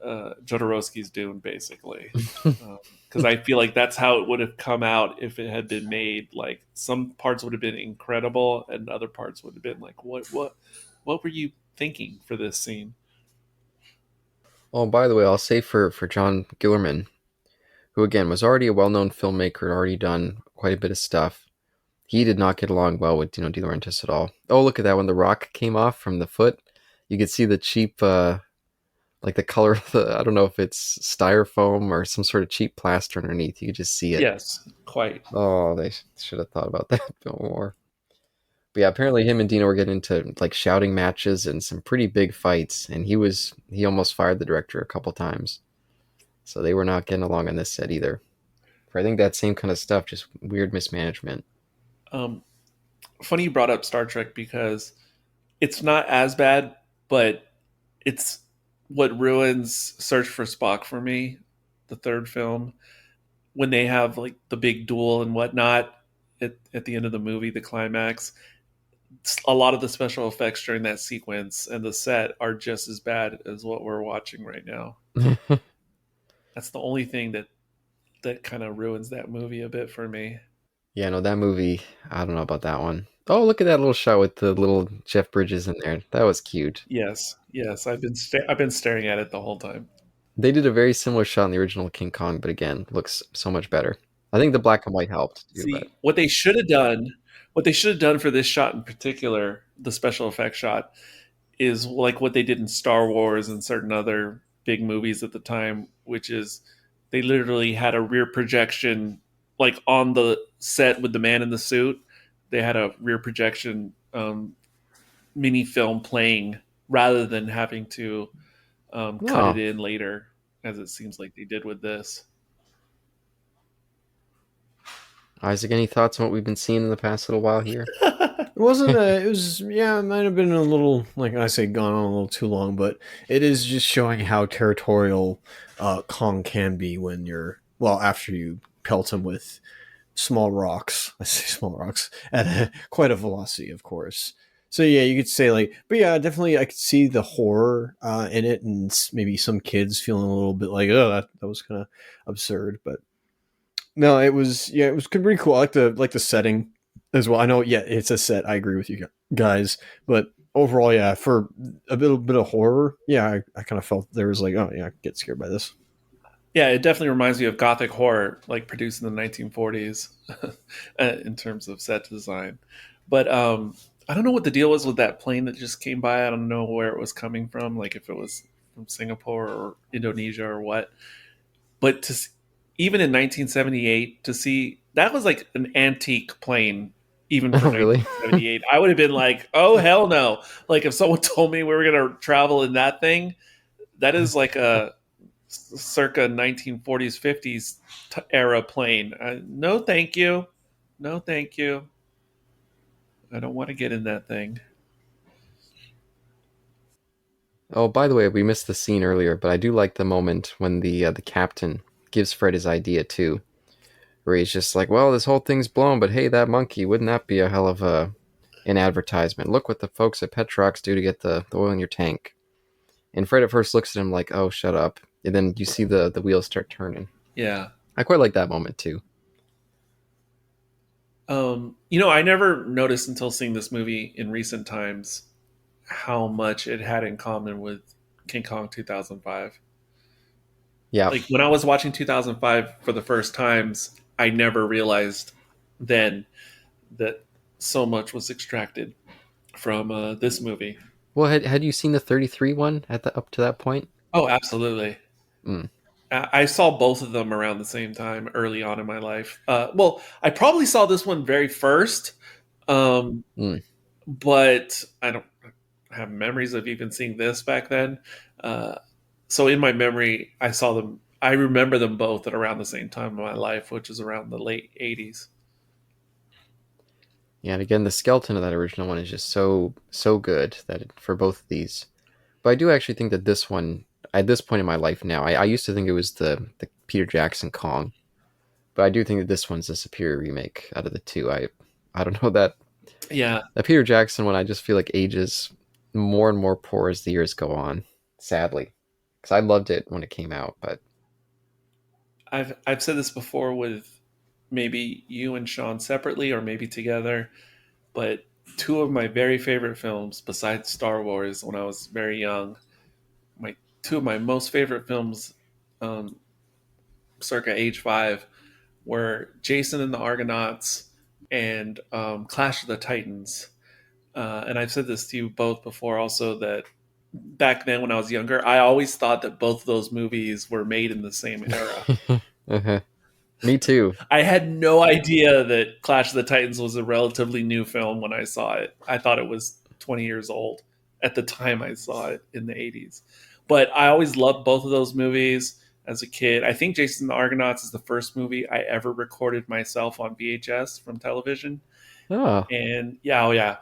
Speaker 3: Jodorowsky's Dune, basically. Because I feel like that's how it would have come out if it had been made. Like some parts would have been incredible, and other parts would have been like, what were you thinking for this scene?
Speaker 2: Oh, by the way, I'll say for John Guillermin, who again was already a well-known filmmaker, had already done quite a bit of stuff. He did not get along well with De Laurentiis at all. Oh, look at that! When the rock came off from the foot, you could see the cheap, like the color of the. I don't know if it's styrofoam or some sort of cheap plaster underneath. You could just see it.
Speaker 3: Yes, quite.
Speaker 2: Oh, they should have thought about that a bit more. But yeah, apparently him and Dino were getting into like shouting matches and some pretty big fights, and he almost fired the director a couple times. So they were not getting along on this set either. For I think that same kind of stuff, just weird mismanagement.
Speaker 3: Um, Funny you brought up Star Trek because it's not as bad, but it's what ruins Search for Spock for me. The third film, when they have like the big duel and whatnot at the end of the movie, the climax, a lot of the special effects during that sequence and the set are just as bad as what we're watching right now. That's the only thing that kind of ruins that movie a bit for me.
Speaker 2: Yeah, no, that movie, I don't know about that one. Oh, look at that little shot with the little Jeff Bridges in there. That was cute.
Speaker 3: Yes, yes, I've been staring at it the whole time.
Speaker 2: They did a very similar shot in the original King Kong, but again, looks so much better. I think the black and white helped too, but
Speaker 3: See, what they should have done for this shot in particular, the special effects shot, is like what they did in Star Wars and certain other big movies at the time, which is they literally had a rear projection, like on the set with the man in the suit. They had a rear projection mini film playing rather than having to cut it
Speaker 2: oh,
Speaker 3: in later, as it seems like they did with this.
Speaker 2: Isaac, any thoughts on what we've been seeing in the past little while here?
Speaker 1: It wasn't a. It was yeah. It might have been a little like I say, gone on a little too long, but it is just showing how territorial Kong can be when you're well after you pelt him with small rocks. I say small rocks at quite a velocity, of course. So yeah, you could say like, but yeah, definitely I could see the horror in it, and maybe some kids feeling a little bit like, oh, that was kind of absurd, but no, it was yeah, it was pretty cool. I like the setting as well. I know, yeah, it's a set. I agree with you guys, but overall, yeah, for a bit of horror, yeah, I kind of felt there was like, oh yeah, I get scared by this.
Speaker 3: Yeah, it definitely reminds me of gothic horror, like produced in the 1940s, in terms of set design. But I don't know what the deal was with that plane that just came by. I don't know where it was coming from, like if it was from Singapore or Indonesia or what. But even in 1978, to see that was like an antique plane, even for
Speaker 2: Oh, really?
Speaker 3: 1978, I would have been like, oh hell no! Like if someone told me we were gonna travel in that thing, that is like a circa 1940s 50s era plane. No thank you, no thank you, I don't want to get in that thing.
Speaker 2: Oh, by the way, we missed the scene earlier, but I do like the moment when the captain gives Fred his idea too, where he's just like, "Well, this whole thing's blown, but hey, that monkey, wouldn't that be a hell of an advertisement? Look what the folks at Petrox do to get the oil in your tank." And Fred at first looks at him like, "Oh, shut up." and then you see the wheels start turning.
Speaker 3: Yeah.
Speaker 2: I quite like that moment too.
Speaker 3: I never noticed until seeing this movie in recent times how much it had in common with King Kong 2005.
Speaker 2: Yeah.
Speaker 3: Like when I was watching 2005 for the first times, I never realized then that so much was extracted from this movie.
Speaker 2: Well, had you seen the 33 one at the up to that point?
Speaker 3: Oh, absolutely.
Speaker 2: Mm,
Speaker 3: I saw both of them around the same time early on in my life. Well, I probably saw this one very first, um,
Speaker 2: mm.
Speaker 3: but I don't have memories of even seeing this back then. Uh, so in my memory, I saw them. I remember them both at around the same time in my life, which is around the late '80s.
Speaker 2: Yeah, and again, the skeleton of that original one is just so good that for both of these. But I do actually think that this one, at this point in my life now, I used to think it was the Peter Jackson Kong, but I do think that this one's a superior remake out of the two. I don't know that
Speaker 3: Yeah,
Speaker 2: that Peter Jackson one. I just feel like ages more and more poor as the years go on. Sadly, because I loved it when it came out, but
Speaker 3: I've said this before with maybe you and Sean separately or maybe together, but two of my very favorite films besides Star Wars when I was very young, my two of my most favorite films, um, circa age 5, were Jason and the Argonauts and Clash of the Titans. And I've said this to you both before also that back then when I was younger, I always thought that both of those movies were made in the same era.
Speaker 2: uh-huh. Me too.
Speaker 3: I had no idea that Clash of the Titans was a relatively new film when I saw it. I thought it was 20 years old at the time I saw it in the 80s. But I always loved both of those movies as a kid. I think Jason and the Argonauts is the first movie I ever recorded myself on VHS from television.
Speaker 2: Oh,
Speaker 3: And yeah, oh yeah.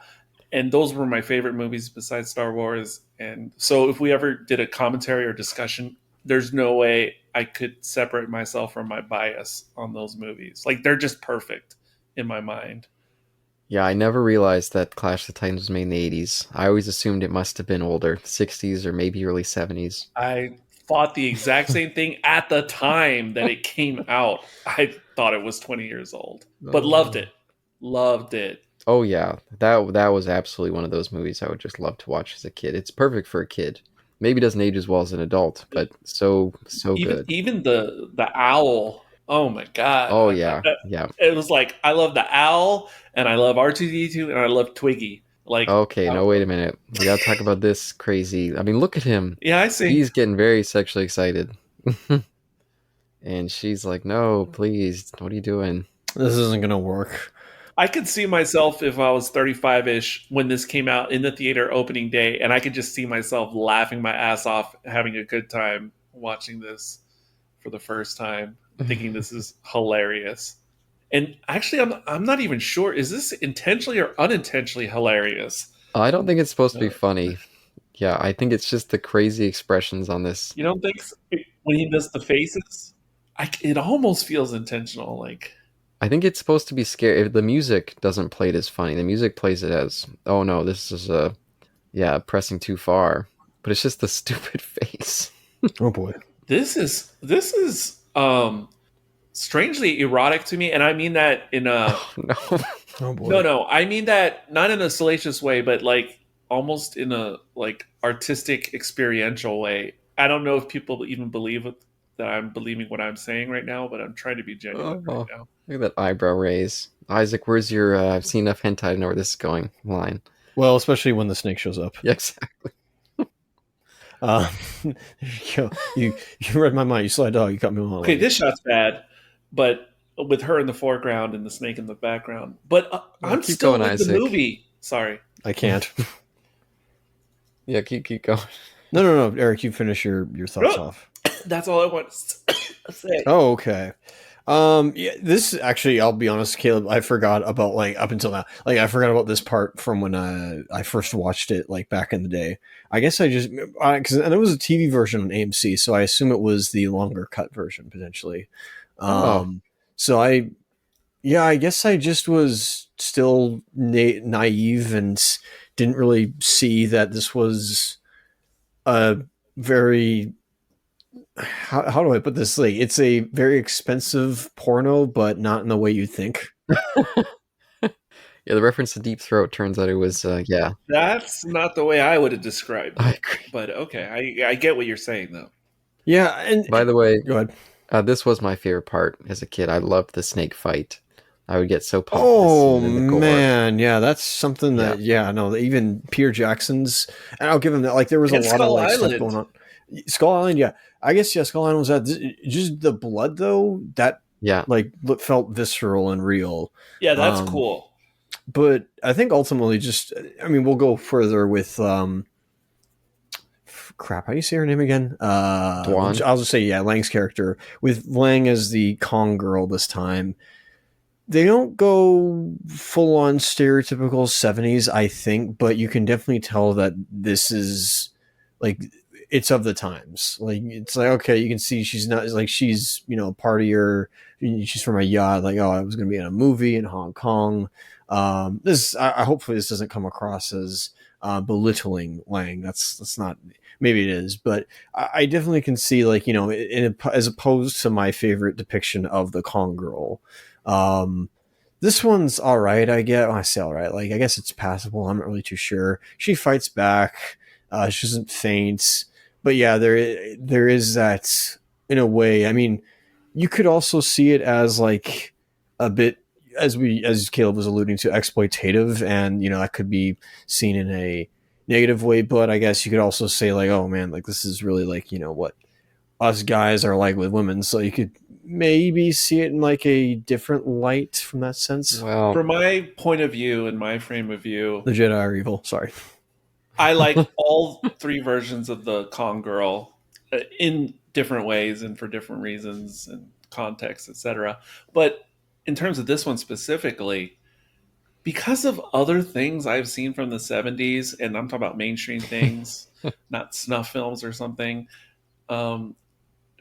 Speaker 3: And those were my favorite movies besides Star Wars. And so if we ever did a commentary or discussion, there's no way I could separate myself from my bias on those movies. Like they're just perfect in my mind.
Speaker 2: yeah. I never realized that Clash of the Titans was made in the '80s. I always assumed it must have been older, '60s or maybe early '70s.
Speaker 3: I thought the exact same thing at the time that it came out. I thought it was 20 years old, but loved
Speaker 2: Oh.
Speaker 3: it. Loved it.
Speaker 2: Oh yeah, that was absolutely one of those movies I would just love to watch as a kid. It's perfect for a kid. Maybe doesn't age as well as an adult, but so
Speaker 3: Even
Speaker 2: good.
Speaker 3: even the owl. Oh my god!
Speaker 2: Oh yeah, yeah.
Speaker 3: It was like I love the owl and I love R2D2 and I love Twiggy. Like,
Speaker 2: Okay, no, wait a minute. We gotta talk about this crazy. I mean, look at him.
Speaker 3: yeah, I see.
Speaker 2: He's getting very sexually excited, and she's like, "No, please, what are you doing?"
Speaker 1: This isn't gonna work.
Speaker 3: I could see myself if I was 35 ish when this came out in the theater opening day, and I could just see myself laughing my ass off, having a good time watching this for the first time, thinking this is hilarious. And actually, I'm not even sure. Is this intentionally or unintentionally hilarious?
Speaker 2: I don't think it's supposed to be
Speaker 3: Uh,
Speaker 2: funny. Yeah, I think it's just the crazy expressions on this.
Speaker 3: you don't think so? When he does the faces? It almost feels intentional. Like,
Speaker 2: I think it's supposed to be scary. If the music doesn't play it as funny, the music plays it as, "Oh no, this is yeah, pressing too far." But it's just the stupid face.
Speaker 1: Oh boy.
Speaker 3: this is strangely erotic to me, and I mean that in a
Speaker 2: Oh no.
Speaker 1: Oh
Speaker 3: no,
Speaker 1: boy.
Speaker 3: no. I mean that not in a salacious way, but like almost in a like artistic, experiential way. I don't know if people even believe that I'm believing what I'm saying right now, but I'm trying to be genuine right
Speaker 2: Oh,
Speaker 3: now.
Speaker 2: look at that eyebrow raise. Isaac, where's your I've seen enough hentai to know where this is going line?
Speaker 1: Well, especially when the snake shows up.
Speaker 2: Yeah, exactly.
Speaker 1: There you go. You read my mind. You saw a dog. You got me on.
Speaker 3: Okay, this shot's bad, but with her in the foreground and the snake in the background. But I'm
Speaker 2: Keep
Speaker 3: still
Speaker 2: going,
Speaker 3: with the
Speaker 2: Isaac.
Speaker 3: movie. Sorry.
Speaker 1: I can't.
Speaker 2: Yeah, keep going.
Speaker 1: No, Eric. You finish your thoughts off.
Speaker 3: That's all I want to say.
Speaker 1: Oh, okay. Yeah, this actually, I'll be honest, Caleb, I forgot about like up until now. Like I forgot about this part from when I first watched it, like back in the day. I guess I just because and it was a TV version on AMC, so I assume it was the longer cut version potentially.
Speaker 2: Oh,
Speaker 1: Um, so yeah, I guess I just was still naive and didn't really see that this was a very how do I put this? Like, it's a very expensive porno, but not in the way you think.
Speaker 2: Yeah, the reference to Deep Throat turns out it was, yeah,
Speaker 3: That's not the way I would have described
Speaker 2: I
Speaker 3: it.
Speaker 2: agree.
Speaker 3: But okay, I get what you're saying though.
Speaker 1: Yeah,
Speaker 2: By the way,
Speaker 1: go ahead.
Speaker 2: this was my favorite part as a kid. I loved the snake fight. I would get so pumped for this
Speaker 1: Oh
Speaker 2: scene and the gore.
Speaker 1: man, yeah, that's something
Speaker 2: Yeah.
Speaker 1: that yeah, no, even Peter Jackson's, and I'll give him that. Like there was a
Speaker 3: And
Speaker 1: lot of
Speaker 3: Skull
Speaker 1: like stuff going
Speaker 3: Island.
Speaker 1: on. Skull Island, yeah, I guess yeah, Skull Island was that. Just the blood though that
Speaker 2: Yeah.
Speaker 1: like felt visceral and real.
Speaker 3: Yeah, that's
Speaker 1: Um,
Speaker 3: cool.
Speaker 1: but I think ultimately, just I mean, we'll go further with crap. How do you say her name again?
Speaker 2: Dwan.
Speaker 1: I'll just say yeah, Lang's character with Lang as the Kong girl this time. They don't go full on stereotypical 70s, I think, but you can definitely tell that this is like it's of the times. Like it's like okay, you can see she's not like she's a partier. She's from a yacht. Like oh, I was going to be in a movie in Hong Kong. This I hopefully this doesn't come across as belittling Lang. That's not. Maybe it is, but I definitely can see like as opposed to my favorite depiction of the Kong girl. This one's all right. I get. When I say all right, like I guess it's passable. I'm not really too sure. She fights back. She doesn't faint, but yeah, there is that in a way. I mean, you could also see it as like a bit as Caleb was alluding to exploitative, and that could be seen in a negative way. But I guess you could also say like, oh man, like this is really like what us guys are like with women. So you could maybe see it in like a different light from that sense.
Speaker 2: Well,
Speaker 3: From my point of view and my frame of view,
Speaker 1: The Jedi are evil. Sorry.
Speaker 3: I like all three versions of the Kong girl in different ways and for different reasons and contexts, etc. But in terms of this one specifically, because of other things I've seen from the 70s, and I'm talking about mainstream things, not snuff films or something, um,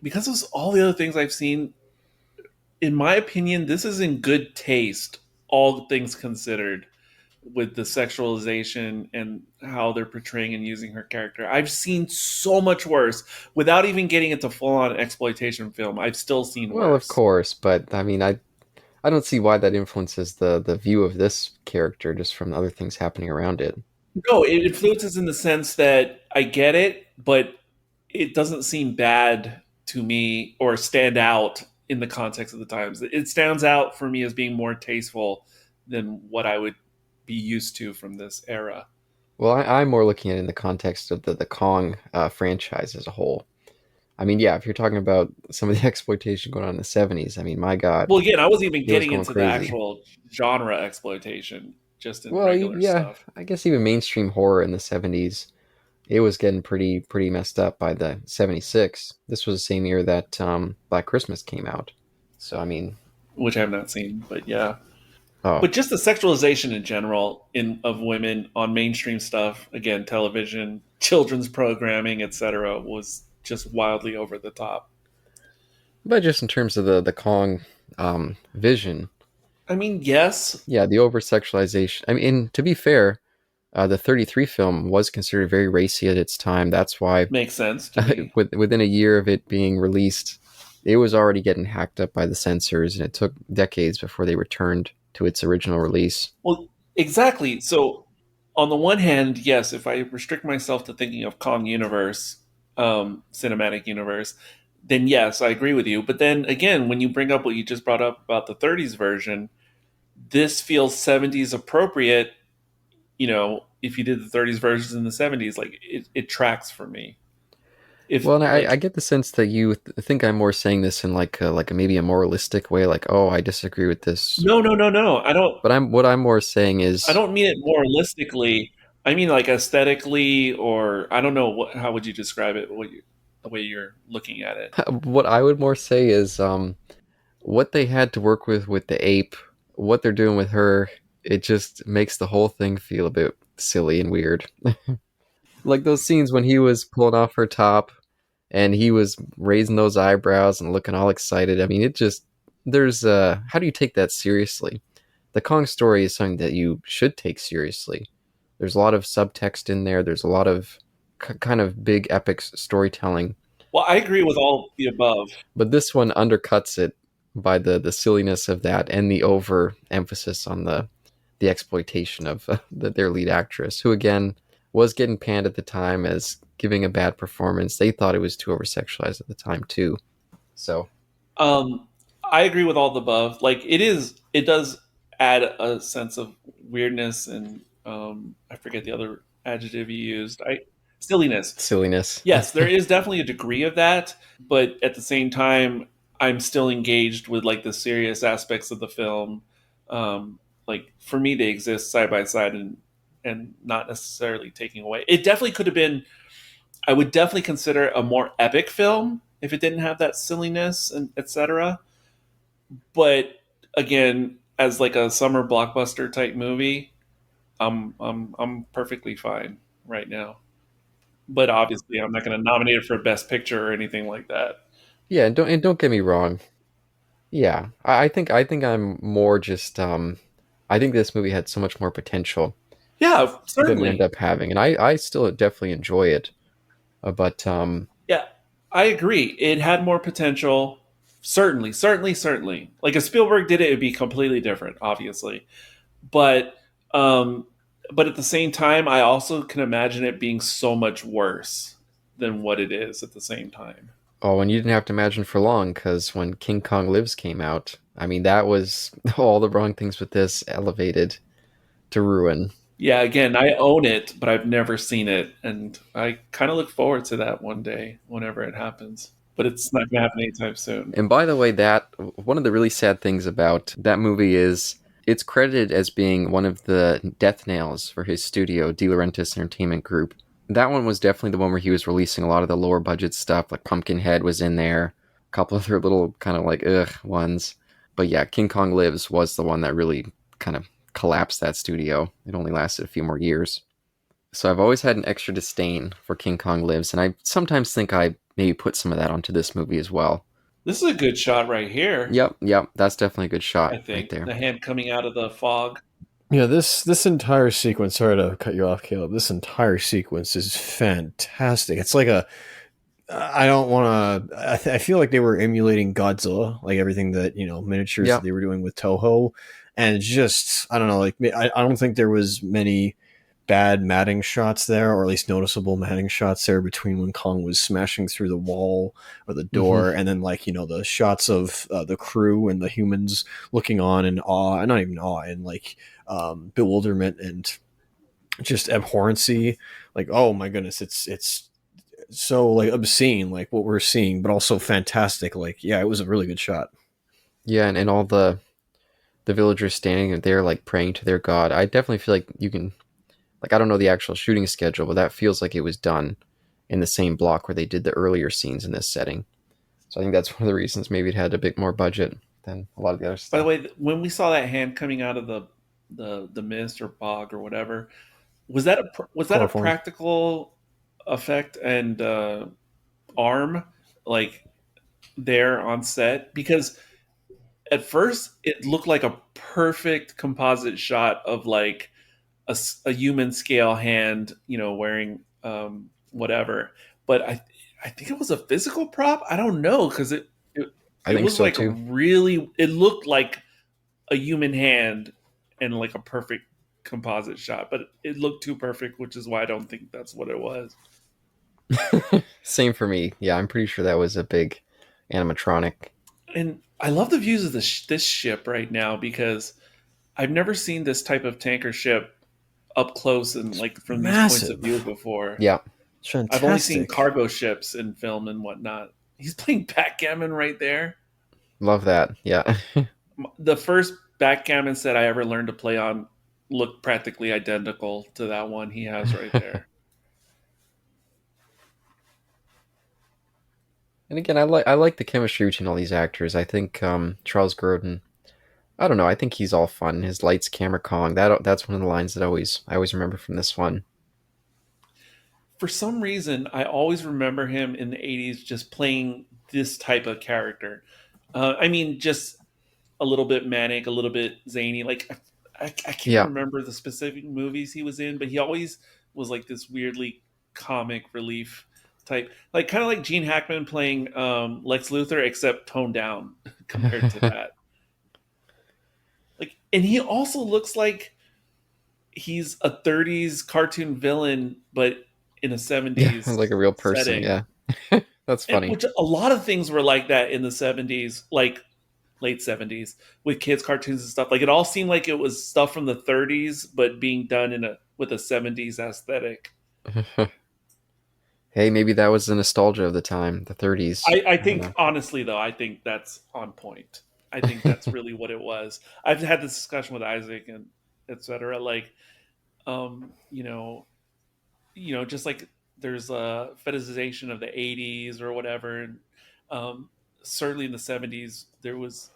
Speaker 3: because of all the other things I've seen, in my opinion, this is in good taste, all things considered, with the sexualization and how they're portraying and using her character. I've seen so much worse without even getting into full on exploitation film. I've still seen
Speaker 2: well, of
Speaker 3: worse.
Speaker 2: course, but I mean, I don't see why that influences the view of this character just from other things happening around it.
Speaker 3: No, it influences in the sense that I get it, but it doesn't seem bad to me or stand out in the context of the times. It stands out for me as being more tasteful than what I would be used to from this era.
Speaker 2: Well, I'm more looking at it in the context of the Kong franchise as a whole. I mean, yeah, if you're talking about some of the exploitation going on in the 70s, I mean, my God,
Speaker 3: Well, again, I wasn't even
Speaker 2: it was
Speaker 3: getting
Speaker 2: going
Speaker 3: into the
Speaker 2: crazy.
Speaker 3: actual genre exploitation, just in
Speaker 2: Well,
Speaker 3: regular
Speaker 2: yeah,
Speaker 3: stuff.
Speaker 2: I guess even mainstream horror in the 70s, it was getting pretty messed up by the 76. This was the same year that Black Christmas came out. So, I mean,
Speaker 3: Which I have not seen, but yeah.
Speaker 2: oh,
Speaker 3: But just the sexualization in general in of women on mainstream stuff, again, television, children's programming, etc., was just wildly over the top.
Speaker 2: but just in terms of the Kong vision,
Speaker 3: I mean, yes,
Speaker 2: yeah, the over sexualization. I mean, and to be fair, the 33 film was considered very racy at its time. That's why
Speaker 3: makes sense to me.
Speaker 2: within a year of it being released, it was already getting hacked up by the censors, and it took decades before they returned to its original release.
Speaker 3: Well, exactly. So, on the one hand, yes, if I restrict myself to thinking of Kong universe, cinematic universe, then yes, I agree with you. But then again, when you bring up what you just brought up about the 30s version, this feels 70s appropriate. If you did the 30s versions in the 70s, like it tracks for me. If
Speaker 2: Well, and I
Speaker 3: like
Speaker 2: get the sense that you think I'm more saying this in like maybe a moralistic way, like, oh, I disagree with this.
Speaker 3: no, no, no, no,
Speaker 2: But I'm more saying
Speaker 3: I
Speaker 2: is
Speaker 3: don't mean it moralistically. I mean like aesthetically, or I don't know how would you describe it? The way you're looking at it.
Speaker 2: what I would more say is what they had to work with the ape, what they're doing with her. It just makes the whole thing feel a bit silly and weird. Like those scenes when he was pulling off her top and he was raising those eyebrows and looking all excited. I mean, it just there's how do you take that seriously? The Kong story is something that you should take seriously. There's a lot of subtext in there. There's a lot of kind of big epic storytelling.
Speaker 3: Well, I agree with all of the above.
Speaker 2: But this one undercuts it by the silliness of that and the overemphasis on the exploitation of their lead actress, who again was getting panned at the time as giving a bad performance. They thought it was too over sexualized at the time too. So
Speaker 3: Um, I agree with all the above. Like it does add a sense of weirdness and I forget the other adjective you used. I silliness.
Speaker 2: silliness.
Speaker 3: Yes, there is definitely a degree of that, but at the same time, I'm still engaged with like the serious aspects of the film. Like for me, they exist side by side and not necessarily taking away. It definitely could have been. I would definitely consider it a more epic film if it didn't have that silliness and etc. But again, as like a summer blockbuster type movie, I'm perfectly fine right now. But obviously, I'm not going to nominate it for Best Picture or anything like that.
Speaker 2: Yeah, and don't get me wrong. Yeah, I think I'm more just I think this movie had so much more potential
Speaker 3: Yeah,
Speaker 2: than we end
Speaker 3: certainly.
Speaker 2: up having, and I still definitely enjoy it. But
Speaker 3: Yeah, I agree. It had more potential. Certainly, certainly, certainly. Like if Spielberg did it, it'd be completely different, obviously. But um, but at the same time, I also can imagine it being so much worse than what it is at the same time.
Speaker 2: oh, and you didn't have to imagine for long because when King Kong Lives came out, I mean that was all the wrong things with this elevated to ruin.
Speaker 3: Yeah, again, I own it, but I've never seen it, and I kind of look forward to that one day whenever it happens. But it's not going to happen anytime soon.
Speaker 2: And by the way, that one of the really sad things about that movie is it's credited as being one of the death nails for his studio, De Laurentiis Entertainment Group. That one was definitely the one where he was releasing a lot of the lower budget stuff, like Pumpkinhead was in there, a couple of other little kind of like ugh ones. But yeah, King Kong Lives was the one that really kind of collapsed that studio. It only lasted a few more years. So I've always had an extra disdain for King Kong Lives, and I sometimes think I maybe put some of that onto this movie as well.
Speaker 3: This is a good shot right here.
Speaker 2: Yep, that's definitely a good
Speaker 3: I
Speaker 2: shot right
Speaker 3: think
Speaker 2: there.
Speaker 3: the hand coming out of the fog.
Speaker 1: Yeah, this entire sequence. Sorry to cut you off, Caleb. This entire sequence is fantastic. It's like a. I don't want to. I feel like they were emulating Godzilla, like everything that miniatures that
Speaker 2: Yep.
Speaker 1: they were doing with Toho, and it's just I don't know. Like I don't think there was many bad matting shots there, or at least noticeable matting shots there between when Kong was smashing through the wall or the
Speaker 2: hmm
Speaker 1: door, and then like the shots of the crew and the humans looking on in awe, and not even awe, and like bewilderment and just abhorrency. Like oh my goodness, it's so like obscene, like what we're seeing, but also fantastic. Like yeah, it was a really good shot.
Speaker 2: Yeah, and all the villagers standing there like praying to their god. I definitely feel like you can like I don't know the actual shooting schedule, but that feels like it was done in the same block where they did the earlier scenes in this setting. So I think that's one of the reasons maybe it had a bit more budget than a lot of the other
Speaker 3: By the
Speaker 2: stuff.
Speaker 3: way, when we saw that hand coming out of the mist or bog or whatever, was that a
Speaker 1: Chloroform.
Speaker 3: practical effect and arm like there on set? Because at first it looked like a perfect composite shot of like a human scale hand, wearing whatever. But I think it was a physical prop. I don't know because it
Speaker 2: I
Speaker 3: it
Speaker 2: think
Speaker 3: was
Speaker 2: so
Speaker 3: like
Speaker 2: too.
Speaker 3: really. It looked like a human hand and like a perfect composite shot, but it looked too perfect, which is why I don't think that's what it was.
Speaker 2: Same for me. Yeah, I'm pretty sure that was a big animatronic.
Speaker 3: And I love the views of this ship right now because I've never seen this type of tanker ship up close and
Speaker 1: It's
Speaker 3: like from these points of view
Speaker 1: massive.
Speaker 3: before.
Speaker 2: Yeah,
Speaker 1: It's
Speaker 3: I've only seen
Speaker 1: fantastic.
Speaker 3: cargo ships in film and whatnot. He's playing backgammon right there.
Speaker 2: love that. Yeah.
Speaker 3: The first backgammon set I ever learned to play on looked practically identical to that one he has right there.
Speaker 2: And again, I like the chemistry between all these actors. I think Charles Grodin. I don't know. I think he's all fun. His lights, camera, Kong. That's one of the lines that I always remember from this one.
Speaker 3: For some reason, I always remember him in the 80s just playing this type of character. I mean, just a little bit manic, a little bit zany. Like, I can't
Speaker 2: Yeah,
Speaker 3: remember the specific movies he was in, but he always was like this weirdly comic relief type, like kind of like Gene Hackman playing Lex Luthor, except toned down compared to that. Like, and he also looks like he's a 30s cartoon villain, but in a
Speaker 2: Yeah,
Speaker 3: 70s
Speaker 2: like a real person.
Speaker 3: setting.
Speaker 2: Yeah, that's
Speaker 3: And
Speaker 2: funny.
Speaker 3: which a lot of things were like that in the 70s, like late 70s, with kids cartoons and stuff. Like it all seemed like it was stuff from the 30s, but being done in a with a 70s aesthetic.
Speaker 2: Hey, maybe that was the nostalgia of the time, the 30s.
Speaker 3: I
Speaker 2: I don't
Speaker 3: think
Speaker 2: know.
Speaker 3: honestly though, I think that's on point. I think that's really what it was. I've had this discussion with Isaac and etc. Like, you know, just like there's a fetishization of the 80s or whatever. And certainly in the 70s, there was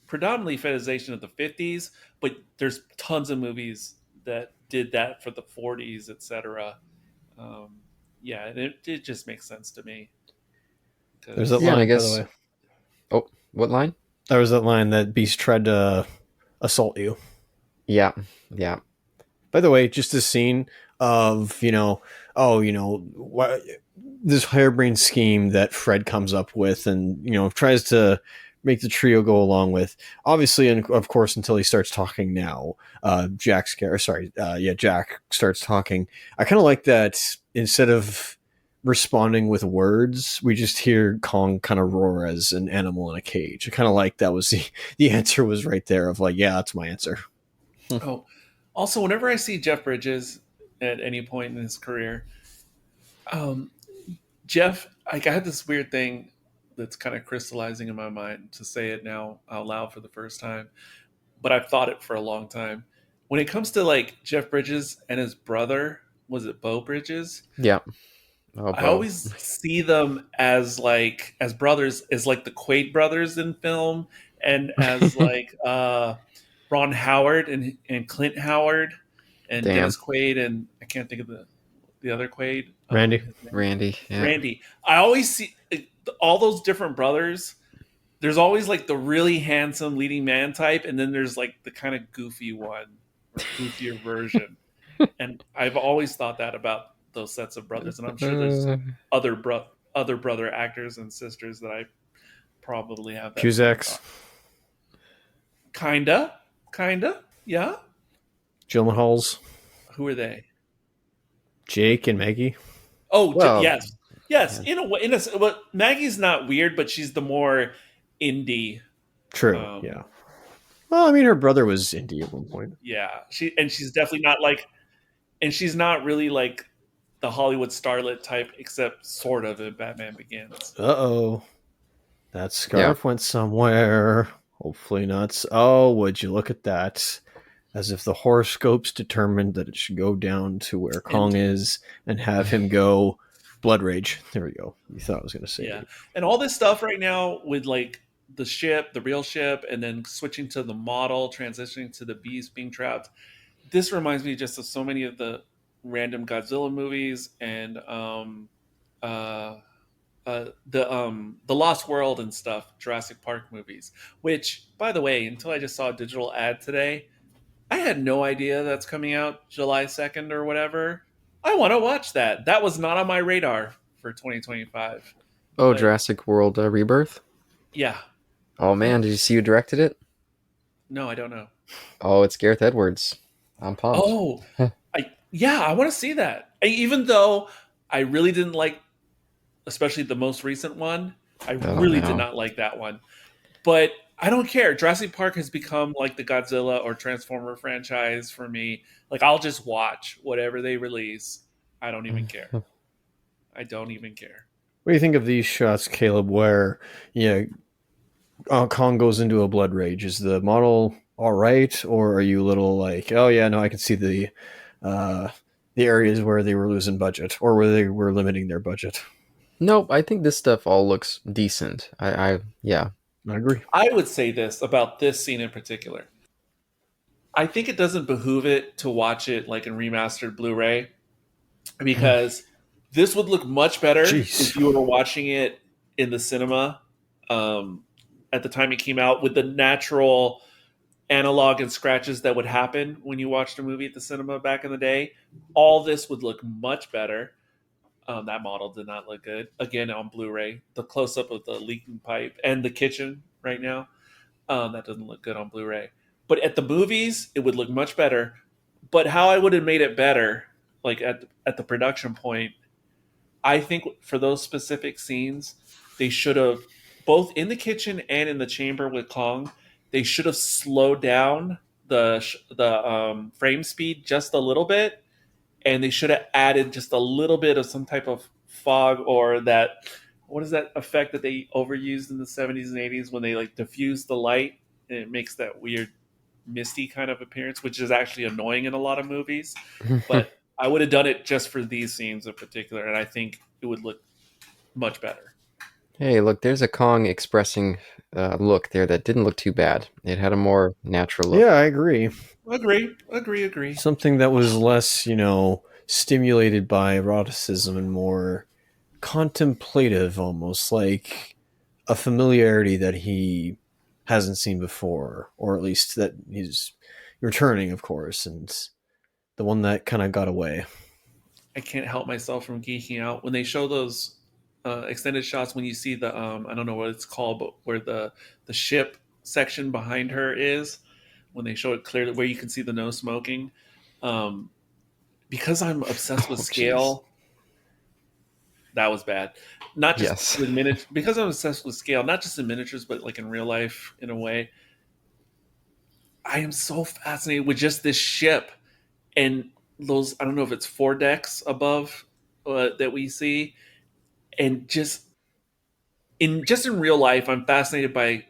Speaker 3: predominantly fetishization of the 50s, but there's tons of movies that did that for the 40s, etc. Um, yeah, and it just makes sense to me
Speaker 1: There's that
Speaker 3: because
Speaker 2: Yeah, and I
Speaker 1: line, by the
Speaker 2: guess.
Speaker 1: way.
Speaker 2: Oh, what line?
Speaker 1: There was that line that Beast tried to assault you.
Speaker 2: Yeah, yeah.
Speaker 1: By the way, just this scene of, this harebrained scheme that Fred comes up with and, tries to make the trio go along with. Obviously, and of course, until he starts talking now, Jack starts talking. I kind of like that instead of responding with words, we just hear Kong kind of roar as an animal in a cage. I kind of like that was the answer was right there of like, yeah, that's my answer.
Speaker 3: oh, also whenever I see Jeff Bridges at any point in his career, um, Jeff, like I had this weird thing that's kind of crystallizing in my mind to say it now out loud for the first time, but I've thought it for a long time. When it comes to like Jeff Bridges and his brother, was it Bo Bridges?
Speaker 2: Yeah. Oh,
Speaker 3: I
Speaker 2: Bo.
Speaker 3: always see them as like as brothers, as like the Quaid brothers in film, and as like Ron Howard and Clint Howard and
Speaker 2: Damn.
Speaker 3: Dennis Quaid, and I can't think of the other Quaid.
Speaker 1: Randy.
Speaker 3: His name.
Speaker 2: Randy. Yeah.
Speaker 3: Randy. I always see all those different brothers. There's always like the really handsome leading man type, and then there's like the kind of goofy one or goofier version. And I've always thought that about those sets of brothers, and I'm sure there's
Speaker 2: Uh,
Speaker 3: other brother actors and sisters that I probably have that same
Speaker 1: Cusacks,
Speaker 3: thought. Kinda, yeah.
Speaker 1: Gyllenhaal's,
Speaker 3: Who are they?
Speaker 1: Jake and Maggie.
Speaker 3: Oh,
Speaker 2: well,
Speaker 3: yes.
Speaker 2: yeah.
Speaker 3: In a way, well, Maggie's not weird, but she's the more indie.
Speaker 1: True.
Speaker 3: Um,
Speaker 1: Yeah. Well, I mean, her brother was indie at one point.
Speaker 3: yeah, she's definitely not like, and she's not really like the Hollywood starlet type, except sort of in Batman Begins.
Speaker 1: Uh-oh. That
Speaker 2: Yeah.
Speaker 1: scarf went somewhere. Hopefully not. Oh, would you look at that? As if the horoscopes determined that it should go down to where Kong
Speaker 3: And
Speaker 1: is and have him go Blood Rage. There we go. You thought I was going to say
Speaker 3: yeah,
Speaker 1: it.
Speaker 3: and all this stuff right now with like the ship, the real ship, and then switching to the model, transitioning to the beast being trapped. This reminds me just of so many of the random Godzilla movies and uh, the Lost World and stuff, Jurassic Park movies. Which, by the way, until I just saw a digital ad today, I had no idea that's coming out July 2nd or whatever. I want to watch that. That was not on my radar for 2025.
Speaker 2: Oh,
Speaker 3: But
Speaker 2: Jurassic World Rebirth.
Speaker 3: yeah,
Speaker 2: Oh
Speaker 3: yeah.
Speaker 2: man, did you see who directed it?
Speaker 3: No, I don't know.
Speaker 2: Oh, it's Gareth Edwards. I'm pumped.
Speaker 3: Oh, I want to see that. Even though I really didn't like, especially the most recent one. I
Speaker 2: Oh
Speaker 3: really did
Speaker 2: no.
Speaker 3: not like that one. But I don't care. Jurassic Park has become like the Godzilla or Transformer franchise for me. Like I'll just watch whatever they release. I don't even care. I don't even care.
Speaker 1: What do you think of these shots, Caleb, where, Kong goes into a Blood Rage? Is the model all right? Or are you a little like, oh, yeah, no, I can see uh, the areas where they were losing budget or where they were limiting their budget?
Speaker 2: Nope, I think this stuff all looks decent. Yeah.
Speaker 1: I agree.
Speaker 3: I would say this about this scene in particular. I think it doesn't behoove it to watch it like in remastered Blu-ray because this would look much better if
Speaker 1: Jeez.
Speaker 3: you were watching it in the cinema um, at the time it came out with the natural analog and scratches that would happen when you watched a movie at the cinema back in the day. All this would look much better. That model did not look good. Again, on Blu-ray, the close-up of the leaking pipe and the kitchen right now, that doesn't look good on Blu-ray. But at the movies, it would look much better. But how I would have made it better, like at the production point, I think for those specific scenes, they should have both in the kitchen and in the chamber with Kong. They should have slowed down the frame speed just a little bit, and they should have added just a little bit of some type of fog or that what is that effect that they overused in the 70s and 80s when they like diffuse the light and it makes that weird misty kind of appearance, which is actually annoying in a lot of movies. But I would have done it just for these scenes in particular, and I think it would look much better.
Speaker 2: Hey, look, there's a Kong expressing look there that didn't look too bad. It had a more natural look.
Speaker 1: Yeah, I agree.
Speaker 3: Agree.
Speaker 1: Something that was less, stimulated by eroticism and more contemplative, almost like a familiarity that he hasn't seen before, or at least that he's returning, of course, and the one that kind of got away.
Speaker 3: I can't help myself from geeking out when they show those extended shots. When you see the I don't know what it's called, but where the ship section behind her is, when they show it clearly, where you can see the no smoking. Um, because I'm obsessed with
Speaker 1: Oh,
Speaker 3: scale, that was bad. Not just
Speaker 2: Yes.
Speaker 3: with miniatures, because I'm obsessed with scale, not just in miniatures, but like in real life in a way. I am so fascinated with just this ship and those. I don't know if it's four decks above that we see, and just in real life, I'm fascinated by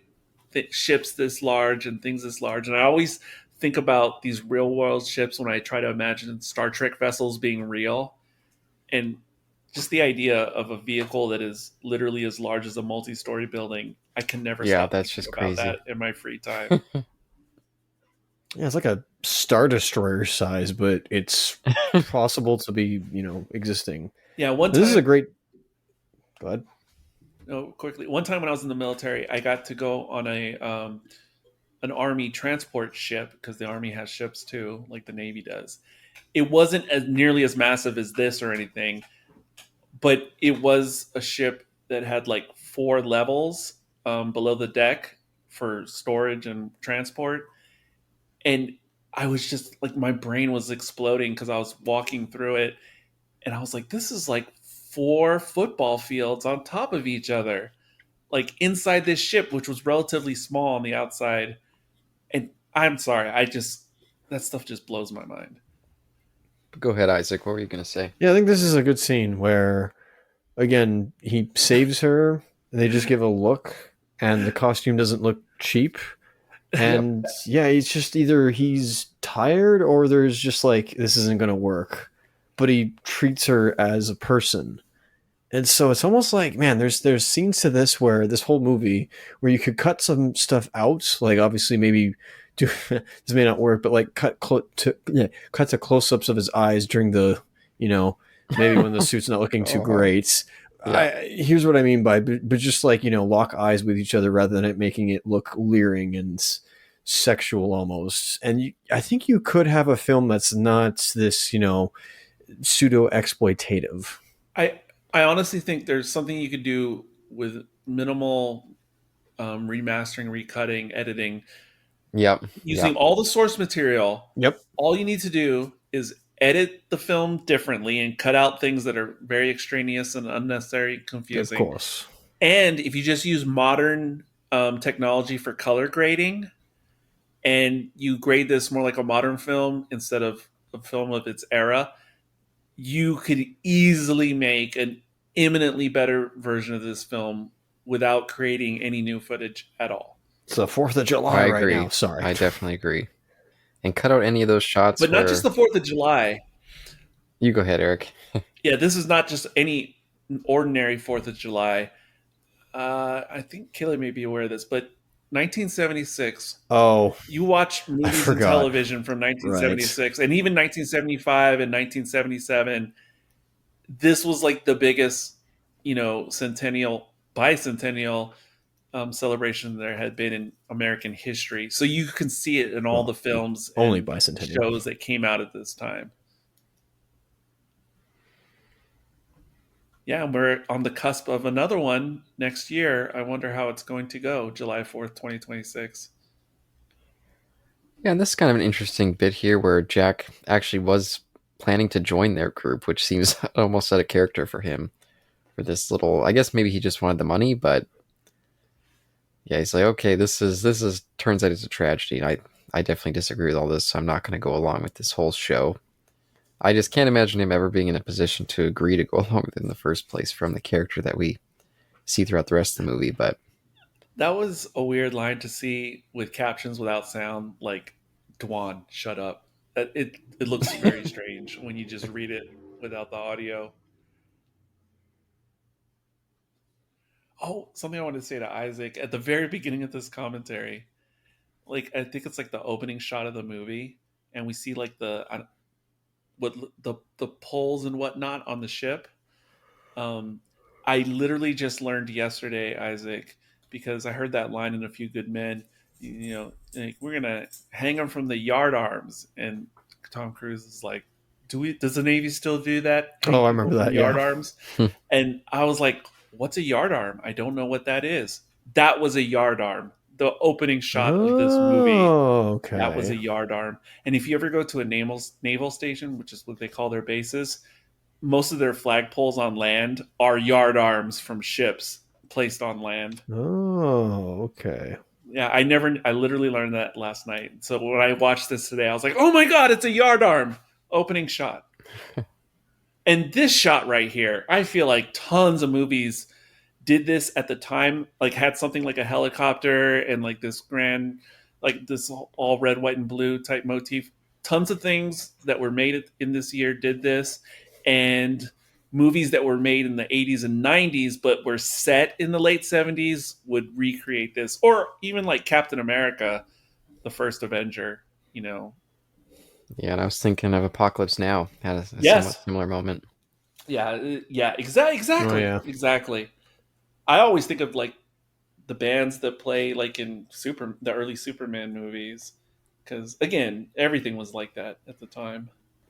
Speaker 3: ships this large and things this large, and I always think about these real world ships when I try to imagine Star Trek vessels being real, and just the idea of a vehicle that is literally as large as a multi-story building. I can never
Speaker 2: Yeah,
Speaker 3: stop
Speaker 2: that's
Speaker 3: thinking
Speaker 2: just
Speaker 3: about
Speaker 2: crazy.
Speaker 3: that in my free time.
Speaker 1: Yeah, it's like a star destroyer size, but it's possible to be, existing.
Speaker 3: Yeah, one
Speaker 1: This is a
Speaker 3: time,
Speaker 1: great. Go ahead.
Speaker 3: no, quickly. One time when I was in the military, I got to go on a an army transport ship because the army has ships too, like the navy does. It wasn't as nearly as massive as this or anything, but it was a ship that had like four levels below the deck for storage and transport. And I was just like, my brain was exploding because I was walking through it and I was like, this is like four football fields on top of each other, like inside this ship, which was relatively small on the outside. And I'm sorry, that stuff just blows my mind.
Speaker 2: Go ahead, Isaac. What were you going to say?
Speaker 1: Yeah, I think this is a good scene where, again, he saves her, and they just give a look, and the costume doesn't look cheap.
Speaker 3: Yep.
Speaker 1: And yeah, it's just either he's tired or there's just like, this isn't going to work. But he treats her as a person. And so it's almost like, man, there's scenes to this where this whole movie where you could cut some stuff out, like obviously maybe do this may not work, but like cut to close-ups of his eyes during the, you know, maybe when the suit's not looking too
Speaker 2: Oh,
Speaker 1: great.
Speaker 2: yeah.
Speaker 1: Here's what I mean by, but just like, lock eyes with each other rather than it making it look leering and sexual almost. And I think you could have a film that's not this, pseudo exploitative.
Speaker 3: I I honestly think there's something you could do with minimal remastering, recutting, editing,
Speaker 2: Yep.
Speaker 3: using
Speaker 2: Yep.
Speaker 3: all the source material.
Speaker 1: Yep.
Speaker 3: All you need to do is edit the film differently and cut out things that are very extraneous and unnecessary,
Speaker 1: Of
Speaker 3: confusing.
Speaker 1: course.
Speaker 3: And if you just use modern technology for color grading and you grade this more like a modern film instead of a film of its era, you could easily make an eminently better version of this film without creating any new footage at all.
Speaker 1: It's the 4th of July
Speaker 2: I
Speaker 1: right now.
Speaker 2: agree.
Speaker 1: Sorry.
Speaker 2: I definitely agree. And cut out any of those shots
Speaker 3: But not just
Speaker 2: where
Speaker 3: the 4th of July.
Speaker 2: you go ahead, Eric.
Speaker 3: Yeah, this is not just any ordinary 4th of July. I think Kayla may be aware of this, but 1976,
Speaker 1: Oh,
Speaker 3: you watch
Speaker 1: I
Speaker 3: movies and
Speaker 1: forgot.
Speaker 3: television from
Speaker 1: Right.
Speaker 3: 1976 and even 1975 and 1977. This was like the biggest, bicentennial celebration there had been in American history. So you can see it in all
Speaker 1: Well,
Speaker 3: the films
Speaker 1: only
Speaker 3: and
Speaker 1: bicentennial.
Speaker 3: shows that came out at this time. Yeah, and we're on the cusp of another one next year. I wonder how it's going to go, July 4th, 2026.
Speaker 2: Yeah, and this is kind of an interesting bit here where Jack actually was planning to join their group, which seems almost out of character for him. For this little, I guess maybe he just wanted the money, but yeah, he's like, okay, this is turns out it's a tragedy. And I definitely disagree with all this, so I'm not going to go along with this whole show. I just can't imagine him ever being in a position to agree to go along with it in the first place from the character that we see throughout the rest of the movie. But
Speaker 3: That was a weird line to see with captions without sound, like "Dwan, shut up." It looks very strange when you just read it without the audio. Oh, something I wanted to say to Isaac at the very beginning of this commentary. Like I think it's like the opening shot of the movie, and we see like what the poles and whatnot on the ship. Um, I literally just learned yesterday, Isaac, because I heard that line in A Few Good Men. You know, like, we're gonna hang them from the yard arms, and Tom Cruise is like, "Do we? Does the Navy still do that?
Speaker 1: Oh,
Speaker 3: Hang
Speaker 1: I
Speaker 3: people
Speaker 1: remember
Speaker 3: from
Speaker 1: that.
Speaker 3: yard
Speaker 1: Yeah.
Speaker 3: arms?" And I was like, "What's a yard arm? I don't know what that is." That was a yard arm. The opening shot of this movie,
Speaker 1: Oh,
Speaker 3: that was a
Speaker 1: okay.
Speaker 3: yard arm. And if you ever go to a naval station, which is what they call their bases, most of their flagpoles on land are yard arms from ships placed on land.
Speaker 1: Oh, okay.
Speaker 3: Yeah, I literally learned that last night. So when I watched this today, I was like, oh my God, it's a yard arm opening shot. And this shot right here, I feel like tons of movies did this at the time, like had something like a helicopter and like this grand, like this all red, white, and blue type motif. Tons of things that were made in this year did this, and movies that were made in the 80s and 90s but were set in the late 70s would recreate this, or even like Captain America, the first Avenger. You know,
Speaker 2: yeah, and I was thinking of Apocalypse Now had a somewhat
Speaker 3: yes,
Speaker 2: similar moment.
Speaker 3: yeah,
Speaker 1: Oh,
Speaker 3: exactly,
Speaker 1: yeah.
Speaker 3: exactly. I always think of like the bands that play like in the early Superman movies, because again, everything was like that at the time.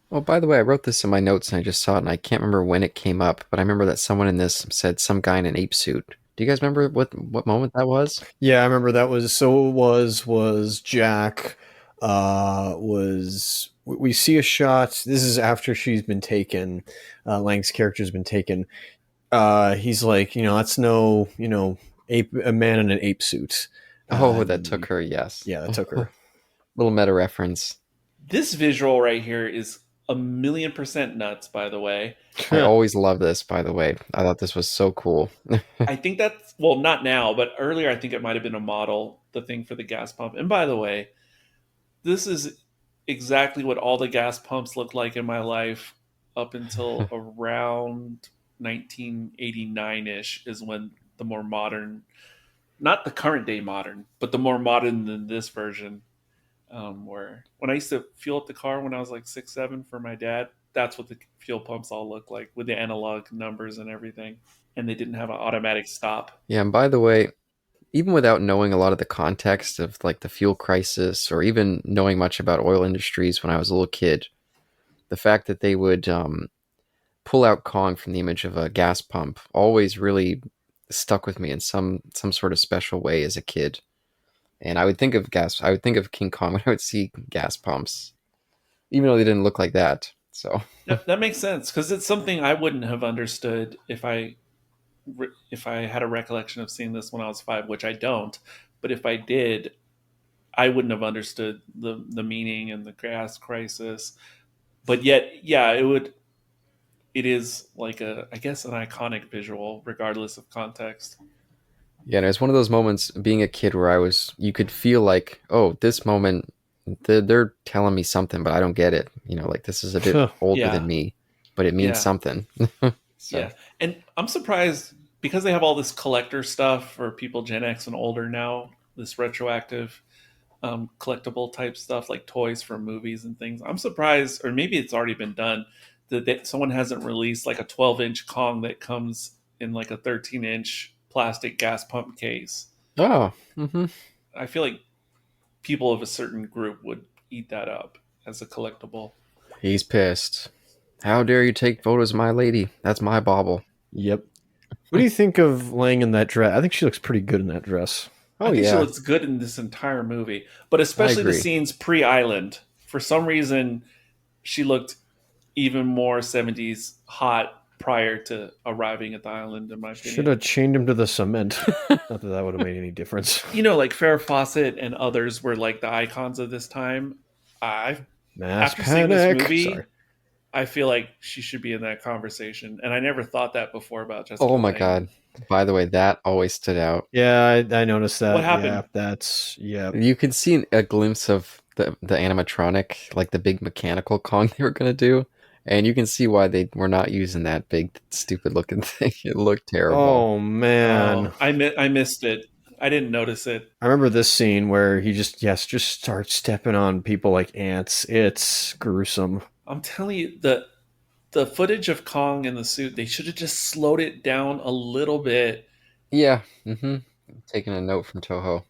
Speaker 2: Well, by the way, I wrote this in my notes and I just saw it, and I can't remember when it came up, but I remember that someone in this said some guy in an ape suit. Do you guys remember what moment that was?
Speaker 1: Yeah, I remember that was so it was Jack was we see a shot. This is after she's been taken. Lang's character's been taken. He's like, that's no, a man in an ape suit.
Speaker 2: Oh, that took
Speaker 1: And
Speaker 2: her. Yes,
Speaker 1: yeah, that took her.
Speaker 2: little meta reference.
Speaker 3: This visual right here is a million percent nuts, by the way.
Speaker 2: I always love this. By the way, I thought this was so cool.
Speaker 3: I think that's, well, not now, but earlier I think it might have been a model, the thing for the gas pump. And by the way, this is exactly what all the gas pumps looked like in my life up until around 1989-ish is when the more modern, not the current day modern, but the more modern than this version. Where when I used to fuel up the car when I was like 6, 7 for my dad, that's what the fuel pumps all look like with the analog numbers and everything. And they didn't have an automatic stop.
Speaker 2: Yeah, and by the way, even without knowing a lot of the context of like the fuel crisis or even knowing much about oil industries when I was a little kid, the fact that they would pull out Kong from the image of a gas pump always really stuck with me in some sort of special way as a kid. And I would think of King Kong when I would see gas pumps, even though they didn't look like that. So
Speaker 3: That makes sense because it's something I wouldn't have understood if I had a recollection of seeing this when I was 5, which I don't. But if I did, I wouldn't have understood the meaning and the gas crisis. But yet, yeah, it would. It is like I guess, an iconic visual, regardless of context.
Speaker 2: yeah, and it was one of those moments being a kid where you could feel like, oh, this moment, they're telling me something, but I don't get it. Like this is a bit older than
Speaker 3: Yeah,
Speaker 2: me, but it means
Speaker 3: yeah,
Speaker 2: something. So
Speaker 3: yeah. And I'm surprised because they have all this collector stuff for people Gen X and older now. This retroactive collectible type stuff like toys from movies and things. I'm surprised, or maybe it's already been done, that someone hasn't released like a 12-inch Kong that comes in like a 13-inch plastic gas pump case.
Speaker 2: oh, hmm,
Speaker 3: I feel like people of a certain group would eat that up as a collectible.
Speaker 2: he's pissed. How dare you take photos of my lady? That's my bauble.
Speaker 1: Yep. What do you think of Lang in that dress? I think she looks pretty good in that dress.
Speaker 3: I
Speaker 2: Oh
Speaker 3: think she
Speaker 2: yeah,
Speaker 3: looks good in this entire movie, but
Speaker 2: I
Speaker 3: especially the
Speaker 2: agree.
Speaker 3: scenes pre-Island. For some reason, she looked even more 70s hot prior to arriving at the island, in my
Speaker 1: Should
Speaker 3: opinion.
Speaker 1: have chained him to the cement. Not that that would have made any difference.
Speaker 3: You know, like Farrah Fawcett and others were like the icons of this time. I,
Speaker 1: Mass
Speaker 3: after seeing this
Speaker 1: panic. Sorry.
Speaker 3: movie, I feel like she should be in that conversation, and I never thought that before about
Speaker 2: Oh
Speaker 3: Jessica
Speaker 2: my
Speaker 3: Lange.
Speaker 2: god. By the way, that always stood out.
Speaker 1: Yeah, I noticed
Speaker 3: What
Speaker 1: that. Yeah,
Speaker 3: happened?
Speaker 1: that's yeah.
Speaker 2: You can see a glimpse of the animatronic, like the big mechanical Kong they were gonna do, and you can see why they were not using that big stupid looking thing. It looked terrible.
Speaker 1: Oh man.
Speaker 3: Oh, I missed it. I didn't notice it.
Speaker 1: I remember this scene where he just starts stepping on people like ants. It's gruesome.
Speaker 3: I'm telling you, the footage of Kong in the suit, they should have just slowed it down a little bit,
Speaker 2: Yeah. Taking a note from Toho.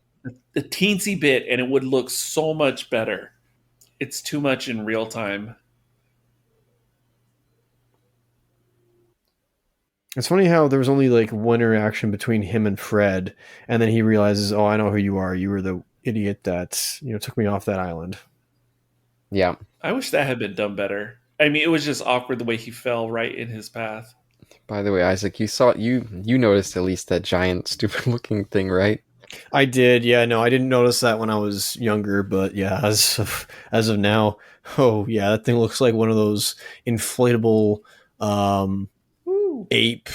Speaker 3: the teensy bit, and it would look so much better. It's too much in real time.
Speaker 1: It's funny how there was only like one interaction between him and Fred, and then he realizes, "Oh, I know who you are. You were the idiot that took me off that island."
Speaker 2: Yeah.
Speaker 3: I wish that had been done better. I mean, it was just awkward the way he fell right in his path.
Speaker 2: By the way, Isaac, you noticed at least that giant stupid looking thing, right?
Speaker 1: I did, yeah. No, I didn't notice that when I was younger, but yeah, as of now, oh yeah, that thing looks like one of those inflatable um,
Speaker 3: Woo.
Speaker 1: ape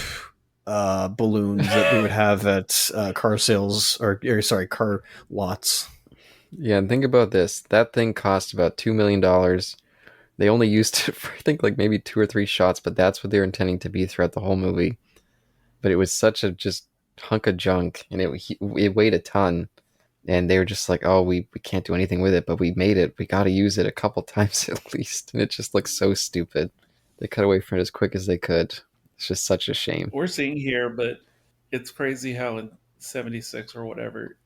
Speaker 1: balloons that they would have at car sales or sorry, car lots.
Speaker 2: Yeah, and think about this. That thing cost about $2 million. They only used it for I think like maybe two or three shots, but that's what they were intending to be throughout the whole movie. But it was such a just hunk of junk, and it weighed a ton. And they were just like, "Oh, we can't do anything with it, but we made it. We got to use it a couple times at least." And it just looks so stupid. They cut away from it as quick as they could. It's just such a shame.
Speaker 3: We're seeing here, but it's crazy how in 76 or whatever,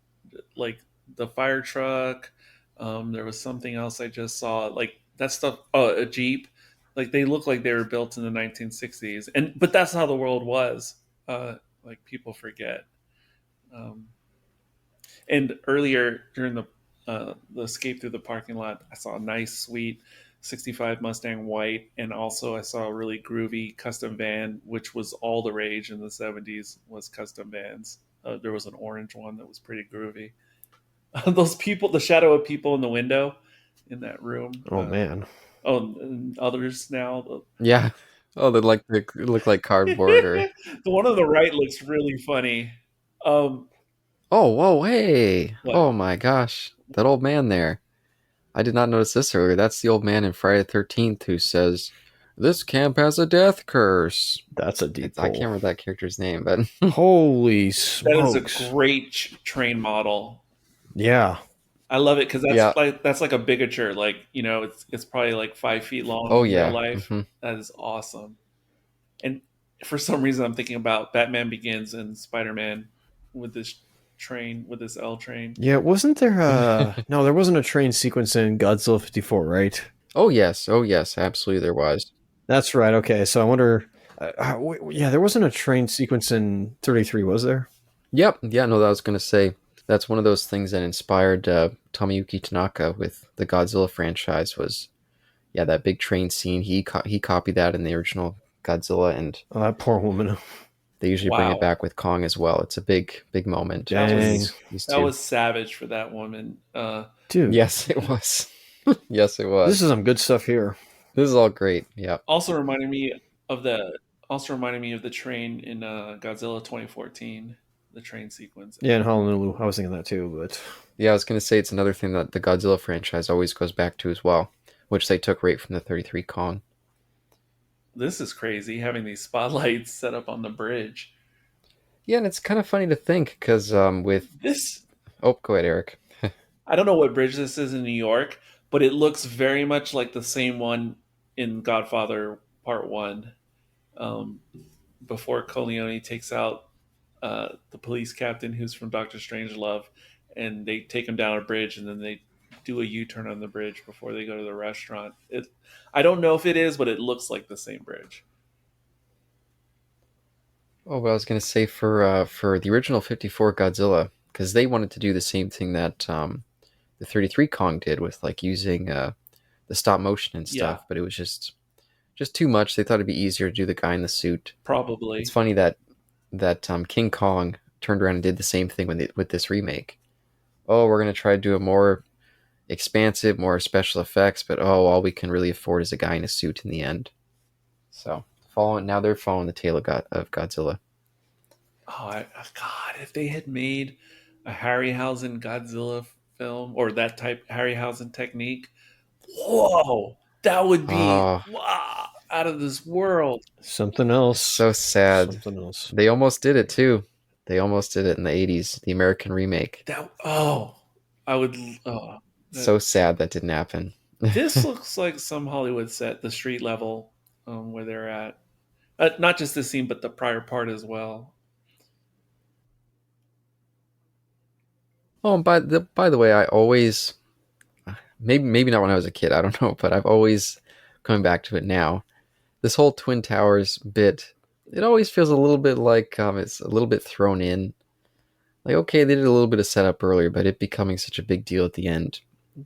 Speaker 3: like the fire truck, there was something else I just saw, like that stuff, oh, a Jeep. Like they look like they were built in the 1960s. And but that's how the world was. Like people forget. Um, And earlier during the escape through the parking lot, I saw a nice, sweet '65 Mustang White, and also I saw a really groovy custom van, which was all the rage in the '70s. Was custom vans. There was an orange one that was pretty groovy. Those people, the shadow of people in the window in that room.
Speaker 1: Oh man,
Speaker 3: Oh, and others now.
Speaker 2: Yeah. Oh, they look like cardboard or.
Speaker 3: The one on the right looks really funny. Um,
Speaker 2: Oh, whoa, hey!
Speaker 3: what?
Speaker 2: Oh my gosh, that old man there. I did not notice this earlier. That's the old man in Friday the 13th who says, "This camp has a death curse."
Speaker 1: that's a deep
Speaker 2: I can't
Speaker 1: pull.
Speaker 2: remember that character's name, but
Speaker 1: Holy
Speaker 3: That is a
Speaker 1: smokes!
Speaker 3: great train model.
Speaker 1: Yeah,
Speaker 3: I love it because
Speaker 2: yeah.
Speaker 3: that's like a bigature. Like it's probably like 5 feet long
Speaker 2: Oh
Speaker 3: in real
Speaker 2: yeah.
Speaker 3: life. That is awesome. And for some reason, I'm thinking about Batman Begins and Spider Man with this train, with this L train.
Speaker 1: yeah. Wasn't there a no? There wasn't a train sequence in Godzilla 54, right?
Speaker 2: Oh yes. Oh yes. Absolutely, there was.
Speaker 1: That's right. Okay, so I wonder. Yeah, there wasn't a train sequence in 33, was there?
Speaker 2: Yep. Yeah. No, that was gonna say that's one of those things that inspired Tomiyuki Tanaka with the Godzilla franchise. Was yeah that big train scene. He copied that in the original Godzilla, and
Speaker 1: Oh, that poor woman.
Speaker 2: they usually bring it
Speaker 3: Wow,
Speaker 2: back with Kong as well. It's a big moment
Speaker 3: that
Speaker 2: between
Speaker 1: Dang,
Speaker 3: was
Speaker 2: these
Speaker 3: that
Speaker 2: two.
Speaker 3: was savage for that woman.
Speaker 1: dude,
Speaker 2: Yes, it was. Yes, it
Speaker 1: this
Speaker 2: was.
Speaker 1: is some good stuff here.
Speaker 2: This is all great. Yeah.
Speaker 3: Also reminded me of the train in Godzilla 2014. The train sequence.
Speaker 1: Yeah, in Honolulu, I was thinking that too, but
Speaker 2: Yeah, I was going to say it's another thing that the Godzilla franchise always goes back to as well, which they took right from the 33 Kong.
Speaker 3: This is crazy having these spotlights set up on the bridge.
Speaker 2: Yeah, and it's kind of funny to think because with.
Speaker 3: This
Speaker 2: Oh, go ahead, Eric.
Speaker 3: I don't know what bridge this is in New York, but it looks very much like the same one in Godfather Part One. Um, before Corleone takes out the police captain who's from Doctor Strangelove, and they take him down a bridge, and then they do a U-turn on the bridge before they go to the restaurant. I don't know if it is, but it looks like the same bridge.
Speaker 2: Oh, but I was gonna say for the original '54 Godzilla, because they wanted to do the same thing that the '33 Kong did with like using the stop motion and
Speaker 3: Yeah,
Speaker 2: stuff, but it was just too much. They thought it'd be easier to do the guy in the suit. It's
Speaker 3: probably.
Speaker 2: funny that King Kong turned around and did the same thing with this remake. Oh, we're gonna try to do a more expansive, more special effects, but oh, all we can really afford is a guy in a suit in the end. So following now they're following the tail of Godzilla.
Speaker 3: God, if they had made a Harryhausen Godzilla film or that type Harryhausen technique, whoa, that would be
Speaker 2: Oh,
Speaker 3: wow, out of this world.
Speaker 1: Something
Speaker 2: it's
Speaker 1: else.
Speaker 2: so sad.
Speaker 1: Something else.
Speaker 2: They almost did it too. They almost did it in the '80s, the American remake.
Speaker 3: I would. Oh, that,
Speaker 2: So sad that didn't happen.
Speaker 3: this looks like some Hollywood set, the street level where they're at. Not just this scene, but the prior part as well.
Speaker 2: Oh, and by the way, I always maybe not when I was a kid, I don't know, but I've always coming back to it now. This whole Twin Towers bit, it always feels a little bit like it's a little bit thrown in. Like, okay, they did a little bit of setup earlier, but it becoming such a big deal at the end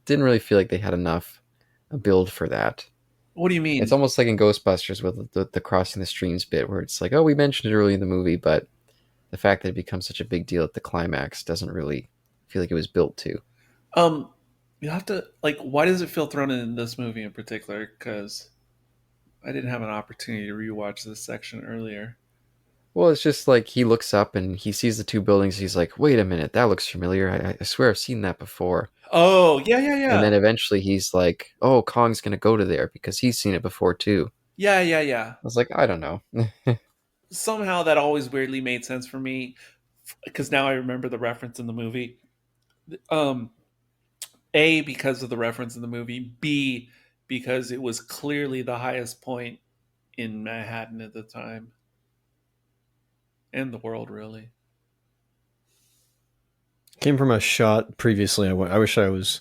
Speaker 2: didn't really feel like they had enough a build for that.
Speaker 3: What do you
Speaker 2: It's
Speaker 3: mean?
Speaker 2: almost like in Ghostbusters with the crossing the streams bit, where it's like, oh, we mentioned it early in the movie, but the fact that it becomes such a big deal at the climax doesn't really feel like it was built to.
Speaker 3: Um, you have to like. Why does it feel thrown in this movie in particular? Because I didn't have an opportunity to rewatch this section earlier.
Speaker 2: Well, it's just like he looks up and he sees the two buildings. He's like, wait a minute, that looks familiar. I swear I've seen that before.
Speaker 3: Oh yeah, yeah,
Speaker 2: And
Speaker 3: yeah,
Speaker 2: then eventually he's like, oh, Kong's going to go to there because he's seen it before too.
Speaker 3: yeah, yeah, yeah.
Speaker 2: I was like, I don't know.
Speaker 3: Somehow that always weirdly made sense for me because now I remember the reference in the movie. Um, A, because of the reference in the movie. B, because it was clearly the highest point in Manhattan at the time and the world, really.
Speaker 1: Came from a shot previously. I wish I was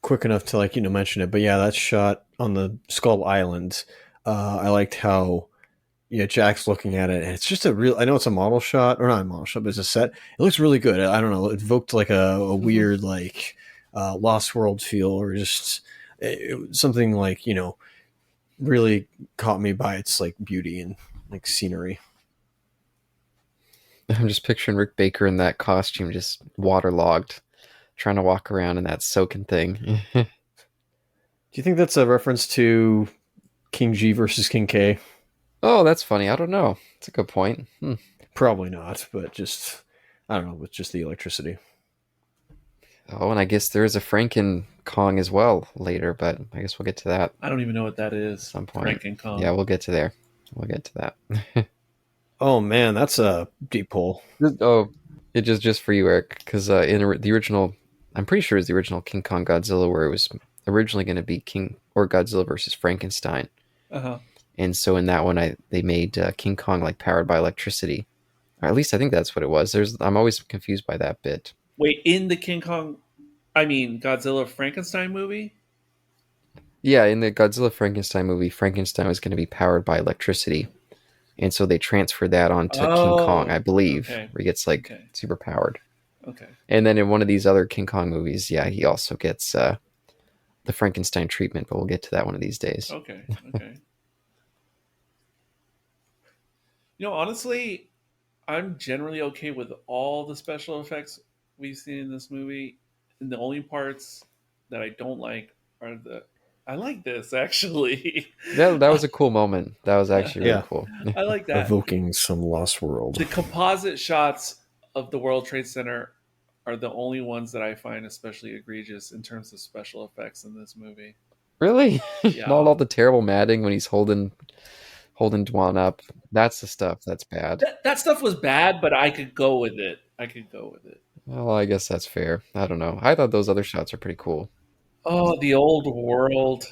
Speaker 1: quick enough to mention it, but yeah, that shot on the Skull Island. I liked how Jack's looking at it, and it's just a real. I know it's a model shot or not a model shot, but it's a set. It looks really good. I don't know. It evoked like a
Speaker 3: Mm-hmm.
Speaker 1: weird Lost World feel, or just something like really caught me by its like beauty and like scenery.
Speaker 2: I'm just picturing Rick Baker in that costume, just waterlogged, trying to walk around in that soaking thing.
Speaker 1: Do you think that's a reference to King G versus King K?
Speaker 2: Oh, that's funny. I don't know. It's a good point.
Speaker 1: Probably not, but just I don't know, with just the electricity.
Speaker 2: Oh, and I guess there is a Franken Kong as well later, but I guess we'll get to that
Speaker 3: I don't even know what that
Speaker 2: at
Speaker 3: is.
Speaker 2: some point.
Speaker 3: Frank and
Speaker 2: Yeah,
Speaker 3: Kong.
Speaker 2: we'll get to there. We'll get to that.
Speaker 1: Oh man, that's a deep pull.
Speaker 2: Oh, it just for you, Eric, because the original, I'm pretty sure it's the original King Kong Godzilla, where it was originally going to be King or Godzilla versus Frankenstein,
Speaker 3: Uh huh.
Speaker 2: and so in that one, they made King Kong like powered by electricity, or at least I think that's what it was. I'm always confused by that bit.
Speaker 3: Wait, in the King Kong, I mean Godzilla Frankenstein movie?
Speaker 2: Yeah, in the Godzilla Frankenstein movie, Frankenstein was going to be powered by electricity, and so they transferred that onto King Kong, I
Speaker 3: Oh,
Speaker 2: believe,
Speaker 3: okay.
Speaker 2: where he gets like
Speaker 3: Okay.
Speaker 2: super powered.
Speaker 3: Okay.
Speaker 2: And then in one of these other King Kong movies, yeah, he also gets the Frankenstein treatment, but we'll get to that one of these days.
Speaker 3: Okay. Okay. Honestly, I'm generally okay with all the special effects we've seen in this movie. And the only parts that I don't like are the. I like this actually.
Speaker 2: That was a cool moment. That was actually really
Speaker 1: Yeah,
Speaker 2: cool.
Speaker 3: I like that.
Speaker 1: evoking some lost world.
Speaker 3: The composite shots of the World Trade Center are the only ones that I find especially egregious in terms of special effects in this movie.
Speaker 2: Really? Not
Speaker 3: Yeah.
Speaker 2: all the terrible matting when he's holding Dwan up. That's the stuff that's bad.
Speaker 3: That stuff was bad, but I could go with it. I could go with it.
Speaker 2: Well, I guess that's fair. I don't know. I thought those other shots are pretty cool.
Speaker 3: Oh, the old world,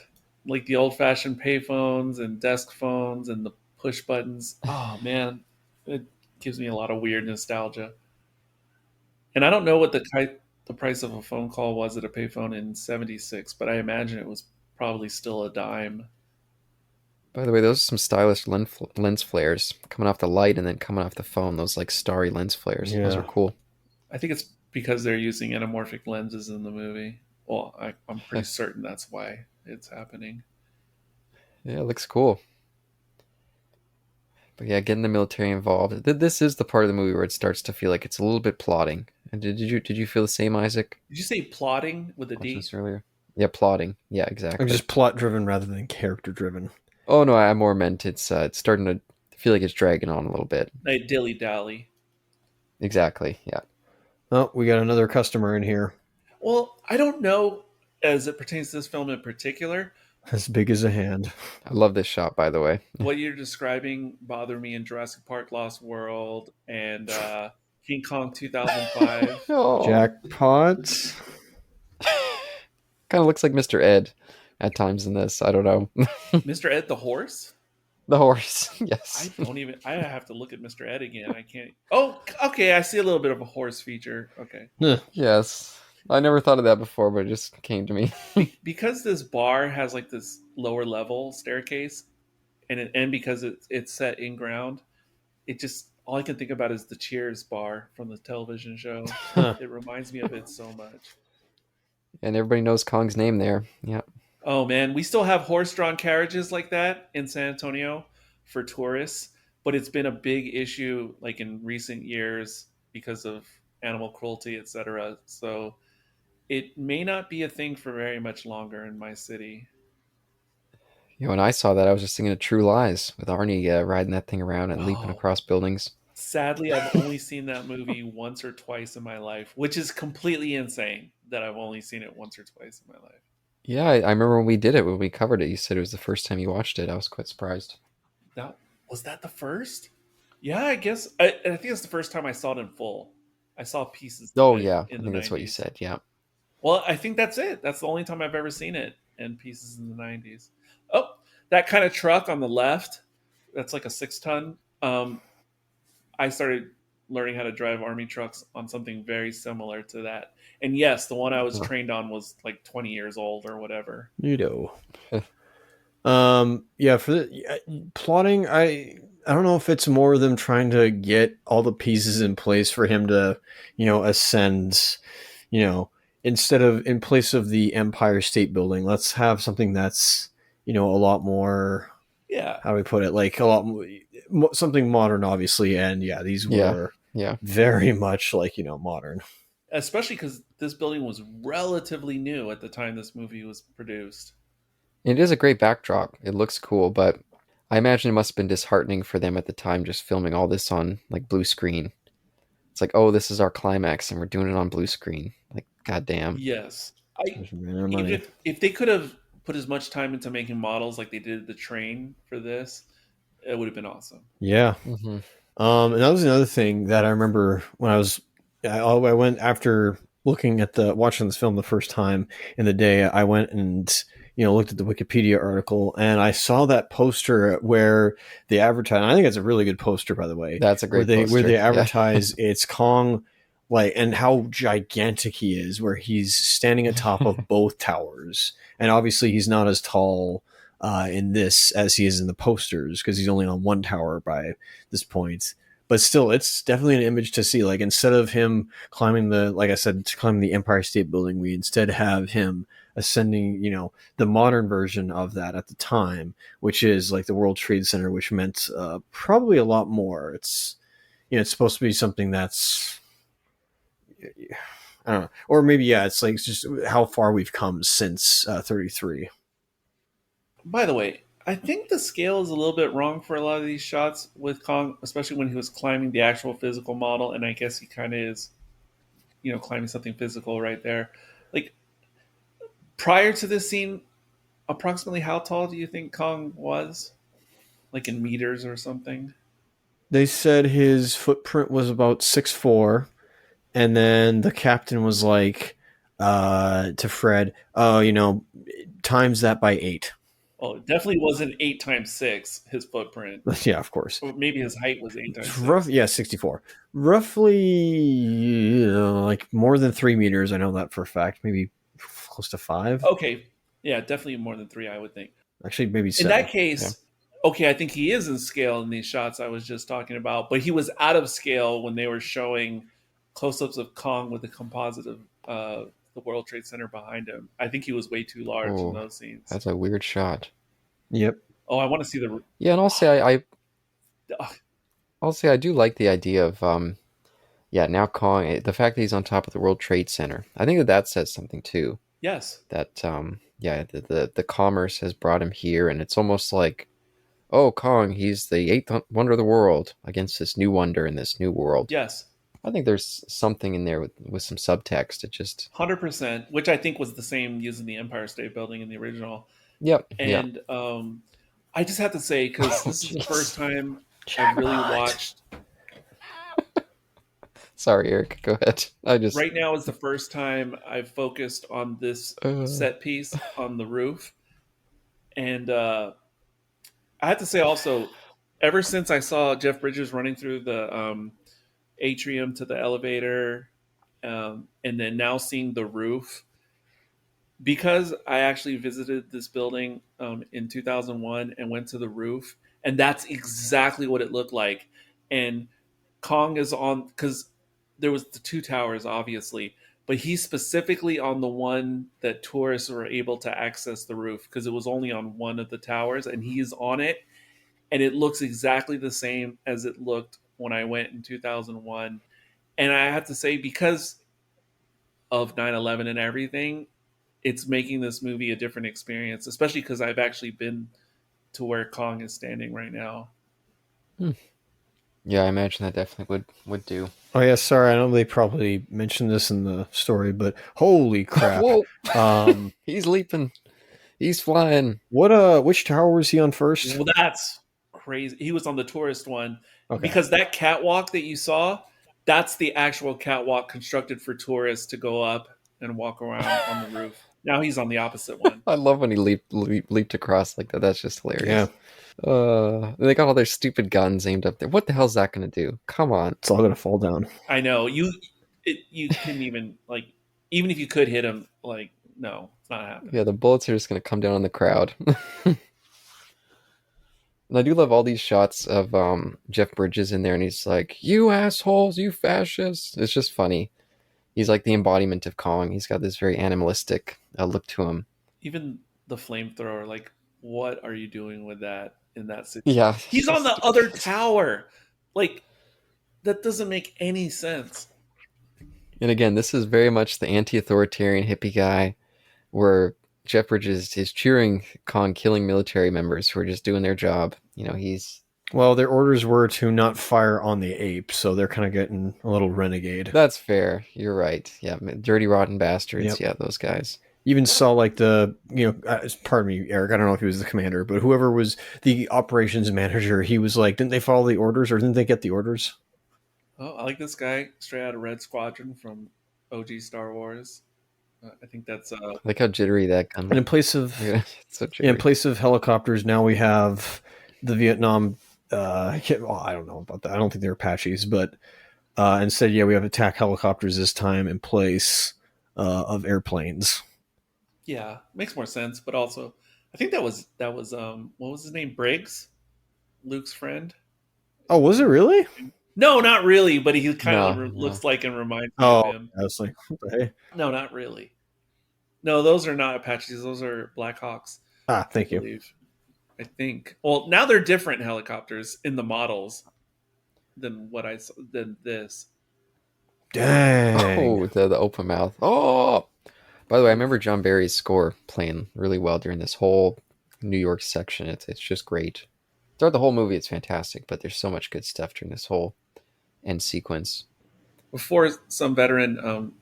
Speaker 3: like the old fashioned payphones and desk phones and the push buttons. Oh man, it gives me a lot of weird nostalgia. And I don't know what the price of a phone call was at a payphone in '76, but I imagine it was probably still a dime.
Speaker 2: By the way, those are some stylish lens flares coming off the light and then coming off the phone. Those like starry lens flares. Those are
Speaker 1: Yeah.
Speaker 2: cool.
Speaker 3: I think it's because they're using anamorphic lenses in the movie. Well, I'm pretty certain that's why it's happening.
Speaker 2: Yeah, it looks cool. But yeah, getting the military involved. This is the part of the movie where it starts to feel like it's a little bit plotting. And did you feel the same, Isaac?
Speaker 3: Did you say plotting with a
Speaker 2: Watching
Speaker 3: D?
Speaker 2: this earlier. Yeah, plotting. Yeah,
Speaker 1: I'm
Speaker 2: exactly.
Speaker 1: just plot driven rather than character driven.
Speaker 2: Oh no, I more meant it's starting to feel like it's dragging on a little bit.
Speaker 3: Like dilly dally.
Speaker 2: Exactly. Yeah.
Speaker 1: Oh, we got another customer in here,
Speaker 3: Well, I don't know as it pertains to this film in particular.
Speaker 1: as big as a hand.
Speaker 2: I love this shot, by the way.
Speaker 3: What you're describing bothered me in Jurassic Park: Lost World and King Kong 2005.
Speaker 2: Oh,
Speaker 1: Jackpot.
Speaker 2: kind of looks like Mr. Ed at times in this. I don't know.
Speaker 3: Mr. Ed the horse.
Speaker 2: The horse.
Speaker 3: I
Speaker 2: Yes.
Speaker 3: don't even. I have to look at Mr. Ed again. I can't. Oh, okay. I see a little bit of a horse feature. Okay.
Speaker 2: Yes. I never thought of that before, but it just came to me.
Speaker 3: Because this bar has like this lower level staircase, and because it's set in ground, it just all I can think about is the Cheers bar from the television show.
Speaker 1: Huh.
Speaker 3: It reminds me of it so much.
Speaker 2: And everybody knows Kong's name there. Yeah.
Speaker 3: Oh man, we still have horse-drawn carriages like that in San Antonio for tourists, but it's been a big issue like in recent years because of animal cruelty, etc. So it may not be a thing for very much longer in my city.
Speaker 2: When I saw that, I was just thinking of True Lies with Arnie riding that thing around and leaping
Speaker 3: Oh,
Speaker 2: across buildings.
Speaker 3: sadly, I've only seen that movie once or twice in my life, which is completely insane that I've only seen it once or twice in my life.
Speaker 2: Yeah, I remember when we did it, when we covered it, you said it was the first time you watched it. I was quite surprised.
Speaker 3: That was that the first? Yeah, I guess. I think it's the first time I saw it in full. I saw pieces of
Speaker 2: Oh,
Speaker 3: it
Speaker 2: yeah.
Speaker 3: in
Speaker 2: I
Speaker 3: the
Speaker 2: think that's what you
Speaker 3: 90s.
Speaker 2: said. Yeah.
Speaker 3: Well, I think that's it. That's the only time I've ever seen it in pieces in the 90s. Oh, that kind of truck on the left, that's like a 6 ton. I started learning how to drive army trucks on something very similar to that. And yes, the one I was trained on was like 20 years old or whatever.
Speaker 1: You know. Yeah, for plotting, I don't know if it's more them trying to get all the pieces in place for him to, ascend, you know, instead of in place of the Empire State Building, let's have something that's, a lot more,
Speaker 3: Yeah.
Speaker 1: how do we put it, like a lot more, something modern, obviously, and yeah, these
Speaker 2: Yeah.
Speaker 1: were
Speaker 2: Yeah.
Speaker 1: very much like, modern.
Speaker 3: Especially because this building was relatively new at the time this movie was produced.
Speaker 2: It is a great backdrop. It looks cool, but I imagine it must have been disheartening for them at the time just filming all this on like blue screen. It's like, oh, this is our climax and we're doing it on blue screen. Like, goddamn.
Speaker 3: Yes. I
Speaker 1: Just ran out of
Speaker 3: even
Speaker 1: money.
Speaker 3: if they could have put as much time into making models like they did the train for this, it would have been awesome.
Speaker 1: Yeah.
Speaker 2: Hmm.
Speaker 1: And that was another thing that I remember when I went after watching this film the first time in the day. I went and looked at the Wikipedia article, and I saw that poster where they advertise. I think it's a really good poster, by the way.
Speaker 2: That's a great
Speaker 1: where
Speaker 2: poster.
Speaker 1: they
Speaker 2: Yeah.
Speaker 1: advertise it's Kong, like, and how gigantic he is, where he's standing atop of both towers, and obviously he's not as tall in this as he is in the posters because he's only on one tower by this point. But still, it's definitely an image to see. Like, instead of him climbing like I said, climbing the Empire State Building, we instead have him ascending, the modern version of that at the time, which is like the World Trade Center, which meant probably a lot more. It's, it's supposed to be something that's, I don't know, or maybe, yeah, it's like just how far we've come since 33.
Speaker 3: By the way, I think the scale is a little bit wrong for a lot of these shots with Kong, especially when he was climbing the actual physical model, and I guess he kind of is, climbing something physical right there. Like prior to this scene, approximately how tall do you think Kong was? Like in meters or something?
Speaker 1: They said his footprint was about 6'4", and then the captain was like to Fred, "Oh, times that by 8."
Speaker 3: Oh, it definitely wasn't 8 times 6 his footprint.
Speaker 1: Yeah, of course.
Speaker 3: Or maybe his height was 8 times
Speaker 1: It's
Speaker 3: 6.
Speaker 1: yeah, 64. Roughly, like more than 3 meters. I know that for a fact. Maybe close to 5.
Speaker 3: Okay, yeah, definitely more than 3, I would think.
Speaker 1: Actually, maybe
Speaker 3: In
Speaker 1: 7.
Speaker 3: that
Speaker 1: Yeah.
Speaker 3: case, Okay, I think he is in scale in these shots I was just talking about, but he was out of scale when they were showing close-ups of Kong with the composite of the World Trade Center behind him. I think he was way too large in
Speaker 2: Oh,
Speaker 3: those scenes.
Speaker 2: that's a weird shot.
Speaker 1: Yep.
Speaker 3: Oh, I want to see the.
Speaker 2: Yeah, and
Speaker 3: Oh,
Speaker 2: I'll say I do like the idea of yeah, now Kong, the fact that he's on top of the World Trade Center. I think that that says something too.
Speaker 3: yes,
Speaker 2: That yeah, the commerce has brought him here, and it's almost like, oh, Kong, he's the eighth wonder of the world against this new wonder in this new world.
Speaker 3: yes,
Speaker 2: I think there's something in there with some subtext. It just
Speaker 3: 100%. Which I think was the same using the Empire State Building in the original.
Speaker 2: yep, yeah.
Speaker 3: And I just have to say, because
Speaker 2: Oh
Speaker 3: this is the first
Speaker 2: jeez.
Speaker 3: time I've really
Speaker 1: Jackpot.
Speaker 3: watched.
Speaker 2: Sorry, Eric. Go ahead. I just
Speaker 3: Right now is the first time I've focused on this
Speaker 2: uh,
Speaker 3: set piece on the roof, and I have to say also, ever since I saw Jeff Bridges running through the atrium to the elevator, and then now seeing the roof, because I actually visited this building in 2001 and went to the roof, and that's exactly what it looked like. And Kong is on, because there was the two towers, obviously, but he's specifically on the one that tourists were able to access the roof because it was only on one of the towers, and he's on it, and it looks exactly the same as it looked when I went in 2001. And I have to say, because of 9/11 and everything, it's making this movie a different experience, especially because I've actually been to where Kong is standing right now.
Speaker 2: hmm. Yeah, I imagine that definitely would do.
Speaker 1: Oh yeah, sorry. I know they probably mentioned this in the story, but holy crap!
Speaker 2: Whoa,
Speaker 1: Um,
Speaker 2: he's leaping, he's flying.
Speaker 1: which tower was he on first?
Speaker 3: Well, that's crazy. He was on the tourist one
Speaker 1: Okay.
Speaker 3: because that catwalk that you saw, that's the actual catwalk constructed for tourists to go up and walk around on the roof. Now he's on the opposite one.
Speaker 2: I love when he leaped across like that. That's just
Speaker 1: Yeah,
Speaker 2: hilarious. They got all their stupid guns aimed up there. What the hell's that gonna do? Come on.
Speaker 1: it's all gonna fall down.
Speaker 3: I know you couldn't even like, even if you could hit him, like, no, it's not
Speaker 2: Yeah,
Speaker 3: happening.
Speaker 2: the bullets are just gonna come down on the crowd. And I do love all these shots of Jeff Bridges in there, and he's like, "You assholes, you fascists." It's just funny. He's like the embodiment of Kong. He's got this very animalistic look to him.
Speaker 3: Even the flamethrower, like, what are you doing with that in that situation?
Speaker 2: Yeah,
Speaker 3: He's
Speaker 2: so
Speaker 3: on the
Speaker 2: stupid.
Speaker 3: other tower. Like, that doesn't make any sense.
Speaker 2: And again, this is very much the anti-authoritarian hippie guy, where Jeff Bridges is cheering Kong killing military members who are just doing their job. You know, he's
Speaker 1: Well, their orders were to not fire on the ape, so they're kind of getting a little renegade.
Speaker 2: that's fair. You're right. Yeah, dirty rotten bastards.
Speaker 1: Yep.
Speaker 2: Yeah, those guys.
Speaker 1: Even saw like the pardon me, Eric. I don't know if he was the commander, but whoever was the operations manager, he was like, didn't they follow the orders or didn't they get the orders?
Speaker 3: Oh, I like this guy straight out of Red Squadron from OG Star Wars. I think that's
Speaker 2: Like how jittery that gun.
Speaker 1: And in place of
Speaker 2: Yeah, it's so
Speaker 1: in
Speaker 2: jittery.
Speaker 1: place of helicopters, now we have the Vietnam. I don't know about that. I don't think they're Apaches, but instead, yeah, we have attack helicopters this time in place of airplanes.
Speaker 3: yeah, makes more sense. But also, I think that was what was his name, Briggs, Luke's friend.
Speaker 1: Oh, was it really?
Speaker 3: No, not really, but he kind of
Speaker 2: No, no.
Speaker 3: looks like and reminds me of
Speaker 1: Oh,
Speaker 3: him.
Speaker 1: I was like, what the hey?
Speaker 3: No, not really. No, those are not Apaches. Those are Blackhawks,
Speaker 1: Ah,
Speaker 3: I
Speaker 1: thank you.
Speaker 3: believe. I think. Well, now they're different helicopters in the models than what I saw than this.
Speaker 1: Dang.
Speaker 2: Oh, the open mouth. Oh, by the way, I remember John Barry's score playing really well during this whole New York section. It's just great. Throughout the whole movie, it's fantastic. But there's so much good stuff during this whole end sequence.
Speaker 3: Before some veteran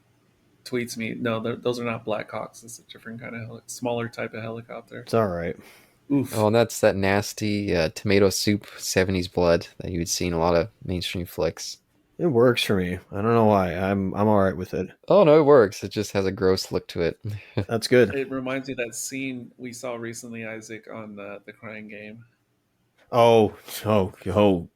Speaker 3: tweets me, no, those are not Blackhawks. It's a different kind of smaller type of helicopter.
Speaker 1: It's all right.
Speaker 3: Oof.
Speaker 2: Oh, and that's that nasty tomato soup '70s blood that you would see in a lot of mainstream flicks.
Speaker 1: It works for me. I don't know why. I'm all right with it.
Speaker 2: Oh no, it works. It just has a gross look to it.
Speaker 1: That's good.
Speaker 3: It reminds me of that scene we saw recently, Isaac, on the Crying Game.
Speaker 1: Oh,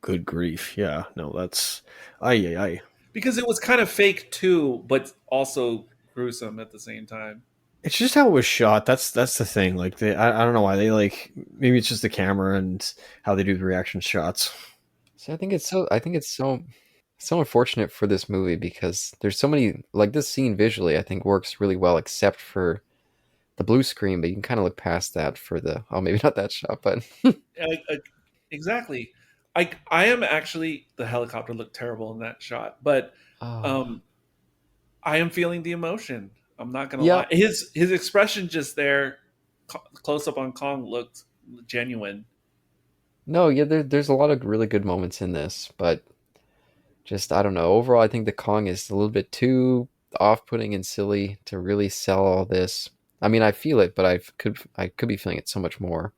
Speaker 1: good grief. Yeah, no, that's ay ay ay.
Speaker 3: Because it was kind of fake too, but also gruesome at the same time.
Speaker 1: It's just how it was shot. That's the thing. Like I don't know why they like. Maybe it's just the camera and how they do the reaction shots.
Speaker 2: So I think it's so unfortunate for this movie because there's so many like this scene visually I think works really well except for the blue screen, but you can kind of look past that for the oh maybe not that shot, but
Speaker 3: I, exactly. I am actually the helicopter looked terrible in that shot, but
Speaker 2: oh
Speaker 3: um, I am feeling the emotion. I'm not gonna
Speaker 2: yeah.
Speaker 3: lie. His expression just there, close up on Kong looked genuine.
Speaker 2: No, yeah, there's a lot of really good moments in this, but just I don't know. Overall, I think the Kong is a little bit too off-putting and silly to really sell all this. I mean, I feel it, but I could be feeling it so much more.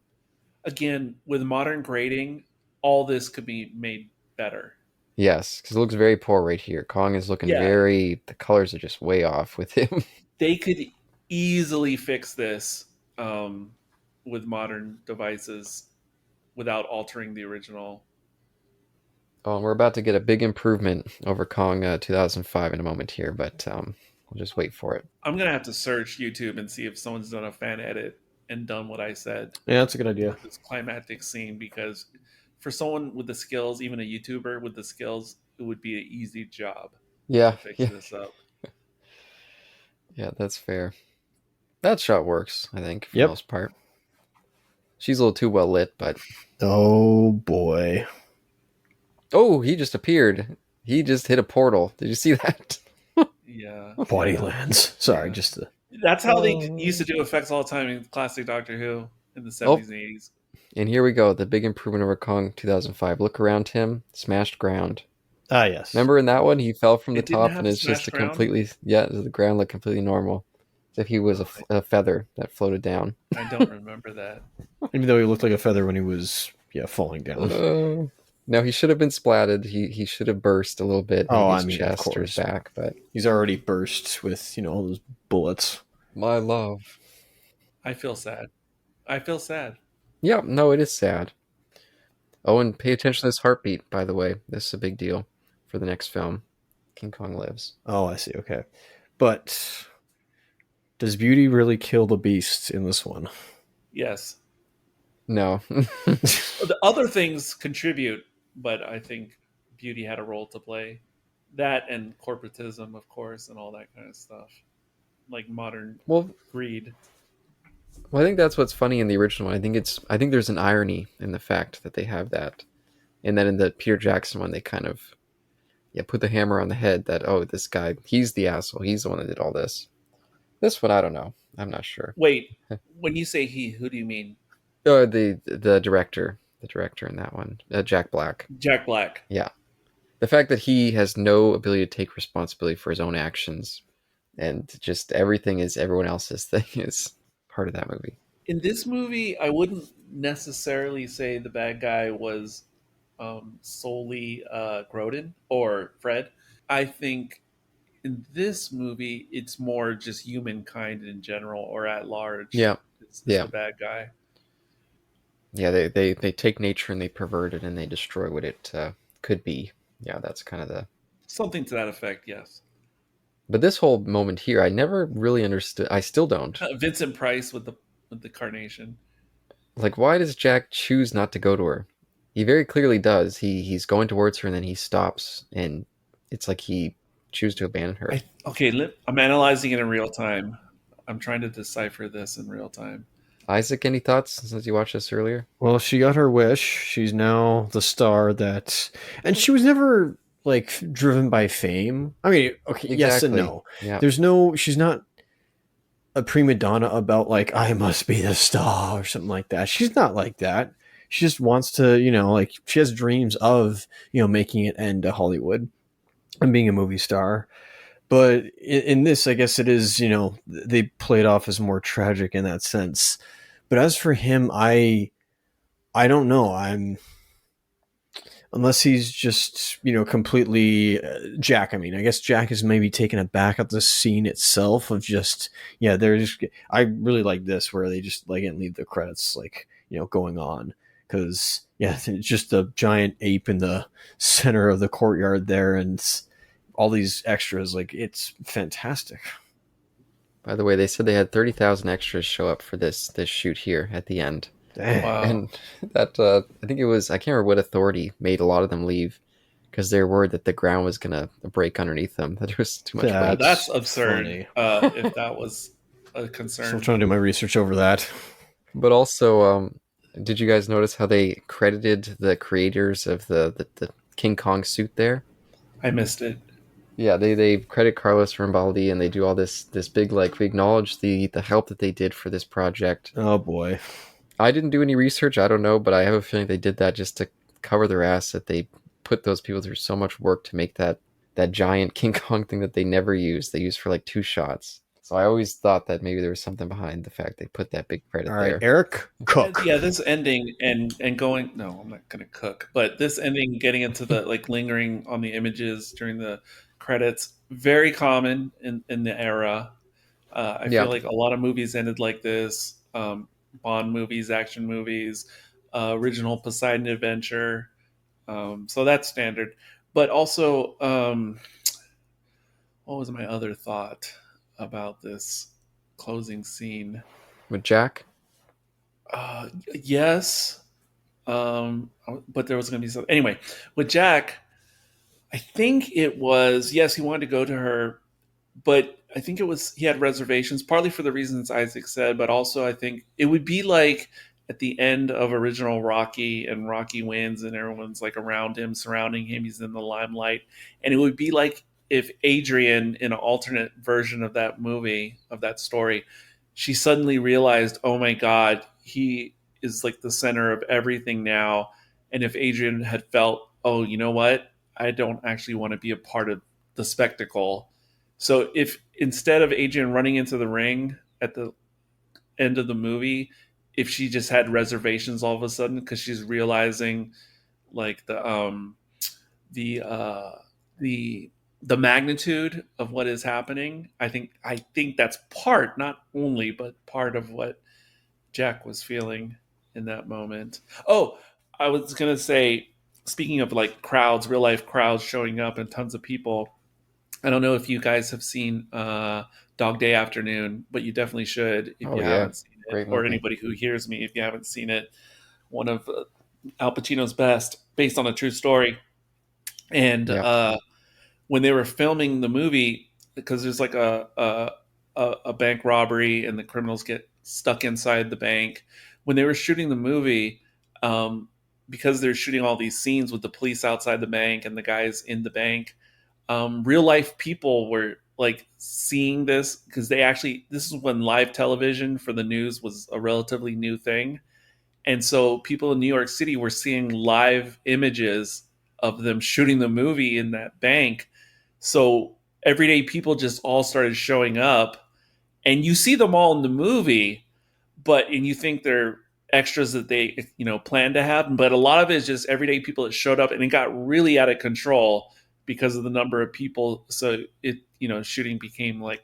Speaker 3: Again, with modern grading, all this could be made better.
Speaker 2: Yes, because it looks very poor right here. Kong is looking
Speaker 3: Yeah,
Speaker 2: very. The colors are just way off with him.
Speaker 3: they could easily fix this with modern devices without altering the original.
Speaker 2: Oh, and we're about to get a big improvement over Kong 2005 in a moment here, but we'll just wait for it.
Speaker 3: I'm gonna have to search YouTube and see if someone's done a fan edit and done what I said
Speaker 1: Yeah, that's a good idea.
Speaker 3: with this climactic scene because for someone with the skills, even a YouTuber with the skills, it would be an easy job to
Speaker 2: Yeah,
Speaker 3: fix
Speaker 2: yeah,
Speaker 3: this up.
Speaker 2: yeah. That's fair. That shot works, I think, for the
Speaker 1: Yep.
Speaker 2: most part. She's a little too well lit, but
Speaker 1: Oh boy.
Speaker 2: oh, he just appeared. He just hit a portal. Did you see that?
Speaker 3: Yeah,
Speaker 1: Body
Speaker 3: yeah,
Speaker 1: lands. Sorry,
Speaker 3: yeah.
Speaker 1: just the.
Speaker 3: That's how they used
Speaker 2: Oh.
Speaker 3: to do effects all the time in classic Doctor Who in the
Speaker 2: Oh,
Speaker 3: 70s and 80s.
Speaker 2: and here we go. The big improvement over Kong 2005. Look around him. Smashed ground.
Speaker 1: Ah, yes.
Speaker 2: Remember in that one, he fell from the
Speaker 3: It didn't
Speaker 2: top, and
Speaker 3: have
Speaker 2: it's just
Speaker 3: smashed
Speaker 2: a
Speaker 3: ground.
Speaker 2: completely yeah. The ground looked completely normal, as if he was
Speaker 3: Oh,
Speaker 2: a feather that floated down.
Speaker 3: I don't remember that.
Speaker 1: Even though he looked like a feather when he was falling down.
Speaker 2: Uh, no, he should have been splatted. He should have burst a little bit,
Speaker 1: Oh,
Speaker 2: maybe
Speaker 1: I
Speaker 2: his
Speaker 1: mean, of
Speaker 2: chest or his
Speaker 1: course.
Speaker 2: back. But
Speaker 1: He's already burst with all those bullets.
Speaker 2: my love.
Speaker 3: I feel sad. I feel sad.
Speaker 2: Yeah, no, it is sad. Oh, and pay attention to this heartbeat, by the way. This is a big deal for the next film. King Kong Lives.
Speaker 1: Oh, I see. Okay, but does Beauty really kill the Beast in this one?
Speaker 3: Yes.
Speaker 2: No.
Speaker 3: The other things contribute, but I think beauty had a role to play. That and corporatism, of course, and all that kind of stuff. Like modern
Speaker 2: well,
Speaker 3: greed.
Speaker 2: I think that's what's funny in the original one. I think there's an irony in the fact that they have that. And then in the Peter Jackson one, they kind of put the hammer on the head that, oh, this guy, he's the asshole. He's the one that did all this. This one, I don't know. I'm not sure.
Speaker 3: Wait, when you say he, who do you mean?
Speaker 2: The director in that one, Jack Black.
Speaker 3: Jack Black.
Speaker 2: Yeah, the fact that he has no ability to take responsibility for his own actions and just everything is everyone else's thing is part of that movie.
Speaker 3: In this movie, I wouldn't necessarily say the bad guy was solely Grodin or Fred. I think in this movie, it's more just humankind in general or at large
Speaker 2: Yeah,
Speaker 3: is
Speaker 2: yeah,
Speaker 3: the bad guy.
Speaker 2: yeah. They take nature and they pervert it and they destroy what it could be. Yeah, that's kind of the.
Speaker 3: Something to that effect, yes.
Speaker 2: But this whole moment here, I never really understood. I still don't.
Speaker 3: Vincent Price with the carnation.
Speaker 2: Like, why does Jack choose not to go to her? He very clearly does. He's going towards her and then he stops, and it's like he chooses to abandon her.
Speaker 3: I'm analyzing it in real time. I'm trying to decipher this in real time.
Speaker 2: Isaac, any thoughts since you watched this earlier?
Speaker 1: Well, she got her wish. She's now the star and she was never like driven by fame. I mean, okay, yes and
Speaker 2: Exactly.
Speaker 1: no.
Speaker 2: Yeah.
Speaker 1: She's not a prima donna about like I must be the star or something like that. She's not like that. She just wants to, like she has dreams of, making it into Hollywood and being a movie star. But in this, I guess it is, they play it off as more tragic in that sense. But as for him, I don't know. Unless he's just completely Jack. I mean, I guess Jack is maybe taken aback at the scene itself of just they're just. I really like this where they just like and leave the credits like going on because it's just a giant ape in the center of the courtyard there and all these extras like it's fantastic.
Speaker 2: By the way, they said they had 30,000 extras show up for this shoot here at the end.
Speaker 1: Dang.
Speaker 3: Wow.
Speaker 2: And that I think it was, I can't remember what authority made a lot of them leave because they were worried that the ground was gonna break underneath them, that there was too much
Speaker 3: Yeah,
Speaker 2: weight.
Speaker 3: that's
Speaker 1: That's
Speaker 3: absurd.
Speaker 1: funny.
Speaker 3: If that was a
Speaker 1: Still
Speaker 3: concern.
Speaker 1: trying to do my research over that.
Speaker 2: But also, did you guys notice how they credited the creators of the King Kong suit there?
Speaker 3: I missed it.
Speaker 2: Yeah, they credit Carlos Rambaldi, and they do all this big, like, we acknowledge the help that they did for this project.
Speaker 1: Oh boy.
Speaker 2: I didn't do any research, I don't know, but I have a feeling they did that just to cover their ass, that they put those people through so much work to make that giant King Kong thing that they never used. They used for like 2 shots. So I always thought that maybe there was something behind the fact they put that big
Speaker 1: All
Speaker 2: credit
Speaker 1: right,
Speaker 2: there.
Speaker 1: Eric, cook.
Speaker 3: Yeah, this ending and going. No, I'm not gonna cook. But this ending, getting into the like lingering on the images during the credits, very common in the era. I
Speaker 2: Yeah,
Speaker 3: feel like a lot of movies ended like this. Bond movies, action movies, original Poseidon Adventure. So that's standard. But also, what was my other thought about this closing scene?
Speaker 2: with Jack.
Speaker 3: Yes, but there was going to be something. Anyway, with Jack, I think it was, yes, he wanted to go to her, but I think it was, he had reservations, partly for the reasons Isaac said, but also I think it would be like at the end of original Rocky and Rocky wins and everyone's like around him, surrounding him, he's in the limelight. And it would be like if Adrian, in an alternate version of that movie, of that story, she suddenly realized, oh my God, he is like the center of everything now. And if Adrian had felt, oh, you know what? I don't actually want to be a part of the spectacle. So if instead of Adrian running into the ring at the end of the movie, if she just had reservations all of a sudden because she's realizing like the uh the the magnitude of what is happening, I think that's part, not only, but part of what Jack was feeling in that moment. Oh, I was gonna say, speaking of like crowds, real life crowds showing up and tons of people, I don't know if you guys have seen Dog Day Afternoon, but you definitely should if
Speaker 2: Oh
Speaker 3: you
Speaker 2: yeah,
Speaker 3: haven't seen it,
Speaker 2: great
Speaker 3: or
Speaker 2: movie.
Speaker 3: anybody who hears me if you haven't seen it. One of Al Pacino's best, based on a true story. And
Speaker 2: Yeah,
Speaker 3: when they were filming the movie, because there's like a bank robbery and the criminals get stuck inside the bank. When they were shooting the movie, um, because they're shooting all these scenes with the police outside the bank and the guys in the bank, real life people were like seeing this because they actually, this is when live television for the news was a relatively new thing. And so people in New York City were seeing live images of them shooting the movie in that bank. So everyday people just all started showing up, and you see them all in the movie, but and you think they're extras that they plan to have, but a lot of it is just everyday people that showed up, and it got really out of control because of the number of people. So it shooting became like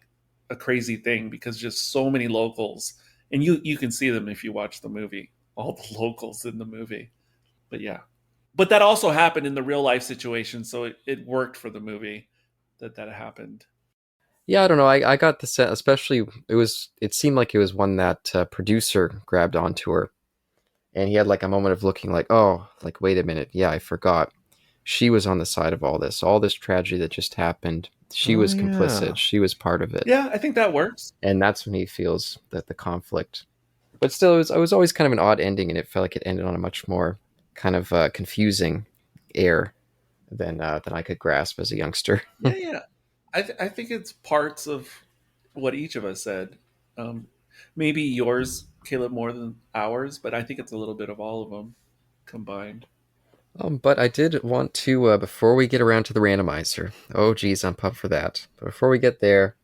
Speaker 3: a crazy thing because just so many locals, and you can see them if you watch the movie, all the locals in the movie. But yeah, but that also happened in the real life situation, so it worked for the movie that happened.
Speaker 2: yeah. I don't know. I got the set, especially it seemed like it was one that producer grabbed onto her, and he had like a moment of looking like, oh, like wait a minute, yeah, I forgot. She was on the side of all this tragedy that just happened. She
Speaker 1: Oh
Speaker 2: was complicit.
Speaker 1: yeah.
Speaker 2: She was part of it,
Speaker 3: Yeah, I think that works.
Speaker 2: and that's when he feels that the conflict. But still, it was always kind of an odd ending, and it felt like it ended on a much more kind of confusing air than I could grasp as a youngster.
Speaker 3: Yeah, yeah. I think it's parts of what each of us said. Um, Maybe yours, Caleb, more than ours, but I think it's a little bit of all of them combined.
Speaker 2: But I did want to, before we get around to the randomizer, oh geez, I'm pumped for that. But before we get there,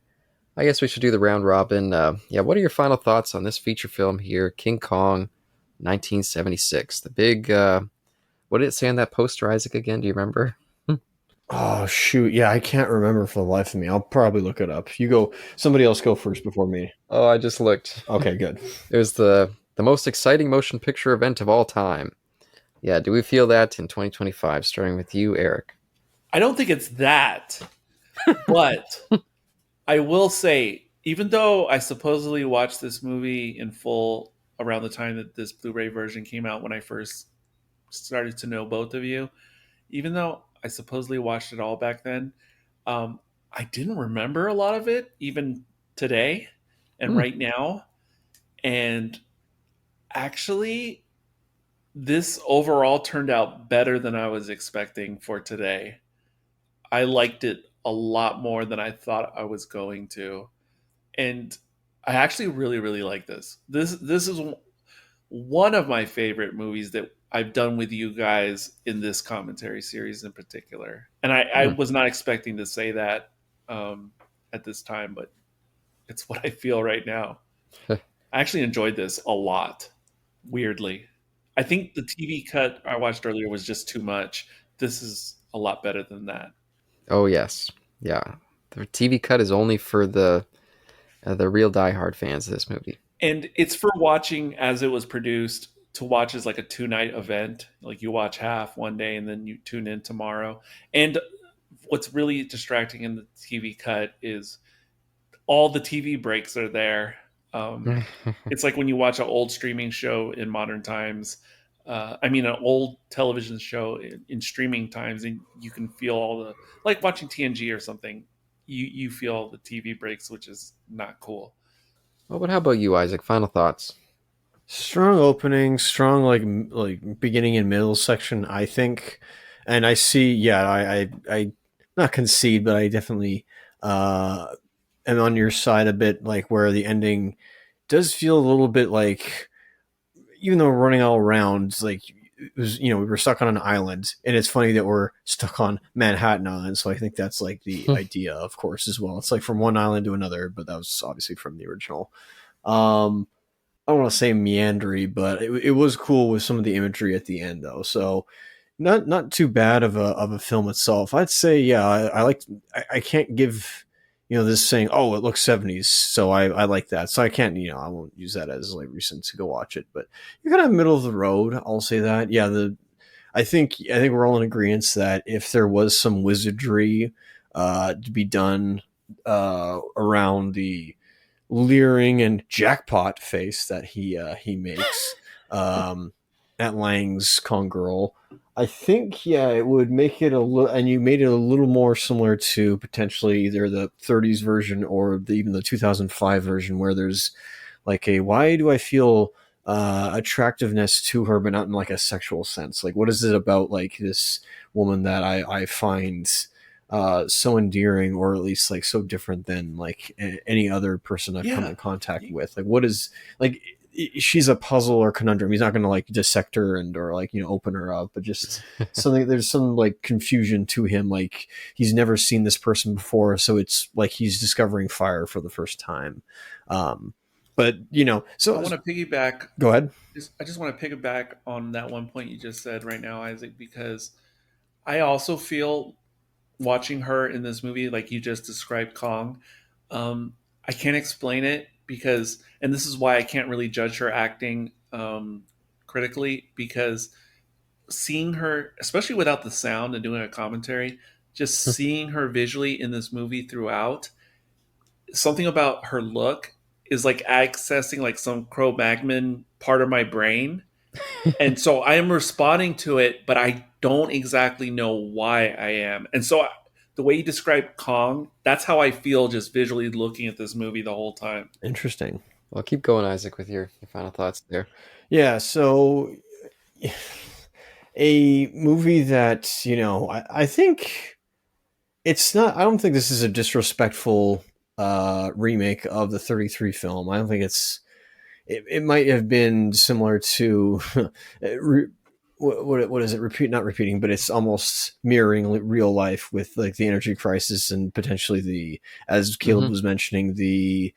Speaker 2: I guess we should do the round robin. Yeah, what are your final thoughts on this feature film here, King Kong, 1976? The big, what did it say on that poster, Isaac? Again, do you remember?
Speaker 1: Oh shoot. Yeah, I can't remember for the life of me. I'll probably look it up. You go. Somebody else go first before me.
Speaker 2: Oh, I just looked.
Speaker 1: Okay, good.
Speaker 2: It was the most exciting motion picture event of all time. Yeah, do we feel that in 2025? Starting with you, Eric.
Speaker 3: I don't think it's that, but I will say even though I supposedly watched this movie in full around the time that this Blu-ray version came out when I first started to know both of you, even though I supposedly watched it all back then, um, I didn't remember a lot of it even today and
Speaker 2: Hmm.
Speaker 3: right now. And actually, this overall turned out better than I was expecting for today. I liked it a lot more than I thought I was going to. And I actually really, really like this. This is one of my favorite movies that I've done with you guys in this commentary series in particular. And I
Speaker 2: Hmm.
Speaker 3: was not expecting to say that at this time, but it's what I feel right now. I actually enjoyed this a lot, weirdly. I think the TV cut I watched earlier was just too much. This is a lot better than that.
Speaker 2: Oh yes, yeah. The TV cut is only for the real diehard fans of this movie.
Speaker 3: And it's for watching as it was produced to watch as like a 2 night event. Like you watch half one day and then you tune in tomorrow. And what's really distracting in the TV cut is all the TV breaks are there. It's like when you watch an old streaming show in modern times. I mean, an old television show in streaming times, and you can feel all the like watching TNG or something. You feel the TV breaks, which is not cool.
Speaker 2: Well, but how about you, Isaac? Final thoughts?
Speaker 1: Strong opening, strong like beginning and middle section, I think. And I see, yeah, I not concede, but I definitely uh am on your side a bit, like where the ending does feel a little bit like, even though we're running all around, like it was, we were stuck on an island, and it's funny that we're stuck on Manhattan Island. So I think that's like the idea, of course, as well. It's like from one island to another, but that was obviously from the original. Um, I don't want to say meandering, but it was cool with some of the imagery at the end, though. So not too bad of a film itself. I'd say, yeah, I like. I can't give this saying, oh, it looks 70s, so I like that. So I can't, I won't use that as like reason to go watch it. But you're kind of middle of the road. I'll say that. Yeah, I think we're all in agreement that if there was some wizardry to be done around the leering and jackpot face that he makes um, at Lang's Kong Girl, I think, yeah, it would make it a little, and you made it a little more similar to potentially either the 30s version or even the 2005 version, where there's like a, why do I feel attractiveness to her, but not in like a sexual sense? Like, what is it about like this woman that I find so endearing, or at least like so different than like any other person I've come
Speaker 3: Yeah,
Speaker 1: in contact with? Like, what is like? She's a puzzle or conundrum. He's not going to like dissect her and or like open her up, but just something. There's some like confusion to him. Like he's never seen this person before, so it's like he's discovering fire for the first time. Um, but
Speaker 3: I
Speaker 1: so
Speaker 3: want to piggyback.
Speaker 1: go ahead.
Speaker 3: I just want to piggyback on that one point you just said right now, Isaac, because I also feel watching her in this movie, like you just described Kong. I can't explain it because, and this is why I can't really judge her acting critically, because seeing her, especially without the sound and doing a commentary, just seeing her visually in this movie throughout, something about her look is like accessing like some Cro-Magnon part of my brain. And so I am responding to it, but I don't exactly know why I am. And so the way you describe Kong, that's how I feel just visually looking at this movie the whole time.
Speaker 1: Interesting.
Speaker 2: Well, keep going, Isaac, with your final thoughts there.
Speaker 1: Yeah. So a movie that I think it's not. I don't think this is a disrespectful remake of the 33 film. I don't think it might have been similar to what is it? Repeat, not repeating, but it's almost mirroring real life with like the energy crisis and potentially the, as Caleb
Speaker 2: Hmm.
Speaker 1: was mentioning, the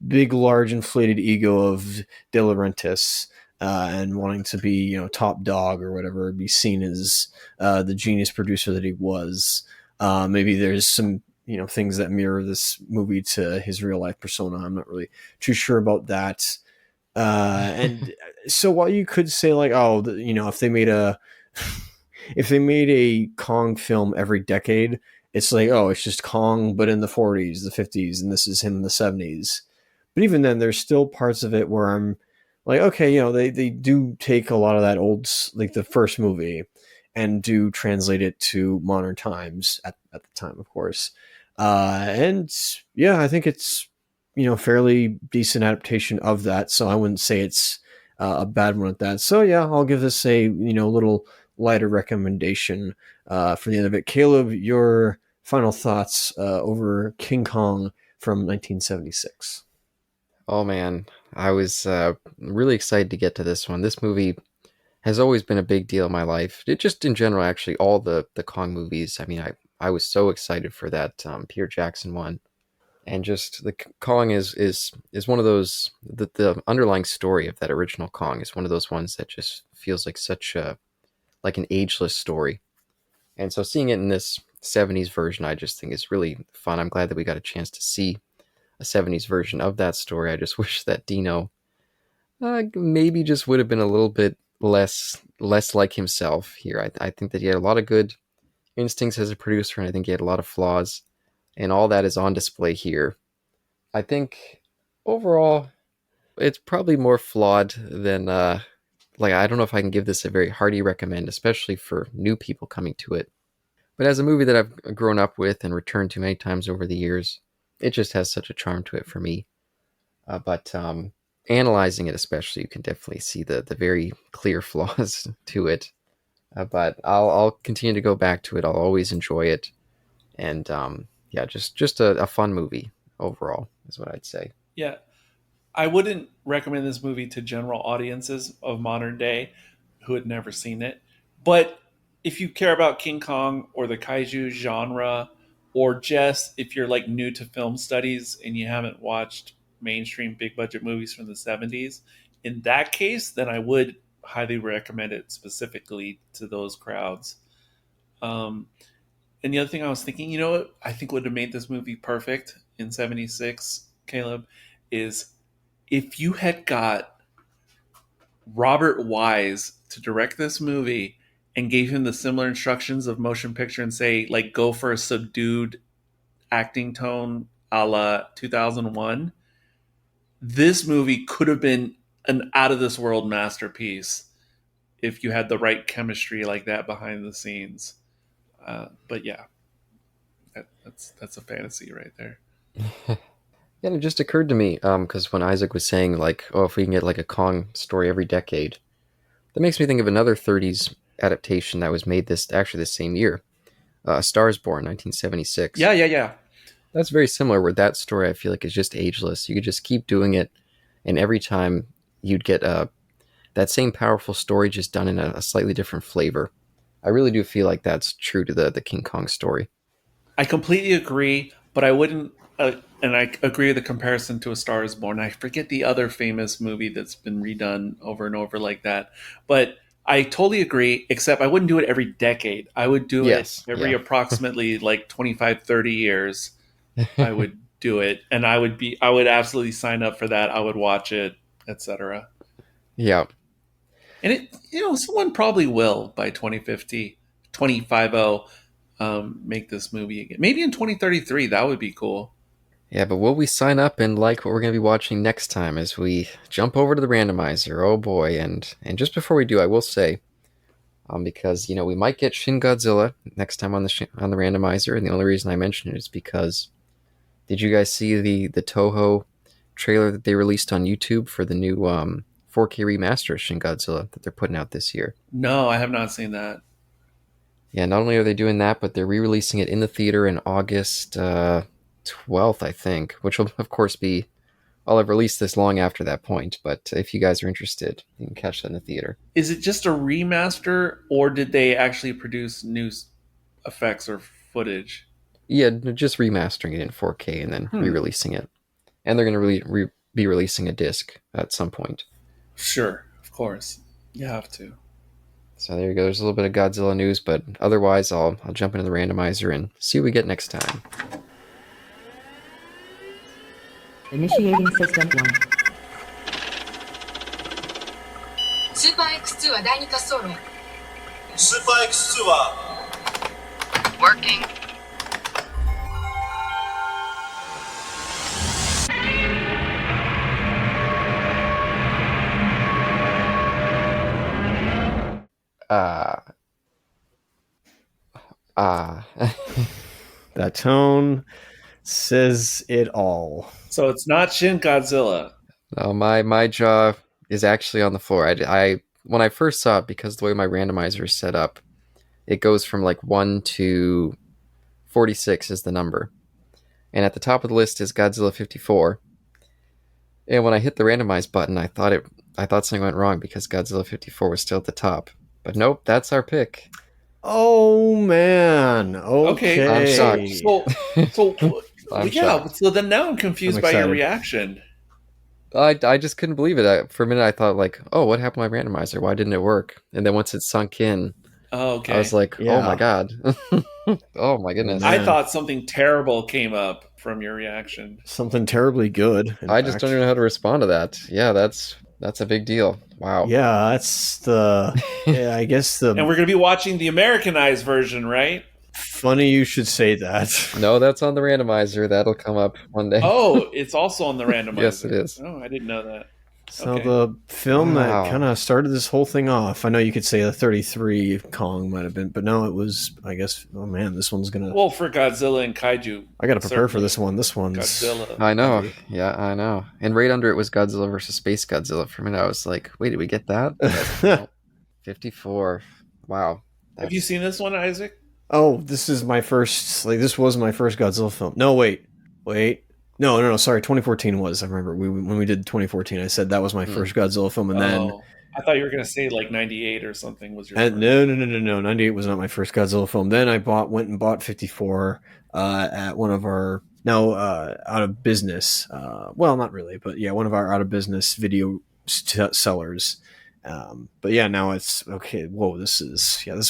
Speaker 1: big, large, inflated ego of De Laurentis. And wanting to be, top dog or whatever, be seen as the genius producer that he was. Maybe there's some, things that mirror this movie to his real life persona. I'm not really too sure about that. And so while you could say like, oh, if they made a if they made a Kong film every decade, it's like, oh, it's just Kong, but in the 40s, the 50s, and this is him in the 70s. But even then, there's still parts of it where I'm like, okay, they do take a lot of that old, like the first movie, and do translate it to modern times at the time, of course. And yeah, I think it's, fairly decent adaptation of that. So I wouldn't say it's a bad one at that. So yeah, I'll give this a, little lighter recommendation for the end of it. Caleb, your final thoughts over King Kong from 1976.
Speaker 2: Oh man, I was really excited to get to this one. This movie has always been a big deal in my life. It just in general, actually, all the Kong movies. I mean, I was so excited for that Peter Jackson one, and just the Kong is one of those the underlying story of that original Kong is one of those ones that just feels like such a like an ageless story. And so seeing it in this 70s version, I just think is really fun. I'm glad that we got a chance to see a 70s version of that story. I just wish that Dino maybe just would have been a little bit less like himself here. I think that he had a lot of good instincts as a producer, and I think he had a lot of flaws, and all that is on display here. I think overall, it's probably more flawed than like I don't know if I can give this a very hearty recommend, especially for new people coming to it. But as a movie that I've grown up with and returned to many times over the years, it just has such a charm to it for me. But analyzing it, especially, you can definitely see the very clear flaws to it. But I'll continue to go back to it. I'll always enjoy it, and yeah, just a fun movie overall is what I'd say.
Speaker 3: Yeah, I wouldn't recommend this movie to general audiences of modern day who had never seen it. But if you care about King Kong or the kaiju genre, or just if you're like new to film studies and you haven't watched mainstream big budget movies from the 70s, in that case, then I would highly recommend it specifically to those crowds. Um, and the other thing I was thinking, what I think would have made this movie perfect in 76, Caleb, is if you had got Robert Wise to direct this movie and gave him the similar instructions of motion picture and say, like, go for a subdued acting tone a la 2001, this movie could have been an out of this world masterpiece if you had the right chemistry like that behind the scenes. But yeah, that's a fantasy right there.
Speaker 2: Yeah, and it just occurred to me because when Isaac was saying like, oh, if we can get like a Kong story every decade, that makes me think of another 30s adaptation that was made this actually the same year, Stars Born, 1976.
Speaker 3: Yeah, yeah, yeah.
Speaker 2: That's very similar. Where that story I feel like is just ageless. You could just keep doing it, and every time you'd get that same powerful story just done in a slightly different flavor. I really do feel like that's true to the King Kong story.
Speaker 3: I completely agree, but I wouldn't. And I agree with the comparison to A Star Is Born. I forget the other famous movie that's been redone over and over like that. But I totally agree, except I wouldn't do it every decade. I would do it
Speaker 2: Yes,
Speaker 3: every
Speaker 2: yeah,
Speaker 3: approximately like 25, 30 years. I would do it. And I would absolutely sign up for that. I would watch it, etc.
Speaker 2: yeah,
Speaker 3: And someone probably will by 2050, 2050, make this movie again. Maybe in 2033, that would be cool.
Speaker 2: yeah. But will we sign up and like what we're going to be watching next time as we jump over to the randomizer? Oh boy! And just before we do, I will say, because we might get Shin Godzilla next time on on the randomizer, and the only reason I mention it is because did you guys see the Toho trailer that they released on YouTube for the new 4K remaster of Shin Godzilla that they're putting out this year?
Speaker 3: No, I have not seen that.
Speaker 2: Yeah, not only are they doing that, but they're re-releasing it in the theater in August 12th, I think, which will, of course, be. I'll have released this long after that point, but if you guys are interested, you can catch that in the theater.
Speaker 3: Is it just a remaster, or did they actually produce new effects or footage?
Speaker 2: Yeah, just remastering it in 4K and then
Speaker 3: Hmm.
Speaker 2: re-releasing it. And they're going to be releasing a disc at some point.
Speaker 3: Sure, of course. You have to.
Speaker 2: So there you go. There's a little bit of Godzilla news, but otherwise, I'll jump into the randomizer and see what we get next time.
Speaker 4: Initiating system 1.
Speaker 5: スーパー X2 は第二滑走路へ。
Speaker 6: スーパー X2 は
Speaker 5: Working.
Speaker 2: Ah, ah.
Speaker 1: That tone says it all.
Speaker 3: So it's not Shin Godzilla.
Speaker 2: No, my jaw is actually on the floor. I when I first saw it, because the way my randomizer is set up, it goes from like 1 to 46 is the number. And at the top of the list is Godzilla 54. And when I hit the randomize button, I thought something went wrong because Godzilla 54 was still at the top. But nope, that's our pick.
Speaker 1: Oh man. Okay.
Speaker 2: I'm shocked.
Speaker 3: So
Speaker 2: I'm
Speaker 3: yeah.
Speaker 2: shocked.
Speaker 3: So then now I'm confused
Speaker 1: I'm
Speaker 3: by your
Speaker 1: excited.
Speaker 3: reaction.
Speaker 2: I just couldn't believe it. For a minute, I thought like, oh, what happened to my randomizer? Why didn't it work? And then once it sunk in,
Speaker 3: Oh, okay.
Speaker 2: I was like, oh
Speaker 1: Yeah.
Speaker 2: my god, oh my goodness.
Speaker 1: man.
Speaker 3: I thought something terrible came up from your reaction.
Speaker 1: Something terribly good.
Speaker 2: I just don't even know how to respond to that. Yeah, that's a big deal. Wow.
Speaker 1: Yeah, that's the. Yeah, I guess the.
Speaker 3: And we're going to be watching the Americanized version, right?
Speaker 1: Funny you should say that.
Speaker 2: No, that's on the randomizer. That'll come up one day.
Speaker 3: Oh, it's also on the randomizer.
Speaker 2: Yes, it is.
Speaker 3: Oh, I didn't know that.
Speaker 1: So
Speaker 3: Okay.
Speaker 1: the film
Speaker 2: Wow.
Speaker 1: that kind of started this whole thing off. I know you could say the 33 Kong might have been, but no, it was. I guess. Oh man, this one's gonna.
Speaker 3: Well, for Godzilla and Kaiju,
Speaker 1: I got to prepare for
Speaker 3: certainly
Speaker 1: this one. This one's.
Speaker 3: Godzilla.
Speaker 2: I know.
Speaker 1: Heavy.
Speaker 2: Yeah, I know. And right under it was Godzilla versus Space Godzilla. For a minute, I was like, wait, did we get that? But no. 54. Wow.
Speaker 3: Have you seen this one, Isaac?
Speaker 1: Oh, this is my first. Like this was my first Godzilla film. No, wait. No. Sorry, 2014 was. I remember when we did 2014. I said that was my first Godzilla film, and then.
Speaker 3: I thought you were going to say like 98 or something was your
Speaker 1: And
Speaker 3: first.
Speaker 1: no. 98 was not my first Godzilla film. Then I went and bought 54 at one of our now out of business. Well, not really, but yeah, one of our out of business video sellers. But yeah, now it's okay. Whoa, this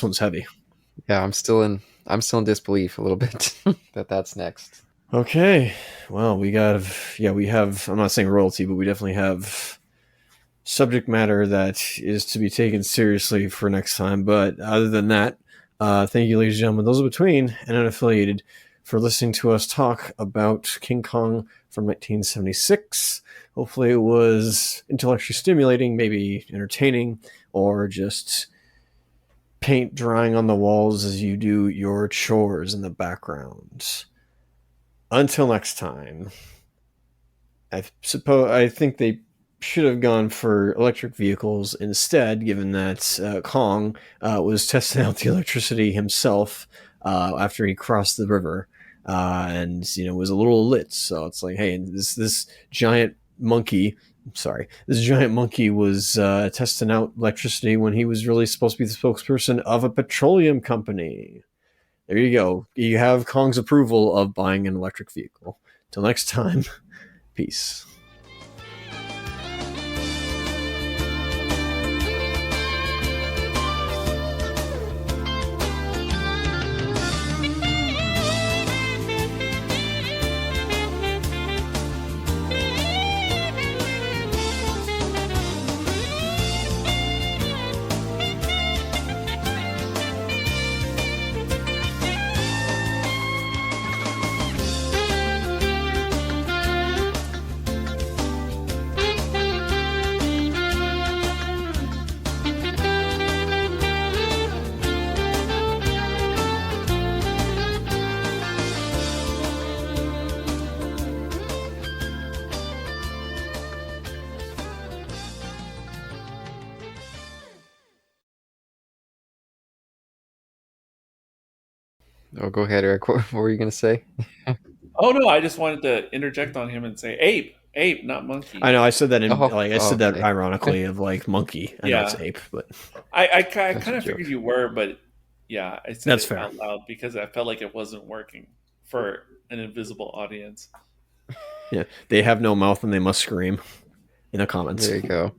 Speaker 1: one's heavy.
Speaker 2: Yeah, I'm still in disbelief a little bit that that's next.
Speaker 1: Okay, well, we have. I'm not saying royalty, but we definitely have subject matter that is to be taken seriously for next time. But other than that, thank you, ladies and gentlemen, those are between and unaffiliated, for listening to us talk about King Kong from 1976. Hopefully it was intellectually stimulating, maybe entertaining, or just paint drying on the walls as you do your chores in the background. Until next time, I think they should have gone for electric vehicles instead, given that Kong was testing out the electricity himself after he crossed the river, and was a little lit. So it's like, hey, this giant monkey. This giant monkey was testing out electricity when he was really supposed to be the spokesperson of a petroleum company. There you go. You have Kong's approval of buying an electric vehicle. Till next time, peace.
Speaker 2: Oh, go ahead, Eric. What were you going to say?
Speaker 3: Oh no, I just wanted to interject on him and say ape, not monkey.
Speaker 1: I know I said that
Speaker 2: Okay.
Speaker 1: ironically of like monkey. I know
Speaker 3: Yeah.
Speaker 1: it's ape, but
Speaker 3: I
Speaker 2: That's
Speaker 3: kind
Speaker 2: a
Speaker 3: of
Speaker 2: joke.
Speaker 3: figured you were, but yeah, I said
Speaker 1: That's
Speaker 3: it
Speaker 1: fair.
Speaker 3: out loud because I felt like it wasn't working for an invisible audience.
Speaker 1: yeah, they have no mouth and they must scream in the comments.
Speaker 2: There you go.